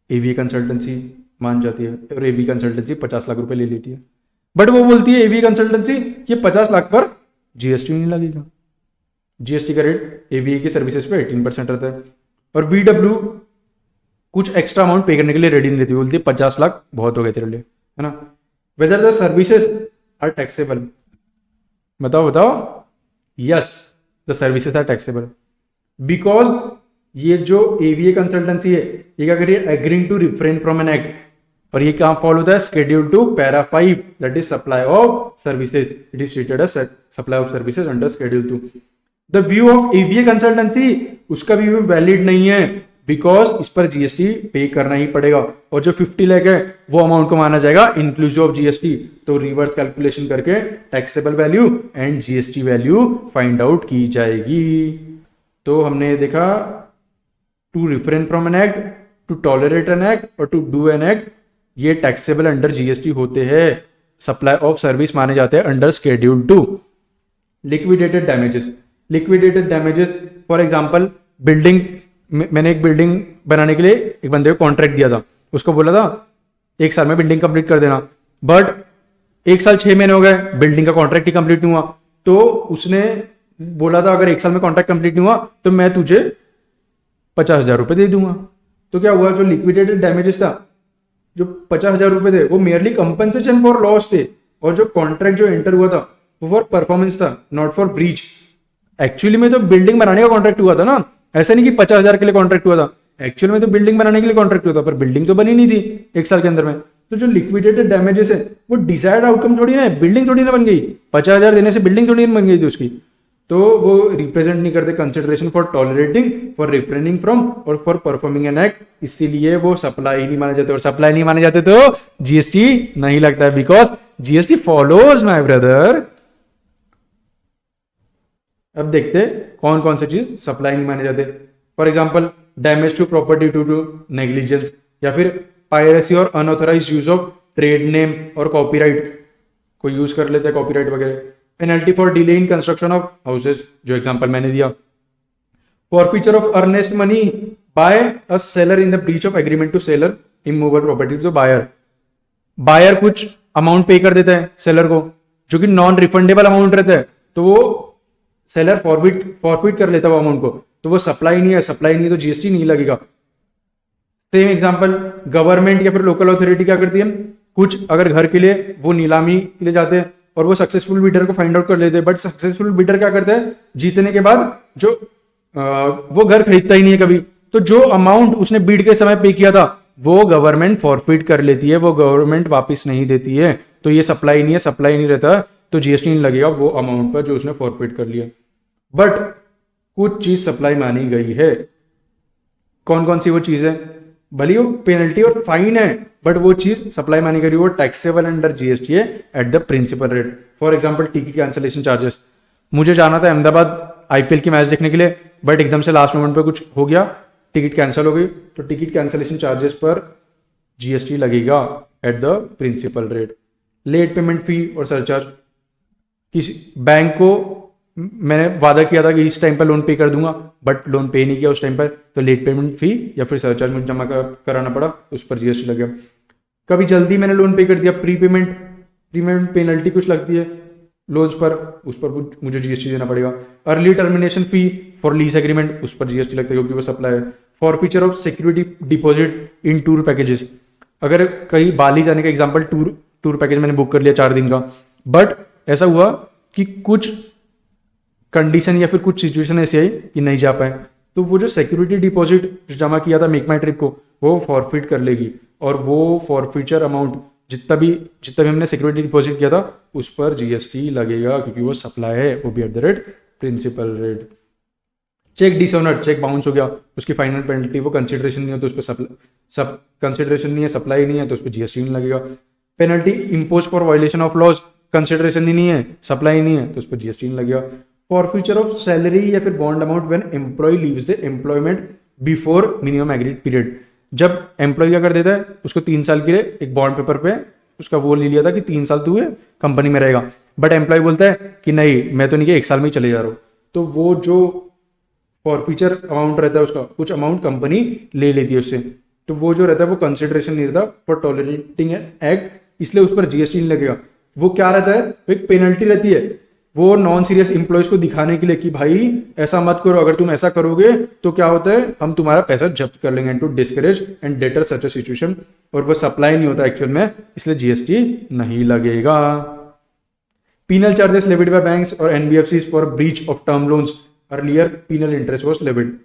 [SPEAKER 1] AVA consultancy मान जाती है और एवीए कंसल्टेंसी 50 लाख रुपए ले लेती है। बट वो बोलती है एवीए कंसल्टेंसी ये 50 लाख पर जीएसटी नहीं लगेगा। जीएसटी का रेट एवीए की सर्विसेज पे 18% रहता है, और वीडब्ल्यू कुछ एक्स्ट्रा अमाउंट पे करने के लिए रेडी नहीं देती, बोलती है 50 लाख बहुत हो गए तेरे लिए, है ना। Whether the services are taxable, बताओ। Yes, the services are taxable because ये जो एवीए कंसल्टेंसी है ये क्या करिए, agreeing to refrain from an act, और ये कहां फॉलो होता है, schedule two para 5, that is supply of services, it is treated as supply of services under schedule 2। The view of AVA consultancy, उसका व्यू वैलिड नहीं है because इस पर जीएसटी पे करना ही पड़ेगा, और जो 50 लाख है वो अमाउंट को माना जाएगा इंक्लूसिव ऑफ जीएसटी। तो रिवर्स कैलकुलेशन करके taxable value and GST value find out की जाएगी। तो हमने देखा to refrain from an act, to tolerate an act और टू डू एन एक्ट, ये टैक्सेबल अंडर जीएसटी होते हैं। सप्लाई ऑफ सर्विस माने जाते हैं under schedule 2। Liquidated damages, liquidated damages for example building, मैंने एक बिल्डिंग बनाने के लिए एक बंदे को कॉन्ट्रैक्ट दिया था, उसको बोला था 1 साल में बिल्डिंग कंप्लीट कर देना, बट 1 साल 6 महीने हो गए, बिल्डिंग का कॉन्ट्रैक्ट ही कंप्लीट नहीं हुआ। तो उसने बोला था अगर 1 साल में कॉन्ट्रैक्ट कंप्लीट नहीं हुआ तो मैं तुझे 50,000 रुपए दे दूंगा। तो क्या हुआ, जो लिक्विडेटेड डैमेजेस था, जो 50,000 रुपए थे वो मेयरली कंपनसेशन फॉर लॉस थे, और जो कॉन्ट्रैक्ट जो एंटर हुआ था वो फॉर परफॉर्मेंस था, नॉट फॉर ब्रीच। एक्चुअली में तो बिल्डिंग बनाने का कॉन्ट्रैक्ट हुआ था ना, ऐसा नहीं कि 50,000 के लिए कॉन्ट्रैक्ट हुआ था, एक्चुअल में तो बिल्डिंग बनाने के लिए कॉन्ट्रैक्ट हुआ था, पर बिल्डिंग तो बनी नहीं थी 1 साल के अंदर में। तो जो लिक्विडेटेड डैमेजेस है वो डिजायर्ड आउटकम थोड़ी ना है, बिल्डिंग थोड़ी ना बन गई, 50,000 देने से बिल्डिंग थोड़ी ना बन गई थी उसकी। तो वो रिप्रेजेंट नहीं करते consideration for tolerating, for refraining from और फॉर परफॉर्मिंग एन एक्ट, इसीलिए वो सप्लाई नहीं माने जाते, और सप्लाई नहीं माने जाते तो जीएसटी नहीं लगता है, because GST follows my brother. अब देखते कौन कौन से चीज सप्लाई नहीं माने जाते। For example damage to property due to negligence, या फिर पायरेसी और unauthorised use of trade name और कॉपीराइट, कोई यूज कर लेते हैं कॉपीराइट वगैरह। Penalty for delay in construction of houses, जो एग्जांपल मैंने दिया। Forfeiture of earnest money by a seller in the breach of agreement to seller immovable property. तो बायर कुछ अमाउंट पे कर देता है सेलर को, जो कि नॉन रिफंडेबल अमाउंट रहता है, तो वो सेलर फॉरफिट कर लेता है वो अमाउंट को, तो वो सप्लाई नहीं है, सप्लाई नहीं है तो जीएसटी नहीं लगेगा। सेम एग्जांपल, गवर्नमेंट या फिर लोकल अथॉरिटी क्या करती है, कुछ अगर घर के लिए वो नीलामी के लिए जाते हैं और वो सक्सेसफुल बिडर को फाइंड आउट कर लेते हैं, बट सक्सेसफुल बिडर क्या करता है, जीतने के बाद जो वो घर खरीदता ही नहीं है कभी, तो जो अमाउंट उसने बीड के समय पे किया था वो गवर्नमेंट फॉरफिट कर लेती है, वो गवर्नमेंट वापस नहीं देती है। तो ये सप्लाई नहीं है, सप्लाई नहीं रहता तो जीएसटी नहीं लगेगा वो अमाउंट पर जो उसने फॉरफिट कर लिया। बट कुछ चीज सप्लाई मानी गई है, कौन कौन सी वो चीज है, भले वो पेनल्टी और फाइन है बट वो चीज सप्लाई मानी गई, वो टैक्सेबल अंडर जीएसटी है at the principal rate. For example ticket cancellation charges, मुझे जाना था अहमदाबाद आईपीएल की मैच देखने के लिए, बट एकदम से लास्ट मोमेंट पे कुछ हो गया, टिकट कैंसिल हो गई, तो टिकट कैंसिलेशन चार्जेस पर जीएसटी लगेगा at the principal rate. Late payment fee और सरचार्ज, किसी बैंक को मैंने वादा किया था कि इस टाइम पर लोन पे कर दूंगा बट लोन पे नहीं किया उस टाइम पर, तो लेट पेमेंट फी या फिर सरचार्ज मुझे जमा कराना पड़ा, उस पर जीएसटी लग गया। कभी जल्दी मैंने लोन पे कर दिया, प्रीपेमेंट पेनल्टी कुछ लगती है लोन्स पर, उस पर मुझे जीएसटी देना पड़ेगा। Early termination fee for lease agreement, उस पर जीएसटी लगता है क्योंकि वो सप्लाई है। Forfeiture of security deposit in tour packages, अगर कहीं बाली जाने का एग्जांपल टूर पैकेज मैंने बुक कर लिया 4 दिन का, बट ऐसा हुआ कि कुछ कंडीशन या फिर कुछ सिचुएशन ऐसी आई कि नहीं जा पाए, तो वो जो सिक्योरिटी डिपॉजिट जमा किया था मेक माई ट्रिप को वो फॉरफिट कर लेगी, और वो फॉरफीचर अमाउंट जितना भी हमने सिक्योरिटी डिपॉजिट किया था उस पर जीएसटी लगेगा क्योंकि वो सप्लाई है, वो भी at the rate principal rate. Cheque dishonoured, cheque bounce हो गया, उसकी फाइनल पेनल्टी, वो कंसिडरेशन नहीं है तो उस पर सब कंसिडरेशन नहीं है, सप्लाई नहीं है तो उस पर जीएसटी नहीं लगेगा। Penalty impose for violation of laws, consideration ही नहीं है, सप्लाई नहीं है तो उस पर जीएसटी नहीं लगेगा। फॉरफीचर ऑफ सैलरी या फिर bond amount when employee leaves the employment before minimum agreed period, जब एम्प्लॉय क्या कर देता है उसको 3 साल के लिए एक बॉन्ड पेपर पे उसका वो ले लिया था कि 3 साल तू कंपनी में रहेगा, बट एम्प्लॉय बोलता है कि नहीं मैं तो नहीं कि 1 साल में ही चले जा रहा हूँ, तो वो जो फॉरफीचर अमाउंट रहता है उसका कुछ अमाउंट कंपनी ले लेती है उससे, तो वो जो रहता है वो कंसिडरेशन नहीं रहता फॉर टॉलरेटिंग एक्ट, इसलिए उस पर जीएसटी नहीं लगेगा। वो क्या रहता है, एक पेनल्टी रहती है, वो नॉन सीरियस इंप्लॉयज को दिखाने के लिए कि भाई ऐसा मत करो, अगर तुम ऐसा करोगे तो क्या होता है हम तुम्हारा पैसा जब्त कर लेंगे, to discourage and deter such a situation, और वो सप्लाई नहीं होता एक्चुअल में, इसलिए जीएसटी नहीं लगेगा। Penal charges levied by banks और NBFCs for breach of term loans, earlier penal interest was levied,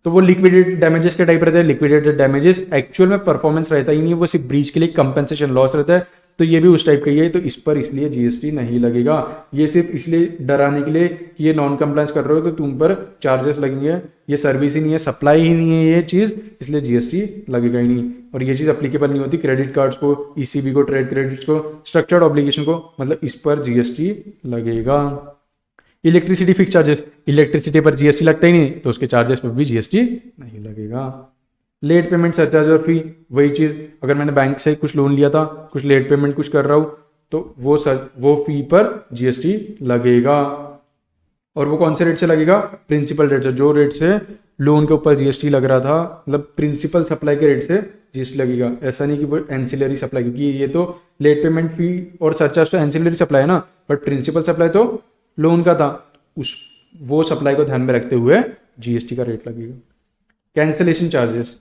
[SPEAKER 1] तो वो लिक्विडेटेड डैमेजेस के टाइप रहते हैं। लिक्विडेटेड डैमेजेस एक्चुअल में परफॉर्मेंस रहता ही नहीं, वो सिर्फ ब्रीच के लिए कंपेंसेशन लॉस रहता है, तो ये भी उस टाइप का ही है, तो इस पर इसलिए जीएसटी नहीं लगेगा। ये सिर्फ इसलिए डराने के लिए कि ये नॉन कंप्लायंस कर रहे हो तो तुम पर चार्जेस लगेंगे, ये सर्विस ही नहीं है, सप्लाई ही नहीं है ये चीज़, इसलिए जीएसटी लगेगा ही नहीं। और ये चीज़ अप्लीकेबल नहीं होती क्रेडिट कार्ड्स को, ईसीबी को, ट्रेड क्रेडिट्स को, स्ट्रक्चर्ड ऑब्लिगेशन को, मतलब इस पर जीएसटी लगेगा। इलेक्ट्रिसिटी फिक्स चार्जेस, इलेक्ट्रिसिटी पर जीएसटी लगता ही नहीं तो उसके चार्जेस पर भी जीएसटी नहीं लगेगा। लेट पेमेंट सरचार्ज और फी, वही चीज़, अगर मैंने बैंक से कुछ लोन लिया था, कुछ लेट पेमेंट कुछ कर रहा हूँ तो वो फी पर जीएसटी लगेगा। और वो कौन से रेट से लगेगा, प्रिंसिपल रेट से, जो रेट से लोन के ऊपर जीएसटी लग रहा था, मतलब प्रिंसिपल सप्लाई के रेट से जीएसटी लगेगा। ऐसा नहीं कि वो एंसिलरी सप्लाई, क्योंकि ये तो लेट पेमेंट फी और सरचार्ज तो एंसिलरी सप्लाई है ना, बट प्रिंसिपल सप्लाई तो लोन का था, वो सप्लाई को ध्यान में रखते हुए जीएसटी का रेट लगेगा। Cancellation charges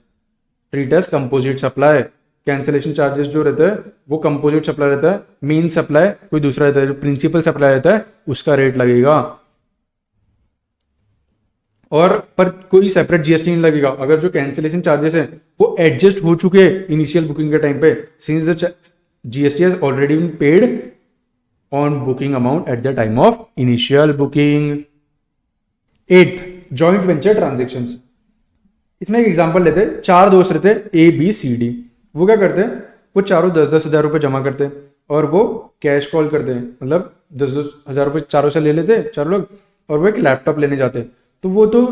[SPEAKER 1] treat as composite supply, cancellation charges जो रहता है वो कंपोजिट सप्लाई रहता है, मेन सप्लाई कोई दूसरा रहता है, जो प्रिंसिपल सप्लाई रहता है उसका रेट लगेगा, और पर कोई सेपरेट जीएसटी नहीं लगेगा। अगर जो कैंसिलेशन चार्जेस है वो एडजस्ट हो चुके इनिशियल बुकिंग के टाइम पे, since the GST has already been paid on booking amount at the time of initial booking. 8th, joint venture transactions, इसमें एक एग्जांपल लेते हैं, 4 दोस्त रहते हैं ए बी सी डी, वो क्या करते हैं, वो चारों 10-10 हज़ार रुपये जमा करते हैं और वो कैश कॉल करते हैं, मतलब 10-10 हज़ार रुपये चारों से ले लेते हैं 4 लोग, और वो एक लैपटॉप लेने जाते हैं। तो वो तो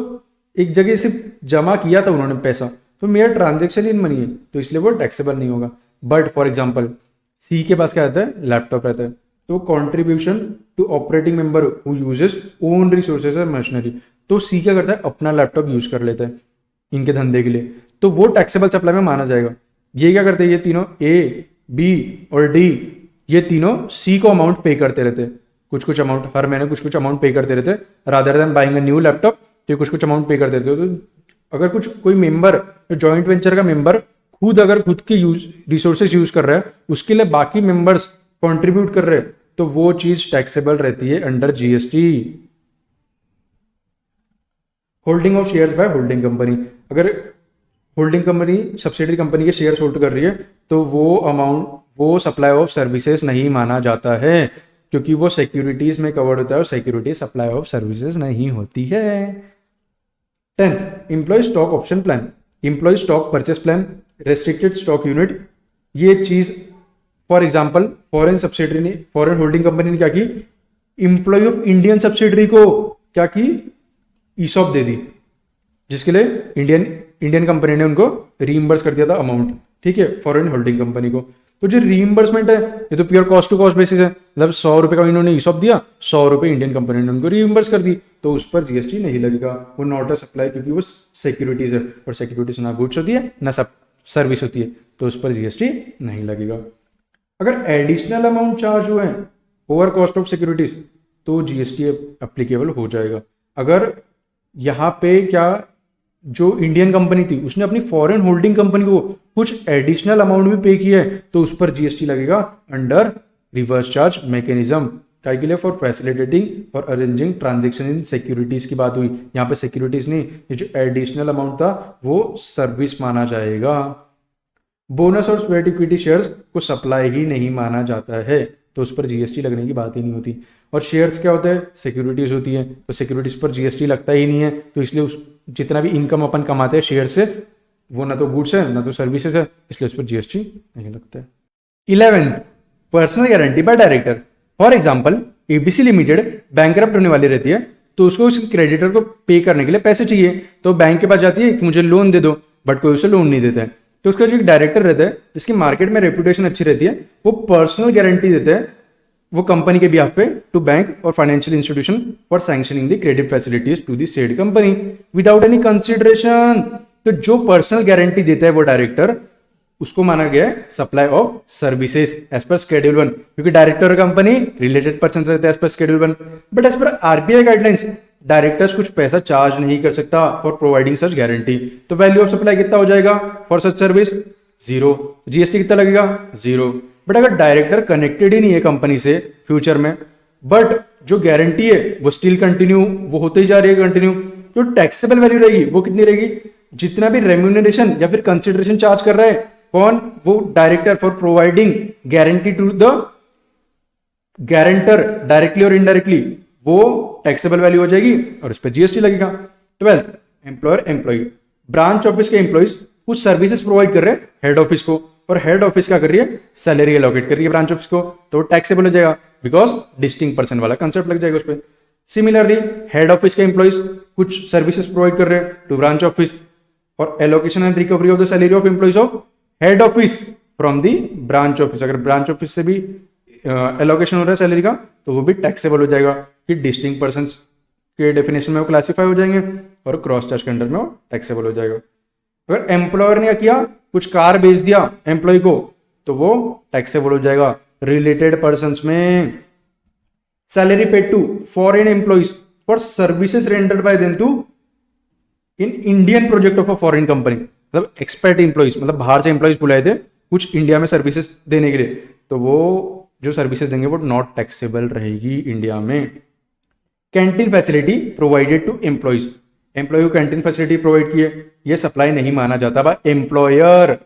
[SPEAKER 1] एक जगह से जमा किया था उन्होंने पैसा, तो मेरा ट्रांजेक्शन इन मनी है तो इसलिए वो टैक्सेबल नहीं होगा। बट फॉर एग्जाम्पल सी के पास क्या रहता है, लैपटॉप रहता है, तो contribution to operating member who uses own resources और मशीनरी, तो सी क्या करता है, अपना लैपटॉप यूज कर लेता है इनके धंधे के लिए, तो वो टैक्सेबल सप्लाई में माना जाएगा। ये क्या करते हैं, ये तीनों ए बी और डी, ये तीनों सी को अमाउंट पे करते रहते हैं, कुछ अमाउंट हर महीने कुछ अमाउंट पे करते रहते हैं, rather than buying a new laptop, तो कुछ अमाउंट पे करते रहते हो। तो अगर कोई मेंबर, जो जॉइंट वेंचर का मेंबर खुद अगर खुद के रिसोर्सेज यूज कर रहे हैं, उसके लिए बाकी मेंबर्स कंट्रीब्यूट कर रहे हैं, तो वो चीज टैक्सेबल रहती है under GST. Holding of shares by holding company, अगर होल्डिंग कंपनी सब्सिडरी कंपनी के शेयर्स होल्ड कर रही है, तो वो अमाउंट, वो सप्लाई ऑफ सर्विसेज नहीं माना जाता है, क्योंकि वो सिक्योरिटीज में कवर्ड होता है और सिक्योरिटी सप्लाई ऑफ सर्विसेज नहीं होती है। 10th, employee stock option plan, employee stock purchase plan, restricted stock unit. ये चीज फॉर एग्जांपल फॉरेन सब्सिडरी ने, फॉरेन होल्डिंग कंपनी ने क्या की, एम्प्लॉय ऑफ इंडियन सब्सिडरी को क्या की, ईसॉप दे दी, जिसके लिए इंडियन कंपनी ने उनको रीइंबर्स कर दिया था अमाउंट, ठीक है, फॉरेन होल्डिंग कंपनी को। तो जो रीइंबर्समेंट है ये तो pure cost to cost basis है, मतलब 100 रुपए का इन्होंने ईसॉप दिया, 100 रुपए इंडियन कंपनी ने उनको रीइंबर्स कर दी, तो उस पर जीएसटी नहीं लगेगा, वो नॉट अ सप्लाई, क्योंकि वो सिक्योरिटीज है, और सिक्योरिटीज ना गुड्स होती है ना सर्विस होती है, तो उस पर जीएसटी नहीं लगेगा। अगर एडिशनल अमाउंट चार्ज हुए हैं ओवर कॉस्ट ऑफ सिक्योरिटीज, तो जीएसटी एप्लीकेबल हो जाएगा। अगर यहाँ पे क्या, जो इंडियन कंपनी थी उसने अपनी फॉरेन होल्डिंग कंपनी को कुछ एडिशनल अमाउंट भी पे किया है, तो उस पर जीएसटी लगेगा अंडर रिवर्स चार्ज मैकेनिज्म। क्या के लिए, फॉर फैसिलिटेटिंग और अरेंजिंग ट्रांजेक्शन इन सिक्योरिटीज की बात हुई, यहाँ पे सिक्योरिटीज नहीं, ये जो एडिशनल अमाउंट था वो सर्विस माना जाएगा। बोनस और स्वेट इक्विटी शेयर्स को सप्लाई ही नहीं माना जाता है, तो उस पर जीएसटी लगने की बात ही नहीं होती। और शेयर्स क्या होते हैं, सिक्योरिटीज होती है, तो सिक्योरिटीज पर जीएसटी लगता ही नहीं है, तो इसलिए उस जितना भी इनकम अपन कमाते हैं शेयर से, वो ना तो गुड्स है ना तो सर्विसेज है, इसलिए उस पर जीएसटी नहीं लगता है। 11th, personal guarantee by director. For example ABC limited bankrupt होने वाली रहती है, तो उसको उस क्रेडिटर को पे करने के लिए पैसे चाहिए, तो बैंक के पास जाती है कि मुझे लोन दे दो, बट कोई उसे लोन नहीं देता है, तो उसका जो एक डायरेक्टर रहता है जिसकी मार्केट में रेपुटेशन अच्छी रहती है, वो पर्सनल गारंटी देते हैं वो कंपनी के बिहाफ पे टू बैंक और financial institution for sanctioning the credit facilities to the said company without any consideration. तो जो पर्सनल गारंटी देता है वो डायरेक्टर, उसको माना गया है supply of services as per schedule 1, क्योंकि डायरेक्टर और कंपनी रिलेटेड पर्सन रहते हैं as per schedule 1, but as per RBI guidelines directors कुछ पैसा चार्ज नहीं कर सकता फॉर प्रोवाइडिंग सच गारंटी। तो वैल्यू ऑफ सप्लाई कितना हो जाएगा फॉर सच सर्विस, 0। जीएसटी कितना लगेगा, 0। बट अगर डायरेक्टर कनेक्टेड ही नहीं है कंपनी से फ्यूचर में, बट जो गारंटी है वो स्टिल कंटिन्यू, वो होते ही जा रही है कंटिन्यू, तो टैक्सेबल वैल्यू रहेगी वो कितनी रहेगी, जितना भी रेम्यूनरेशन या फिर कंसिडरेशन चार्ज कर रहा है कौन, वो director for providing guarantee to the guarantor directly और इनडायरेक्टली, वो टैक्सेबल वैल्यू हो जाएगी और उस पर जीएसटी लगेगा। 12th, employer employee. Branch office के एम्प्लॉइज कुछ सर्विसेज प्रोवाइड कर रहे हैं हेड ऑफिस को, और हेड ऑफिस क्या कर रही है, सैलरी एलोकेट कर रही है ब्रांच ऑफिस को, तो टैक्सेबल हो जाएगा बिकॉज डिस्टिंक्ट पर्सन वाला कंसेप्ट लग जाएगा उस पर। सिमिलरली हेड ऑफिस के एम्प्लॉइज कुछ सर्विसेज प्रोवाइड कर रहे हैं टू ब्रांच ऑफिस, और allocation and recovery of the salary of employees of head office from the branch office. अगर ब्रांच ऑफिस से भी एलोकेशन हो रहा है सैलरी का, तो वो भी टैक्सेबल हो जाएगा कि डिस्टिंक्ट पर्सन के डेफिनेशन में वो क्लासीफाई हो जाएंगे और क्रॉस चार्ज के अंडर में वो टैक्सेबल हो जाएगा। अगर एम्प्लॉयर ने क्या किया, कुछ कार बेच दिया एम्प्लॉय को, तो वो टैक्सेबल हो जाएगा रिलेटेड पर्संस में। Salary paid to foreign employees for services rendered by them to in Indian project of a foreign company, मतलब एक्सपर्ट एम्प्लॉइज, मतलब बाहर से एम्प्लॉइज बुलाए थे कुछ इंडिया में सर्विसेज देने के लिए, तो वो जो सर्विसेज देंगे वो नॉट टैक्सेबल रहेगी इंडिया में। Canteen facility provided to employees, employee को कैंटीन फैसिलिटी प्रोवाइड की है, ये सप्लाई नहीं माना जाता बाय एम्प्लॉयर,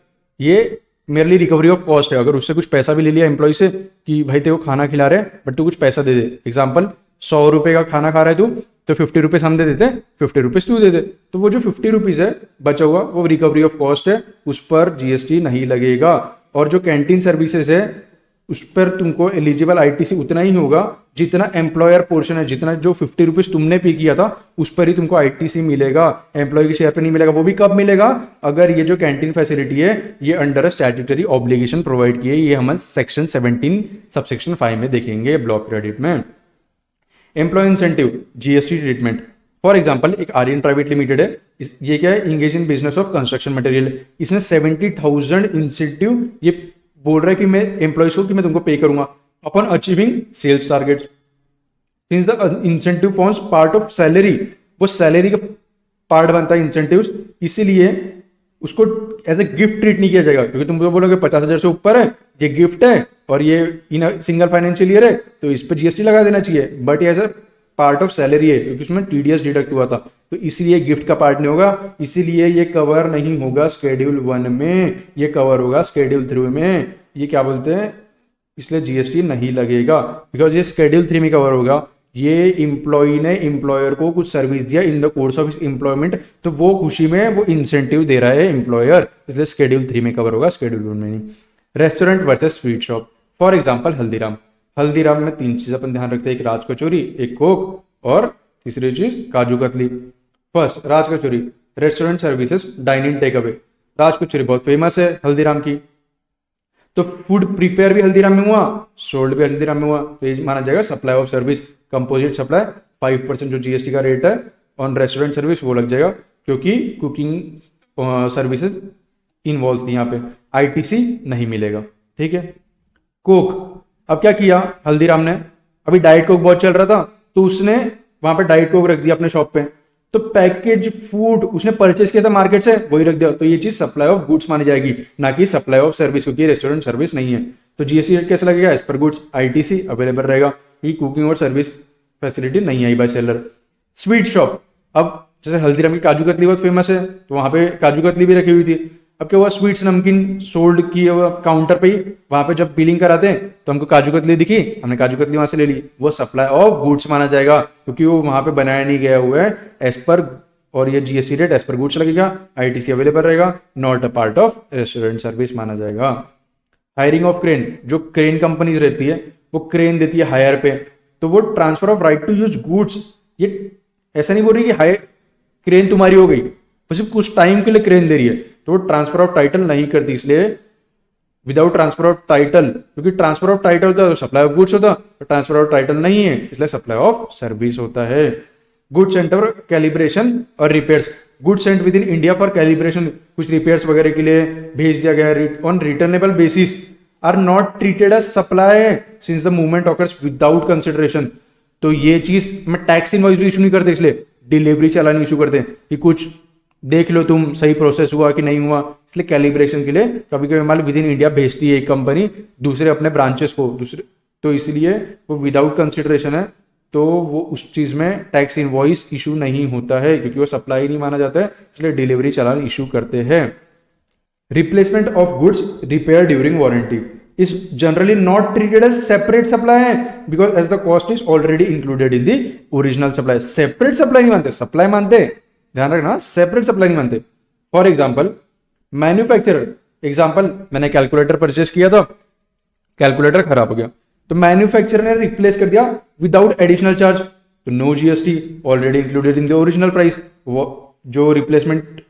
[SPEAKER 1] ये मेरली रिकवरी ऑफ कॉस्ट है। अगर उससे कुछ पैसा भी ले लिया एम्प्लॉय से कि भाई तेरे को खाना खिला रहे हैं बट तू कुछ पैसा दे दे, एग्जाम्पल 100 रुपए का खाना खा रहा है तू, तो 50 रुपीज हम दे देते, 50 रुपीज तू दे दे, तो वो जो 50 रुपीज है बचा हुआ वो रिकवरी ऑफ कॉस्ट है, उस पर जीएसटी नहीं लगेगा। और जो कैंटीन सर्विसेज है उस पर तुमको एलिजिबल आईटीसी उतना ही होगा जितना एम्प्लॉयर पोर्शन है, जितना जो 50 रुपीज तुमने पे किया था उस पर ही तुमको आईटीसी मिलेगा, एम्प्लॉय के शेयर पे नहीं मिलेगा। वो भी कब मिलेगा, अगर ये जो कैंटीन फैसिलिटी है ये अंडर स्टैट्यूटरी ऑब्लिगेशन प्रोवाइड की है, ये हम सेक्शन 17 सबसेक्शन 5 में देखेंगे ब्लॉक क्रेडिट में। Employee incentive GST treatment, for example एक आर्यन प्राइवेट लिमिटेड है, ये क्या है, engage in business of construction material, इसने 70,000 इंसेंटिव ये बोल रहा है कि मैं एम्प्लॉइज को कि मैं तुमको पे करूंगा upon achieving sales target, since the incentive forms part of salary, वो सैलरी का पार्ट बनता है इंसेंटिव्स, इसीलिए उसको एज ए गिफ्ट ट्रीट नहीं किया जाएगा, क्योंकि तुम तो बोलोगे 50,000 से ऊपर है, ये गिफ्ट है और ये इन सिंगल फाइनेंशियल ईयर है तो इस पर जीएसटी लगा देना चाहिए, but as a part of salary है क्योंकि उसमें टीडीएस डिडक्ट हुआ था, तो इसलिए गिफ्ट का पार्ट नहीं होगा, इसीलिए ये कवर नहीं होगा शेड्यूल 1 में, ये कवर होगा शेड्यूल 3 में। ये क्या बोलते हैं, इसलिए जीएसटी नहीं लगेगा बिकॉज ये शेड्यूल 3 में कवर होगा। ये एम्प्लॉय ने एम्प्लॉयर को कुछ सर्विस दिया इन द कोर्स ऑफ इस एम्प्लॉयमेंट, तो वो खुशी में वो इंसेंटिव दे रहा है एम्प्लॉयर, इसलिए शेड्यूल 3 में कवर होगा, शेड्यूल 1 में नहीं। Restaurant versus sweet shop, for example Haldiram. Haldiram में 3 चीज अपन ध्यान रखते हैं, एक राज कचौरी, एक कोक और तीसरी चीज kaju katli. First raj kachori, restaurant services, dining take away. Raj kachori बहुत फेमस है हल्दीराम की, तो फूड प्रिपेयर भी हल्दीराम में हुआ, सोल्ड भी हल्दीराम में हुआ, तो ये माना जाएगा supply of service, composite supply. 5% जो जीएसटी का रेट है ऑन रेस्टोरेंट सर्विस वो लग जाएगा, क्योंकि कुकिंग सर्विसेज इन्वॉल्व थी यहाँ पे, आईटीसी नहीं मिलेगा, ठीक है। कोक, अब क्या किया हल्दीराम ने, अभी डाइट कोक बहुत चल रहा था तो उसने वहां पे डाइट कोक रख दिया अपने शॉप पे, तो पैकेज फूड उसने परचेज किया था मार्केट से वही रख दिया, तो ये चीज सप्लाई ऑफ गुड्स मानी जाएगी, ना कि सप्लाई ऑफ सर्विस, क्योंकि रेस्टोरेंट सर्विस नहीं है। तो जीएसटी रेट कैसे लगेगा, as per goods ITC available रहेगा, क्योंकि कुकिंग और सर्विस फैसिलिटी नहीं आई बाय सेलर। स्वीट शॉप, अब जैसे हल्दीराम की काजू कतली बहुत फेमस है तो वहां पे काजू कतली भी रखी हुई थी, अब क्या हुआ स्वीट्स नमकीन सोल्ड की काउंटर पे ही, वहां पे जब बिलिंग कराते हैं तो हमको काजू कतली दिखी, हमने काजू कतली वहां से ले ली, वो सप्लाई ऑफ गुड्स माना जाएगा, क्योंकि वो वहां पे बनाया नहीं गया हुआ है एज पर, और ये GST rate as per goods लगेगा, आईटीसी अवेलेबल रहेगा, not a part of restaurant service माना जाएगा। हायरिंग ऑफ क्रेन, जो क्रेन कंपनीज रहती है वो क्रेन देती है हायर पे, तो वो transfer of right to use goods, ये ऐसा नहीं बोल रही कि हायर क्रेन तुम्हारी हो गई, वो सिर्फ कुछ टाइम के लिए क्रेन दे रही है, तो वो ट्रांसफर ऑफ टाइटल नहीं करती, इसलिए विदाउट ट्रांसफर ऑफ टाइटल, क्योंकि ट्रांसफर ऑफ टाइटल होता है तो सप्लाई ऑफ गुड्स होता, तो ट्रांसफर ऑफ टाइटल नहीं है इसलिए सप्लाई ऑफ सर्विस होता है। गुड सेंटर कैलिब्रेशन और repairs, good sent within India for calibration, कुछ रिपेयर्स वगैरह के लिए भेज दिया गया on returnable basis, are not treated as supply since the movement occurs without consideration, तो ये चीज मैं टैक्स इनवॉइस भी इशू नहीं करते, इसलिए डिलीवरी चालान इशू करते हैं कि कुछ देख लो तुम सही प्रोसेस हुआ कि नहीं हुआ, इसलिए कैलिब्रेशन के लिए कभी कभी माल विद इन इंडिया भेजती है एक कंपनी दूसरे अपने ब्रांचेस को दूसरे, तो इसलिए वो विदाउट कंसिडरेशन है, तो वो उस चीज में टैक्स इनवॉइस इशू नहीं होता है क्योंकि वो सप्लाई नहीं माना जाता है, इसलिए डिलीवरी चालान इशू करते हैं। Replacement of goods repair during warranty is generally not treated as separate supply because as the cost is already included in the original supply। separate supply नहीं मानते, supply मानते, ध्यान रखना, separate supply नहीं मानते। For example manufacturer, example मैंने calculator purchase किया था, कैलकुलेटर खराब हो गया, तो मैन्युफैक्चरर ने रिप्लेस कर दिया विदाउट एडिशनल चार्ज, तो no GST, already included in the original price. वो जो रिप्लेसमेंट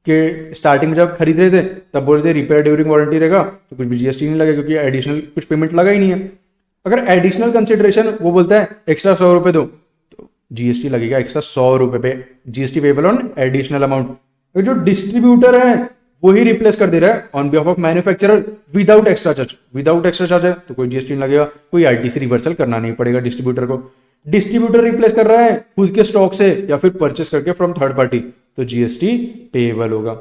[SPEAKER 1] के स्टार्टिंग में जब खरीद रहे थे तब बोल रहे थे रिपेयर ड्यूरिंग वारंटी रहेगा, तो कुछ भी जीएसटी नहीं लगेगा क्योंकि एडिशनल कुछ पेमेंट लगा ही नहीं है। अगर एडिशनल कंसिडरेशन वो बोलता है एक्स्ट्रा 100 रुपए दो, तो जीएसटी लगेगा एक्स्ट्रा 100 रुपए पे, GST payable on additional amount. जो डिस्ट्रीब्यूटर है वही रिप्लेस कर दे रहा है on behalf of manufacturer without extra charge, without extra charge है तो कोई जीएसटी नहीं लगेगा, कोई आईटीसी रिवर्सल करना नहीं पड़ेगा डिस्ट्रीब्यूटर को। डिस्ट्रीब्यूटर रिप्लेस कर रहा है खुद के स्टॉक से या फिर परचेस करके फ्रॉम थर्ड पार्टी, तो जीएसटी पेएबल होगा।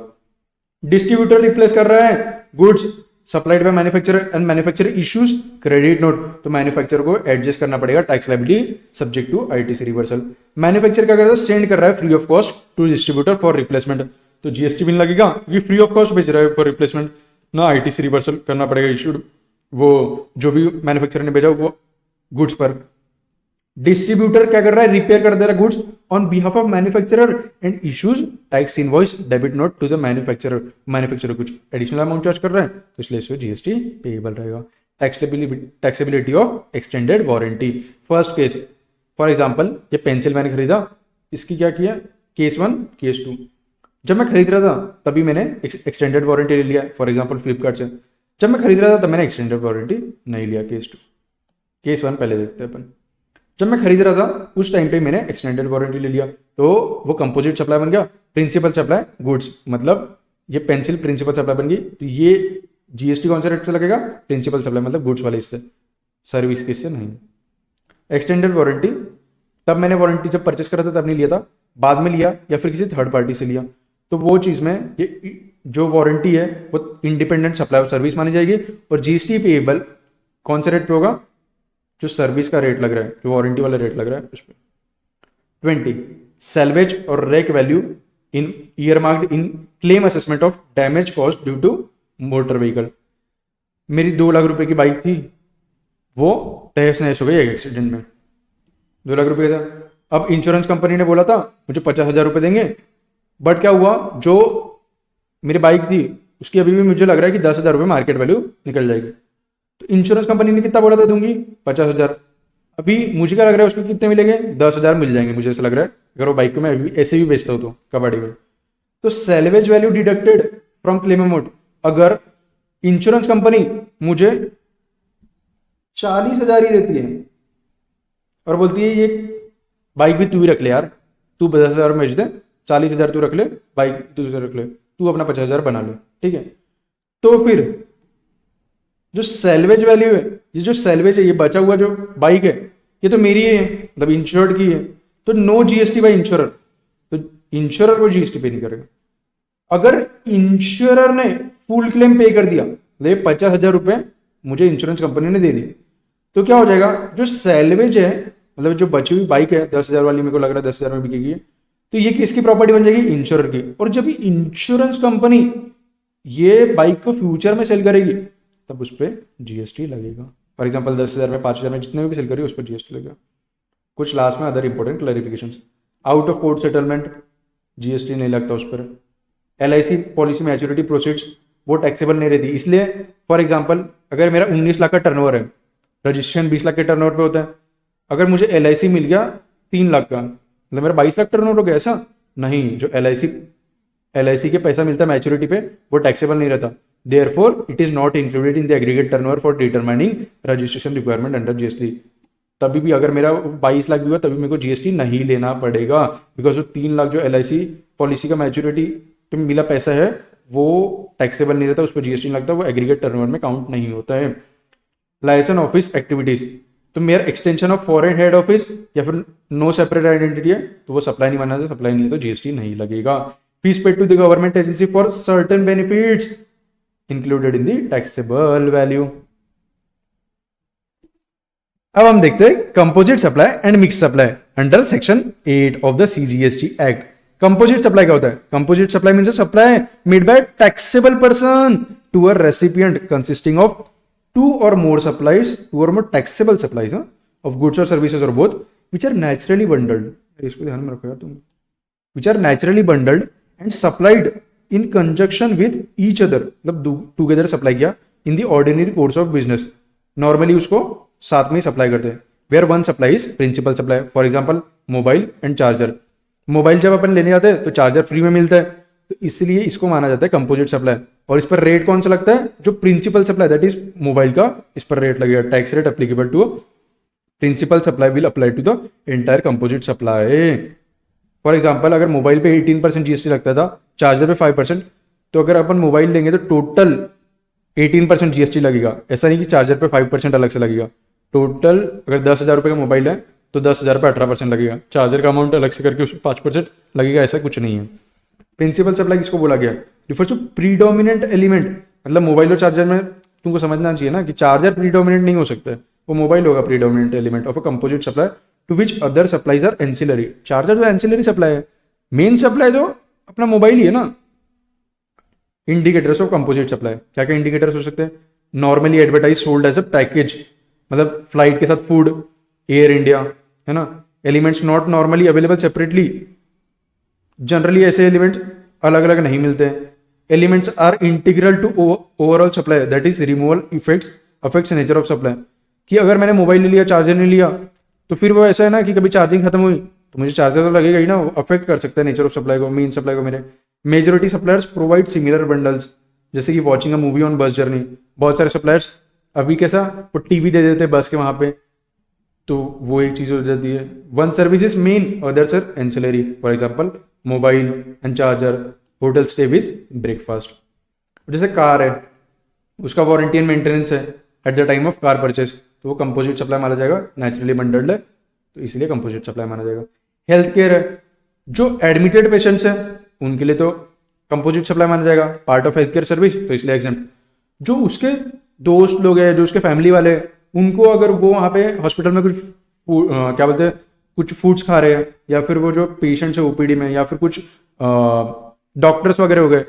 [SPEAKER 1] डिस्ट्रीब्यूटर रिप्लेस कर रहा है goods supplied by manufacturer and manufacturer issues credit note, तो मैन्युफैक्चरर को एडजस्ट करना पड़ेगा tax liability subject to ITC reversal. Manufacturer क्या कर रहा है, सेंड कर रहा है free of cost to distributor for replacement, तो जीएसटी भी नहीं लगेगा क्योंकि फ्री ऑफ कॉस्ट भेज रहा है फॉर रिप्लेसमेंट, ना आईटीसी रिवर्सल करना पड़ेगा इश्यूड वो जो भी मैन्युफैक्चरर ने भेजा वो गुड्स पर। डिस्ट्रीब्यूटर क्या कर रहा है, रिपेयर कर दे रहा है goods on behalf of manufacturer and issues tax invoice debit note to the manufacturer, manufacturer कुछ एडिशनल अमाउंट चार्ज कर रहा है तो इसलिए इसको जीएसटी पेएबल रहेगा। Taxability of extended warranty, first case for example ये पेंसिल मैंने खरीदा, इसकी क्या किया केस 1 केस 2, जब मैं खरीद रहा था तभी मैंने एक्सटेंडेड वारंटी ले लिया, फॉर एग्जांपल फ्लिपकार्ट से, जब मैं खरीद रहा था तब मैंने एक्सटेंडेड वारंटी नहीं लिया केस 2। केस 1 पहले देखते हैं अपन, जब मैं खरीद रहा था उस टाइम पे मैंने एक्सटेंडेड वारंटी ले लिया, तो वो कंपोजिट सप्लाई बन गया, प्रिंसिपल सप्लाई गुड्स, मतलब ये पेंसिल प्रिंसिपल सप्लाई बन गई, तो ये जीएसटी कौन सा रेट से लगेगा, प्रिंसिपल सप्लाई मतलब गुड्स वाले इससे, सर्विस के इससे नहीं। एक्सटेंडेड वारंटी तब मैंने वारंटी जब परचेस करा था तब नहीं लिया था, बाद में लिया या फिर किसी थर्ड पार्टी से लिया, तो वो चीज में ये जो वारंटी है वो इंडिपेंडेंट सप्लाई ऑफ सर्विस मानी जाएगी, और जीएसटी पेएबल कौन से रेट पे होगा, जो सर्विस का रेट लग रहा है, जो वारंटी वाला रेट लग रहा है उस पर। 20 सैल्वेज और wreck value in year marked in claim assessment of damage cost due to motor vehicle. मेरी 2 लाख रुपए की बाइक थी, वो तहस नहस हो गई एक एक्सीडेंट में, 2 लाख रुपए था। अब इंश्योरेंस कंपनी ने बोला था मुझे 50,000 रुपए देंगे, बट क्या हुआ, जो मेरी बाइक थी उसकी अभी भी मुझे लग रहा है कि 10,000 रुपये मार्केट वैल्यू निकल जाएगी। तो इंश्योरेंस कंपनी ने कितना बोला था दूंगी, 50,000। अभी मुझे क्या लग रहा है उसको कितने मिलेंगे, 10,000 मिल जाएंगे, मुझे ऐसा लग रहा है, अगर वो बाइक को मैं ऐसे भी बेचता हूँ तो कबाड़ी में। तो salvage value deducted from claim amount, अगर इंश्योरेंस कंपनी मुझे 40,000 ही देती है और बोलती है ये बाइक भी तू ही रख ले यार, तू 10,000 में बेच दे, 40,000 तू रख ले, बाइक तू रख ले, तू अपना 50,000 बना ले, ठीक है। तो फिर जो सैल्वेज वैल्यू है, ये जो सैल्वेज है, ये बचा हुआ जो बाइक है, ये तो मेरी है, मतलब इंश्योर्ड की है, तो नो जीएसटी बाय इंश्योरर, तो इंश्योरर को जीएसटी पे नहीं करेगा। अगर इंश्योरर ने फुल क्लेम पे कर दिया, मतलब 50,000 रुपए मुझे इंश्योरेंस कंपनी ने दे दी, तो क्या हो जाएगा, जो सैल्वेज है, मतलब जो बची हुई बाइक है 10,000 वाली, मेरे को लग रहा है 10,000 में बिकेगी, तो ये किसकी प्रॉपर्टी बन जाएगी, इंश्योरर की। और जब इंश्योरेंस कंपनी ये बाइक को फ्यूचर में सेल करेगी तब उस पर जीएसटी लगेगा। फॉर एग्जांपल 10,000 में, 5,000 में, जितने भी सेल करेगी उस पर जीएसटी लगेगा। कुछ लास्ट में other important clarifications, out of court settlement GST नहीं लगता उस पर। एलआईसी पॉलिसी मैच्योरिटी प्रोसीड्स वो टैक्सेबल नहीं रहती, इसलिए फॉर एग्जांपल अगर मेरा 19 लाख का टर्नओवर है, रजिस्ट्रेशन 20 लाख के टर्नओवर पे होता है, अगर मुझे एलआईसी मिल गया 3 लाख का, मतलब मेरा 22 लाख टर्नओवर हो गया, ऐसा नहीं। जो एलआईसी के पैसा मिलता है मैच्योरिटी पे वो टैक्सेबल नहीं रहता, therefore it is not included in the aggregate turnover for determining registration requirement under GST. तभी भी अगर मेरा 22 लाख भी हुआ तभी मेरे को जीएसटी नहीं लेना पड़ेगा, बिकॉज वो 3 लाख जो एलआईसी पॉलिसी का मैच्योरिटी पे मिला पैसा है वो टैक्सेबल नहीं रहता, उस पर जीएसटी नहीं लगता, वो एग्रीगेट टर्नओवर में काउंट नहीं होता है। लाइसेंस ऑफिस एक्टिविटीज, तो मेरा extension of foreign head office या फिर नो सेपरेट आइडेंटिटी है तो वो सप्लाई नहीं माना जाता, सप्लाई नहीं है तो जीएसटी नहीं लगेगा। Fees paid to the government agency for certain benefits included in the taxable value. अब हम देखते हैं composite supply and mix supply under section 8 of the CGST act. Composite supply क्या होता है, composite supply means supply made by taxable person to a recipient consisting of 2 or more supplies, 2 or more taxable supplies of goods or services or both, which are naturally bundled, इसको ध्यान में रखो यार तुम, which are naturally bundled and supplied in conjunction with each other, मतलब together supply किया in the ordinary course of business, normally उसको साथ में ही सप्लाई करते हैं। where one supply is principal supply, for example mobile and charger. Mobile जब अपन लेने जाते हैं तो चार्जर फ्री में मिलता है, तो इसलिए इसको माना जाता है कंपोजिट सप्लाई। और इस पर रेट कौन सा लगता है, जो principal supply that is mobile का, इस पर रेट लगेगा, tax rate applicable to principal supply will apply to the entire composite supply. For example अगर मोबाइल पे 18% जीएसटी लगता था, चार्जर पे 5%, तो अगर अपन मोबाइल लेंगे तो टोटल 18% जीएसटी लगेगा। ऐसा नहीं कि चार्जर पे 5% अलग से लगेगा, टोटल अगर 10,000 रुपये का मोबाइल है तो 10,000 पे 18% लगेगा, चार्जर का अमाउंट अलग से करके उसमें 5% लगेगा, ऐसा कुछ नहीं है। प्रिंसिपल सप्लाई किसको बोला गया, रिफर्स टू प्रीडोमिनेंट एलिमेंट, मतलब मोबाइल और चार्जर में तुमको समझना चाहिए ना कि चार्जर प्रीडोमिनेंट नहीं हो सकता है, वो मोबाइल होगा predominant element of a composite supply to which other supplies are ancillary. Charger जो एंसिलरी सप्लाई है, मेन सप्लाई तो अपना मोबाइल ही है ना। इंडिकेटर्स ऑफ कंपोजिट सप्लाई, क्या क्या इंडिकेटर्स हो सकते हैं, normally advertise sold as a package, मतलब फ्लाइट के साथ फूड, एयर इंडिया है ना। Elements not normally available separately, generally ऐसे एलिमेंट्स अलग अलग नहीं मिलते हैं। Elements are integral to overall supply, that is removal effects affects nature of supply, कि अगर मैंने मोबाइल ले लिया चार्जर नहीं लिया तो फिर वो ऐसा है ना कि कभी चार्जिंग खत्म हुई तो मुझे चार्जर तो लगेगा ही ना, अफेक्ट कर सकता है नेचर ऑफ सप्लाई को, मेन सप्लाई को मेरे। Majority suppliers provide similar bundles, जैसे कि watching a movie on bus journey, बहुत सारे सप्लायर्स अभी कैसा वो टीवी दे देते हैं बस के वहां पे, तो वो एक चीज हो जाती है। One service is main, others are ancillary, for example mobile and charger, hotel stay with breakfast. जैसे कार है, उसका वारंटी एंड मेंटेनेंस है at the time of car purchase, तो वो कंपोजिट सप्लाई माना जाएगा, नेचुरली बंडल्ड है तो इसलिए कंपोजिट सप्लाई माना जाएगा। हेल्थ केयर है, जो एडमिटेड पेशेंट्स हैं उनके लिए तो कंपोजिट सप्लाई माना जाएगा, part of health care service, तो इसलिए एग्जाम्प्ट। जो उसके दोस्त लोग हैं, जो उसके फैमिली वाले हैं, उनको अगर वो वहाँ पे हॉस्पिटल में कुछ क्या बोलते हैं, कुछ फूड्स खा रहे हैं, या फिर वो जो पेशेंट्स है ओपीडी में, या फिर कुछ डॉक्टर्स वगैरह हो गए,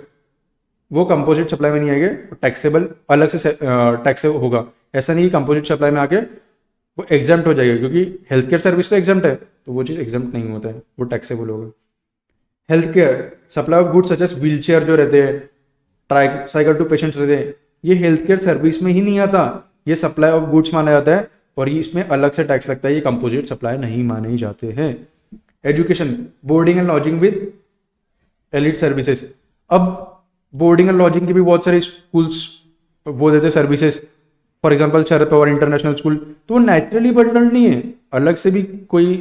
[SPEAKER 1] वो कंपोजिट सप्लाई में नहीं आएंगे, टैक्सेबल अलग से टैक्स होगा। ऐसा नहीं कि कंपोजिट सप्लाई में आके वो एग्जाम्प्ट हो जाएगा, क्योंकि हेल्थ केयर सर्विस तो एग्जाम्प्ट है, तो वो चीज़ एग्जाम्प्ट नहीं होता है, वो टैक्सेबल होगा। Health care supply of goods such as wheel chair जो रहते हैं, ट्राइसाइकिल टू पेशेंट्स रहते हैं, ये हेल्थ केयर सर्विस में ही नहीं आता, ये सप्लाई ऑफ गुड्स माना जाता है, और ये इसमें अलग से टैक्स लगता है, ये कंपोजिट सप्लाई नहीं माने जाते हैं। Education, boarding and lodging with elite services. अब बोर्डिंग एंड लॉजिंग की भी बहुत सारे स्कूल्स वो देते services, for example Sharad Pawar international school, तो वो नेचुरली बंडल्ड नहीं है, अलग से भी कोई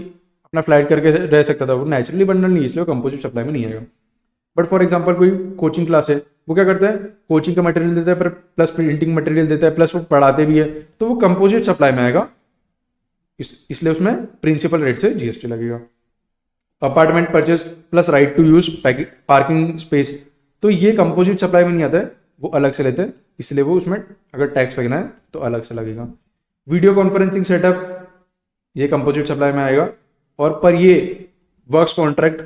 [SPEAKER 1] अपना फ्लाइट करके रह सकता था, वो नेचुरली बंडल्ड नहीं है, इसलिए वो कंपोजिट सप्लाई में नहीं आएगा। बट फॉर एग्जाम्पल कोई कोचिंग क्लास है, वो क्या करता है, कोचिंग का मटेरियल देता है, पर प्लस प्रिंटिंग मटेरियल देता है, प्लस वो पढ़ाते भी है, तो वो कंपोजिट सप्लाई में आएगा, इसलिए उसमें प्रिंसिपल रेट से जीएसटी लगेगा। Apartment purchase plus right to use parking space, तो ये कंपोजिट सप्लाई में नहीं आता है, वो अलग से लेते हैं, इसलिए वो उसमें अगर टैक्स लगना है तो अलग से लगेगा। वीडियो कॉन्फ्रेंसिंग सेटअप, ये कंपोजिट सप्लाई में आएगा, और पर ये वर्क्स कॉन्ट्रैक्ट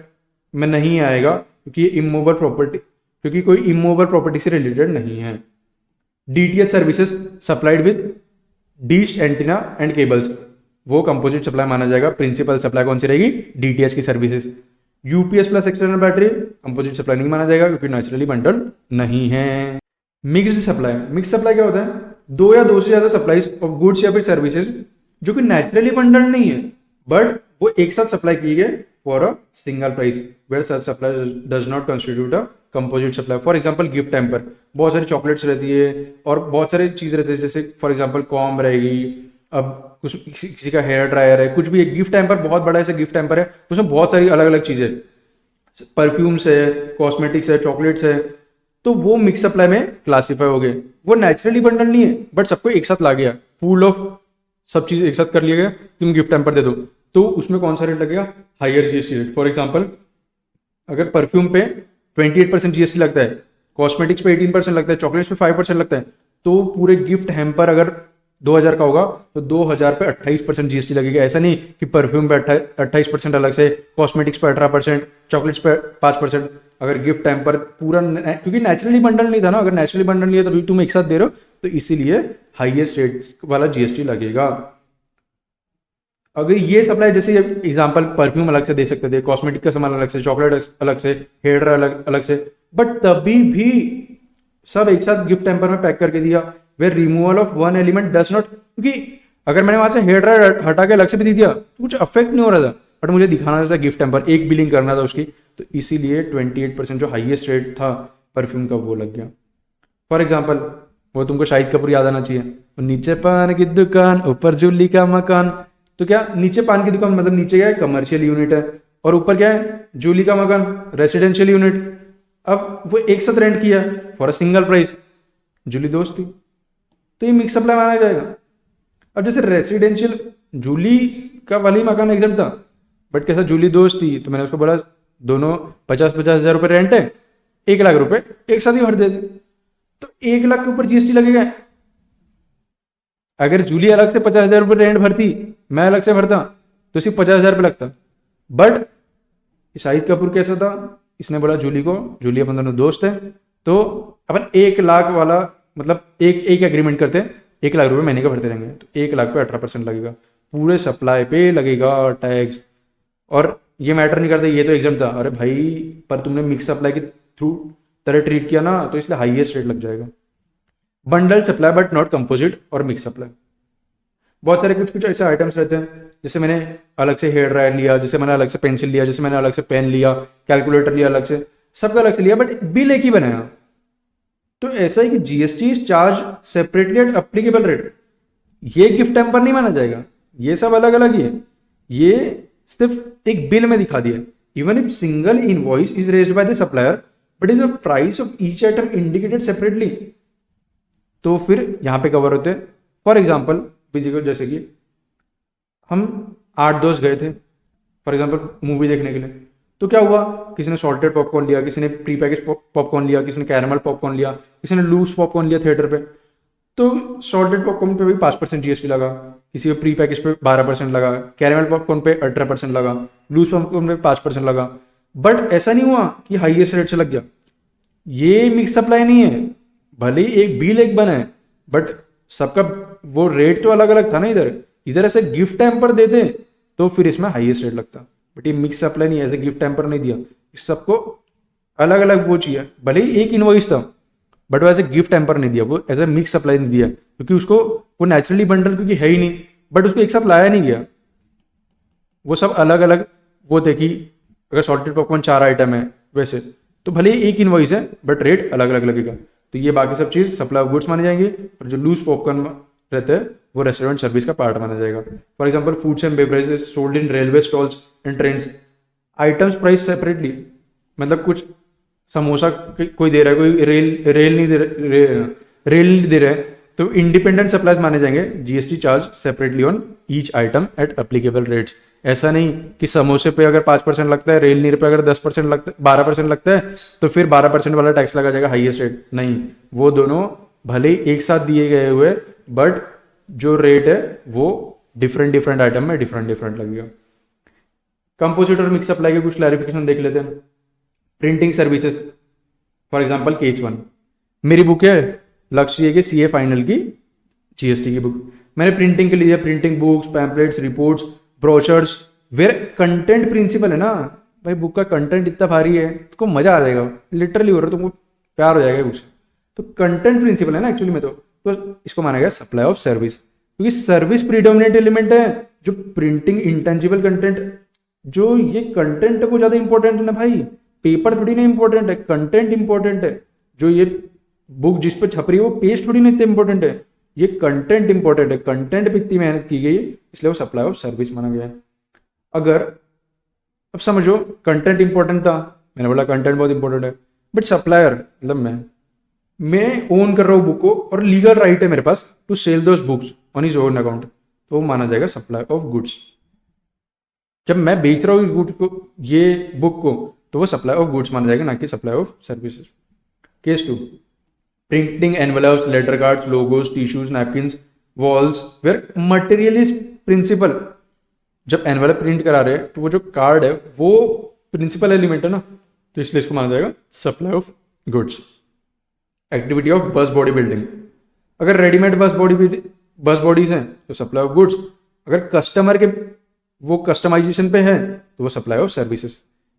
[SPEAKER 1] में नहीं आएगा, क्योंकि ये इमूवेबल प्रॉपर्टी, क्योंकि कोई इमूवेबल प्रॉपर्टी से रिलेटेड नहीं है। DTH services supplied with dish antenna and cables, वो कंपोजिट सप्लाई माना जाएगा। प्रिंसिपल सप्लाई कौन सी रहेगी, डीटीएच की services. UPS plus external battery composite supply नहीं माना जाएगा, क्योंकि नेचुरली बंडल नहीं है। मिक्स्ड सप्लाई, मिक्स सप्लाई क्या होता है, दो या दो से ज्यादा सप्लाईज ऑफ गुड्स या फिर सर्विसेज जो कि नेचुरली बंडल नहीं है, बट वो एक साथ सप्लाई किए गए for a single price, where such supply does not constitute a composite supply. For example gift hamper, बहुत सारी चॉकलेट्स रहती है और बहुत सारी चीज रहती है, जैसे फॉर एग्जांपल कॉम रहेगी, अब कुछ किसी का हेयर ड्रायर है, कुछ भी एक गिफ्ट टैम्पर बहुत बड़ा ऐसा गिफ्ट टैम्पर है, उसमें बहुत सारी अलग अलग चीजें, परफ्यूम्स है, कॉस्मेटिक्स है, चॉकलेट्स है, तो वो मिक्स सप्लाई में क्लासीफाई हो गए। वो नेचुरली बंडल नहीं है, बट सबको एक साथ ला गया, पूल ऑफ सब चीज एक साथ कर लिया गया, तुम गिफ्ट टैम्पर दे दो, तो उसमें कौन सा रेट लगेगा, higher GST rate. For example अगर परफ्यूम पे 28% जीएसटी लगता है, कॉस्मेटिक्स पे 18% लगता है, चॉकलेट्स पे 5% लगता है, तो पूरे गिफ्ट हैम्पर अगर 2000 का होगा तो 2000 पे 28% जीएसटी लगेगा। ऐसा नहीं कि परफ्यूम पे 28% अलग से, कॉस्मेटिक्स पे 18%, चॉकलेट्स पे 5%। अगर गिफ्ट हैम्पर पूरा, क्योंकि नेचुरली बंडल नहीं था ना, अगर नेचुरली बंडल नहीं है तो तुम एक साथ दे रहे हो, तो इसीलिए हाईएस्ट रेट वाला जीएसटी लगेगा। अगर ये सप्लाई, जैसे एग्जांपल परफ्यूम अलग से दे सकते थे, कॉस्मेटिक का सामान अलग से, चॉकलेट अलग से, हेयर ड्रायर अलग से, बट तभी भी सब एक साथ गिफ्ट हैम्पर में पैक करके दिया, where removal of one element does not, क्योंकि अगर मैंने वहां से हेयर ड्रायर हटा के अलग से भी दे दिया तो कुछ अफेक्ट नहीं हो रहा था, बट मुझे दिखाना था गिफ्ट हैम्पर, एक बिलिंग करना था उसकी, तो इसीलिए 28% जो हाईएस्ट रेट था परफ्यूम का वो लग गया। फॉर एग्जाम्पल वो तुमको शाहिद कपूर याद आना चाहिए, नीचे पान की दुकान ऊपर जूली का मकान, तो क्या नीचे पान की दुकान मतलब नीचे क्या है, कमर्शियल यूनिट है, और ऊपर क्या है, जूली का मकान, रेसिडेंशियल यूनिट। अब वो एक साथ रेंट किया for a single price, Julie दोस्त थी, तो ये मिक्स सप्लाई माना जाएगा। अब जैसे रेसिडेंशियल जूली का वाली मकान एग्जाम्प्ट था, बट कैसा जूली दोस्त थी, तो मैंने उसको बोला दोनों 50-50 हजार रुपये रेंट है, 1 लाख रुपए एक साथ ही भर दे दे, तो 1 लाख के ऊपर जीएसटी लगेगा। अगर जूली अलग से 50,000 रुपये रेंट भरती, मैं अलग से भरता, तो सिर्फ 50,000 रुपये लगता। बट शाहिद कपूर कैसा था, इसने बोला जूली को, जूली अपन दोनों दोस्त है, तो अपन 1 लाख वाला मतलब एक एग्रीमेंट करते हैं, 1 लाख रुपए महीने का भरते रहेंगे, तो 1 लाख पे 18% लगेगा, पूरे सप्लाई पे लगेगा टैक्स। और ये मैटर नहीं करता, ये तो एग्जाम था, अरे भाई पर तुमने मिक्स सप्लाई के थ्रू तरह ट्रीट किया ना, तो इसलिए हाईएस्ट रेट लग जाएगा। Bundle supply but not composite और मिक्स सप्लाई, बहुत सारे कुछ ऐसे आइटम्स रहते हैं, जैसे मैंने अलग से हेयर ड्रायर लिया, जैसे मैंने अलग से पेंसिल लिया, जैसे मैंने अलग से पेन लिया, कैलकुलेटर लिया अलग से, सबका अलग से लिया, बट बिल एक ही बनाया। तो ऐसा है कि GST is charge separately eight applicable rate, ये गिफ्ट हैम्पर नहीं माना जाएगा, ये सब अलग अलग ही है, ये सिर्फ एक बिल में दिखा दिया। Even if single invoice is raised by the supplier but is the price of each item indicated separately, तो फिर यहां पे कवर होते हैं। फॉर एग्जाम्पल जैसे कि हम 8 दोस्त गए थे फॉर एग्जाम्पल मूवी देखने के लिए, तो क्या हुआ, किसी ने सॉल्टेड पॉपकॉर्न लिया, किसी ने प्री पैकेज पॉपकॉर्न लिया, किसी ने कैरमल पॉपकॉर्न लिया, किसी ने लूज पॉपकॉर्न लिया थिएटर पे, तो सॉल्टेड पॉपकॉर्न पे भी 5% जीएसटी लगा, किसी को प्री पैकेज पे 12% लगा, कैरमल पॉपकॉर्न पे 18% लगा, लूज पॉपकॉर्न पे 5% लगा। बट ऐसा नहीं हुआ कि हाईएस्ट रेट से लग गया, ये मिक्स सप्लाई नहीं है, भले ही एक बिल एक बना है बट सबका वो रेट तो अलग अलग था ना। इधर इधर ऐसे गिफ्ट टैम्पर देते तो फिर इसमें हाईएस्ट रेट लगता, बट ये मिक्स सप्लाई नहीं है, ऐसे गिफ्ट टैम्पर नहीं दिया, इस सबको अलग अलग वो चाहिए, भले ही एक इनवॉइस था बट वो ऐसे गिफ्ट टैम्पर नहीं दिया, वो ऐसे मिक्स सप्लाई नहीं दिया, क्योंकि उसको वो नेचुरली बंडल क्योंकि है ही नहीं, बट उसको एक साथ लाया नहीं गया, वो सब अलग अलग वो थे कि अगर सॉल्टेड पॉपकॉर्न 4 आइटम है वैसे, तो भले ही एक इनवॉइस है बट रेट अलग अलग लगेगा। तो ये बाकी सब चीज़ सप्लाई ऑफ गुड्स माने जाएंगे, और जो लूज पॉपकॉर्न रहते हैं वो रेस्टोरेंट सर्विस का पार्ट माना जाएगा। For example foods and beverages sold in railway stalls and trains, items price separately, मतलब कुछ समोसा कोई दे रहा है, कोई रेल नहीं दे रहा है, तो इंडिपेंडेंट सप्लाईज माने जाएंगे, GST charge separately on each item at applicable rates. ऐसा नहीं कि समोसे पे अगर 5% लगता है, रेल नीर पे अगर 10% लगता है, 12% लगता है, तो फिर 12% वाला टैक्स लगा जाएगा हाईएस्ट रेट, नहीं, वो दोनों भले ही एक साथ दिए गए हुए बट जो रेट है वो डिफरेंट आइटम में डिफरेंट लगेगा। कंपोजिट और मिक्स सप्लाई के कुछ क्लैरिफिकेशन देख लेते हैं। Printing services, for example case 1, मेरी बुक है लक्ष्य के सीए फाइनल की जीएसटी की बुक, मैंने प्रिंटिंग के लिए printing books, pamphlets, reports, brochures, where content principal है ना भाई, बुक का कंटेंट इतना भारी है तुमको मजा आ जाएगा, लिटरली हो रहा है, तुमको प्यार हो जाएगा बुक से, तो कंटेंट प्रिंसिपल है ना एक्चुअली में, तो इसको माना गया सप्लाई ऑफ सर्विस, क्योंकि सर्विस प्रीडोमिनेंट एलिमेंट है। जो प्रिंटिंग इंटेंजिबल कंटेंट, जो ये कंटेंट है वो ज्यादा इंपॉर्टेंट है ना भाई, पेपर थोड़ी ना इंपॉर्टेंट है, कंटेंट इंपॉर्टेंट है। जो ये बुक जिस पे छप रही है वो पेज थोड़ी ना इतने इंपॉर्टेंट है, ये कंटेंट इंपॉर्टेंट है, कंटेंट पे इतनी मेहनत की गई इसलिए वो सप्लाई ऑफ सर्विस माना गया है। अगर अब समझो कंटेंट इंपॉर्टेंट था, मैंने बोला कंटेंट बहुत इंपॉर्टेंट है, बट सप्लायर मतलब मैं ओन कर रहा हूँ बुक को और लीगल राइट है मेरे पास to sell those books on his own account, तो वो माना जाएगा सप्लाई ऑफ गुड्स। जब मैं बेच रहा हूँ गुड्स को, ये बुक को, तो वो सप्लाई ऑफ गुड्स माना जाएगा, ना कि supply of services. Case 2, printing envelopes, letter cards, logos, tissues, napkins, walls, where material is principal. जब एनवेलप प्रिंट करा रहे हैं तो वो जो कार्ड है वो प्रिंसिपल एलिमेंट है ना, तो इसलिए इसको माना जाएगा supply of goods. Activity of बस बॉडी बिल्डिंग, अगर रेडीमेड बस बॉडीज हैं तो सप्लाई ऑफ गुड्स, अगर कस्टमर के वो कस्टमाइजेशन पे है तो वो supply of services.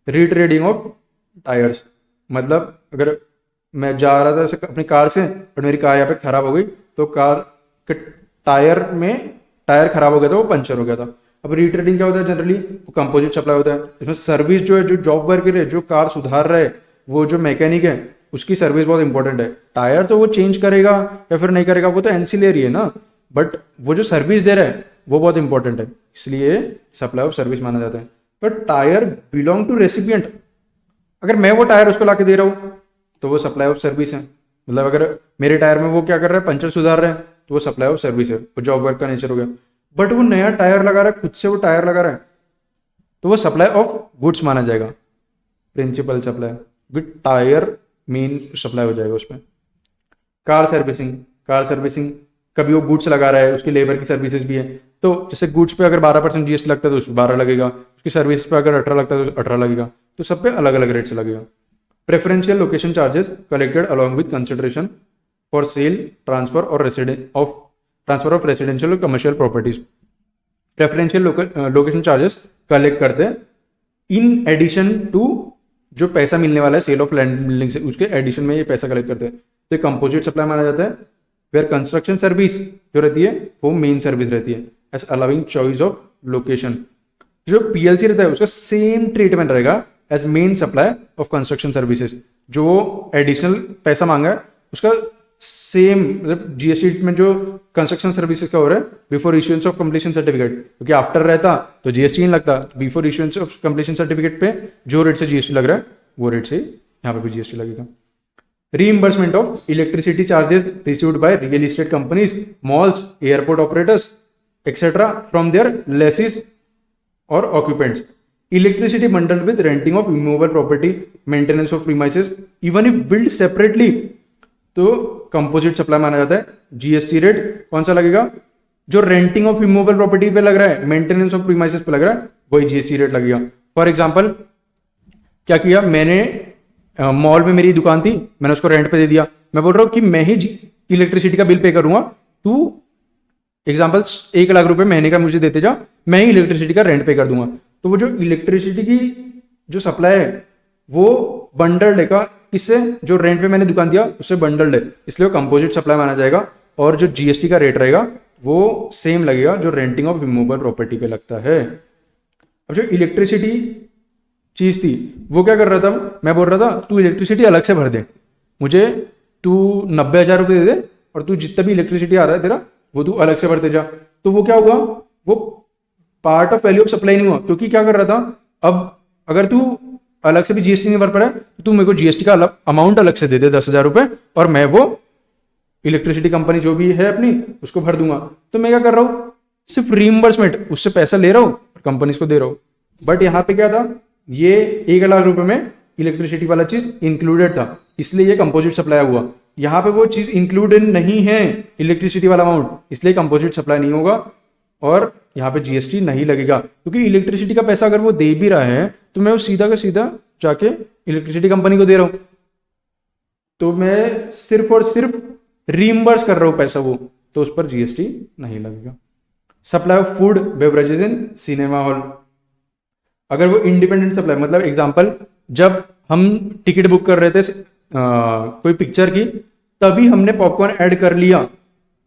[SPEAKER 1] Retreading of tyres, मतलब अगर मैं जा रहा था ऐसे अपनी कार से और मेरी कार यहाँ पे खराब हो गई, तो कार के टायर खराब हो गया था, वो पंचर हो गया था। अब रीट्रेडिंग क्या होता है, जनरली वो कंपोजिट सप्लाई होता है, इसमें सर्विस जो है, जो जॉब वर्कर है, जो कार सुधार रहा है, वो जो मैकेनिक है उसकी सर्विस बहुत इंपॉर्टेंट है। टायर तो वो चेंज करेगा या फिर नहीं करेगा वो तो एंसिलरी है ना, बट वो जो सर्विस दे रहा है वो बहुत इंपॉर्टेंट है, इसलिए सप्लाई ऑफ सर्विस माना जाता है। But tyre belong to recipient, अगर मैं वो टायर उसको लाके दे रहा हूँ तो वो सप्लाई ऑफ सर्विस है, मतलब अगर मेरे टायर में वो क्या कर रहा है, पंचर सुधार रहे हैं, तो वो सप्लाई ऑफ सर्विस है, वो जॉब वर्क का नेचर हो गया। बट वो नया टायर लगा रहा है, खुद से वो टायर लगा रहा है, तो वो सप्लाई ऑफ गुड्स माना जाएगा, principal supply with tyre main supply हो जाएगा उसमें। कार सर्विसिंग कभी वो गुड्स लगा रहा है, उसकी लेबर की सर्विसेज भी है, तो जैसे गुड्स पे अगर 12% जीएसटी लगता है तो उस पर 12 लगेगा, उसकी सर्विस पे अगर 18 लगता है तो 18 लगेगा, तो सब पे अलग अलग रेट से लगेगा। Preferential location charges collected along with consideration for sale, transfer of residential और commercial properties. Preferential location charges collect करते हैं इन एडिशन टू जो पैसा मिलने वाला है सेल ऑफ लैंड बिल्डिंग से, उसके एडिशन में ये पैसा कलेक्ट करते हैं, तो कंपोजिट सप्लाई माना जाता है। वेयर कंस्ट्रक्शन सर्विस जो रहती है वो मेन सर्विस रहती है, as allowing choice of location. जो पीएलसी रहता है उसका सेम ट्रीटमेंट रहेगा as main supply of construction services, जो एडिशनल पैसा मांगा है उसका सेम मतलब जीएसटी ट्रीटमेंट जो कंस्ट्रक्शन सर्विसेज का हो रहा है before issuance of completion certificate, क्योंकि आफ्टर रहता तो जीएसटी नहीं लगता, before issuance of completion certificate पे जो रेट से जीएसटी लग रहा है वो रेट से यहाँ पे भी जीएसटी लगेगा। Reimbursement of electricity charges received by real estate companies, malls, airport operators etcetera from their lessees और occupants. Electricity bundled with renting of immovable property, maintenance of premises even if billed separately, तो composite supply माना जाता है। GST rate कौन सा लगेगा? जो renting of immovable property पे लग रहा है, मेंटेनेंस ऑफ प्रीमाइसेस पे लग रहा है, वही जीएसटी रेट लगेगा। फॉर एग्जांपल क्या किया मैंने, मॉल में मेरी दुकान थी, मैंने उसको रेंट पे दे दिया, मैं बोल रहा हूं कि मैं ही इलेक्ट्रिसिटी का बिल पे करूंगा, तू एग्जाम्पल 1 लाख रुपए महीने का मुझे देते जा, मैं ही इलेक्ट्रिसिटी का रेंट पे कर दूंगा। तो वो जो इलेक्ट्रिसिटी की जो सप्लाई है वो बंडल्ड है, का किससे? जो रेंट पे मैंने दुकान दिया उससे बंडल्ड है, इसलिए वो कंपोजिट सप्लाई माना जाएगा। और जो जीएसटी का रेट रहेगा वो सेम लगेगा जो रेंटिंग ऑफ इमूवेबल प्रॉपर्टी पे लगता है। अब जो इलेक्ट्रिसिटी चीज थी वो क्या कर रहा था, मैं बोल रहा था तू इलेक्ट्रिसिटी अलग से भर दे, मुझे तू 90,000 रुपये दे दे और तू जितना भी इलेक्ट्रिसिटी आ रहा है तेरा वो तू अलग से भरते जा। तो वो क्या हुआ, वो part of value of supply नहीं हुआ, क्योंकि क्या कर रहा था, अब अगर तू अलग से भी जीएसटी नहीं भर पा रहा है तो तू मेरे को जीएसटी का अमाउंट अलग से दे दे 10,000 रुपये, और मैं वो इलेक्ट्रिसिटी कंपनी जो भी है अपनी उसको भर दूंगा। तो मैं क्या कर रहा हूँ, सिर्फ रीइंबर्समेंट, उससे पैसा ले रहा हूँ और कंपनीज को दे रहा हूँ। बट यहाँ पे क्या था, ये 1 लाख रुपए में इलेक्ट्रिसिटी वाला चीज इंक्लूडेड था, इसलिए ये कंपोजिट सप्लाई हुआ। यहाँ पे वो चीज इंक्लूडेड नहीं है, इलेक्ट्रिसिटी वाला अमाउंट, इसलिए कंपोजिट सप्लाई नहीं होगा और यहाँ पे जीएसटी नहीं लगेगा। क्योंकि इलेक्ट्रिसिटी का पैसा अगर वो दे भी रहा है तो मैं वो सीधा का सीधा जाके इलेक्ट्रिसिटी कंपनी को दे रहा हूँ, तो मैं सिर्फ और सिर्फ रीइंबर्स कर रहा हूँ पैसा वो, तो उस पर जीएसटी नहीं लगेगा। Supply of food beverages in cinema hall, अगर वो इंडिपेंडेंट सप्लाई, मतलब एग्जांपल जब हम टिकट बुक कर रहे थे कोई पिक्चर की, तभी हमने पॉपकॉर्न ऐड कर लिया,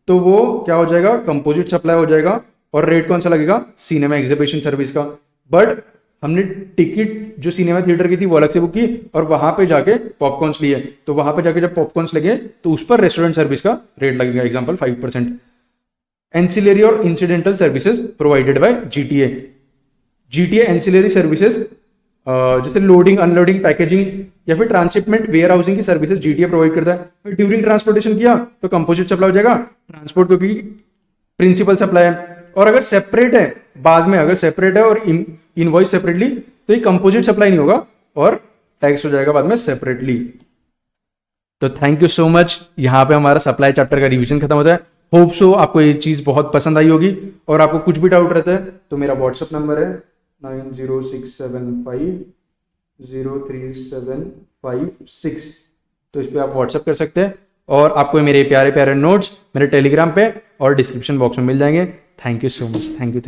[SPEAKER 1] तो वो क्या हो जाएगा, कंपोजिट सप्लाई हो जाएगा। और रेट कौन सा लगेगा, सिनेमा एग्जीबिशन सर्विस का। बट हमने टिकट जो सिनेमा थिएटर की थी वो अलग से बुक की और वहां पे जाके पॉपकॉर्न्स लिए, तो वहां पे जाके जब पॉपकॉर्न्स लगे तो उस पर रेस्टोरेंट सर्विस का रेट लगेगा, एग्जांपल 5%। एंसिलरी और incidental services provided by GTA, GTA ancillary services जैसे लोडिंग, अनलोडिंग, पैकेजिंग या फिर ट्रांसशिपमेंट, वेयर हाउसिंग की सर्विसेज जीटीए प्रोवाइड करता है। ड्यूरिंग ट्रांसपोर्टेशन किया तो कंपोजिट सप्लाई हो जाएगा, ट्रांसपोर्ट क्योंकि प्रिंसिपल सप्लाई है। और अगर सेपरेट है, बाद में अगर सेपरेट है और इनवॉइस सेपरेटली, तो ये कंपोजिट सप्लाई नहीं होगा और टैक्स हो जाएगा बाद में सेपरेटली। तो थैंक यू सो मच, यहाँ पे हमारा सप्लाई चैप्टर का रिवीजन खत्म होता है। होप सो आपको ये चीज बहुत पसंद आई होगी, और आपको कुछ भी डाउट रहता है तो मेरा व्हाट्सएप नंबर है 9067503756, तो इस पे आप व्हाट्सएप कर सकते हैं। और आपको मेरे प्यारे प्यारे नोट्स मेरे टेलीग्राम पे और डिस्क्रिप्शन बॉक्स में मिल जाएंगे। Thank you so much, thank you.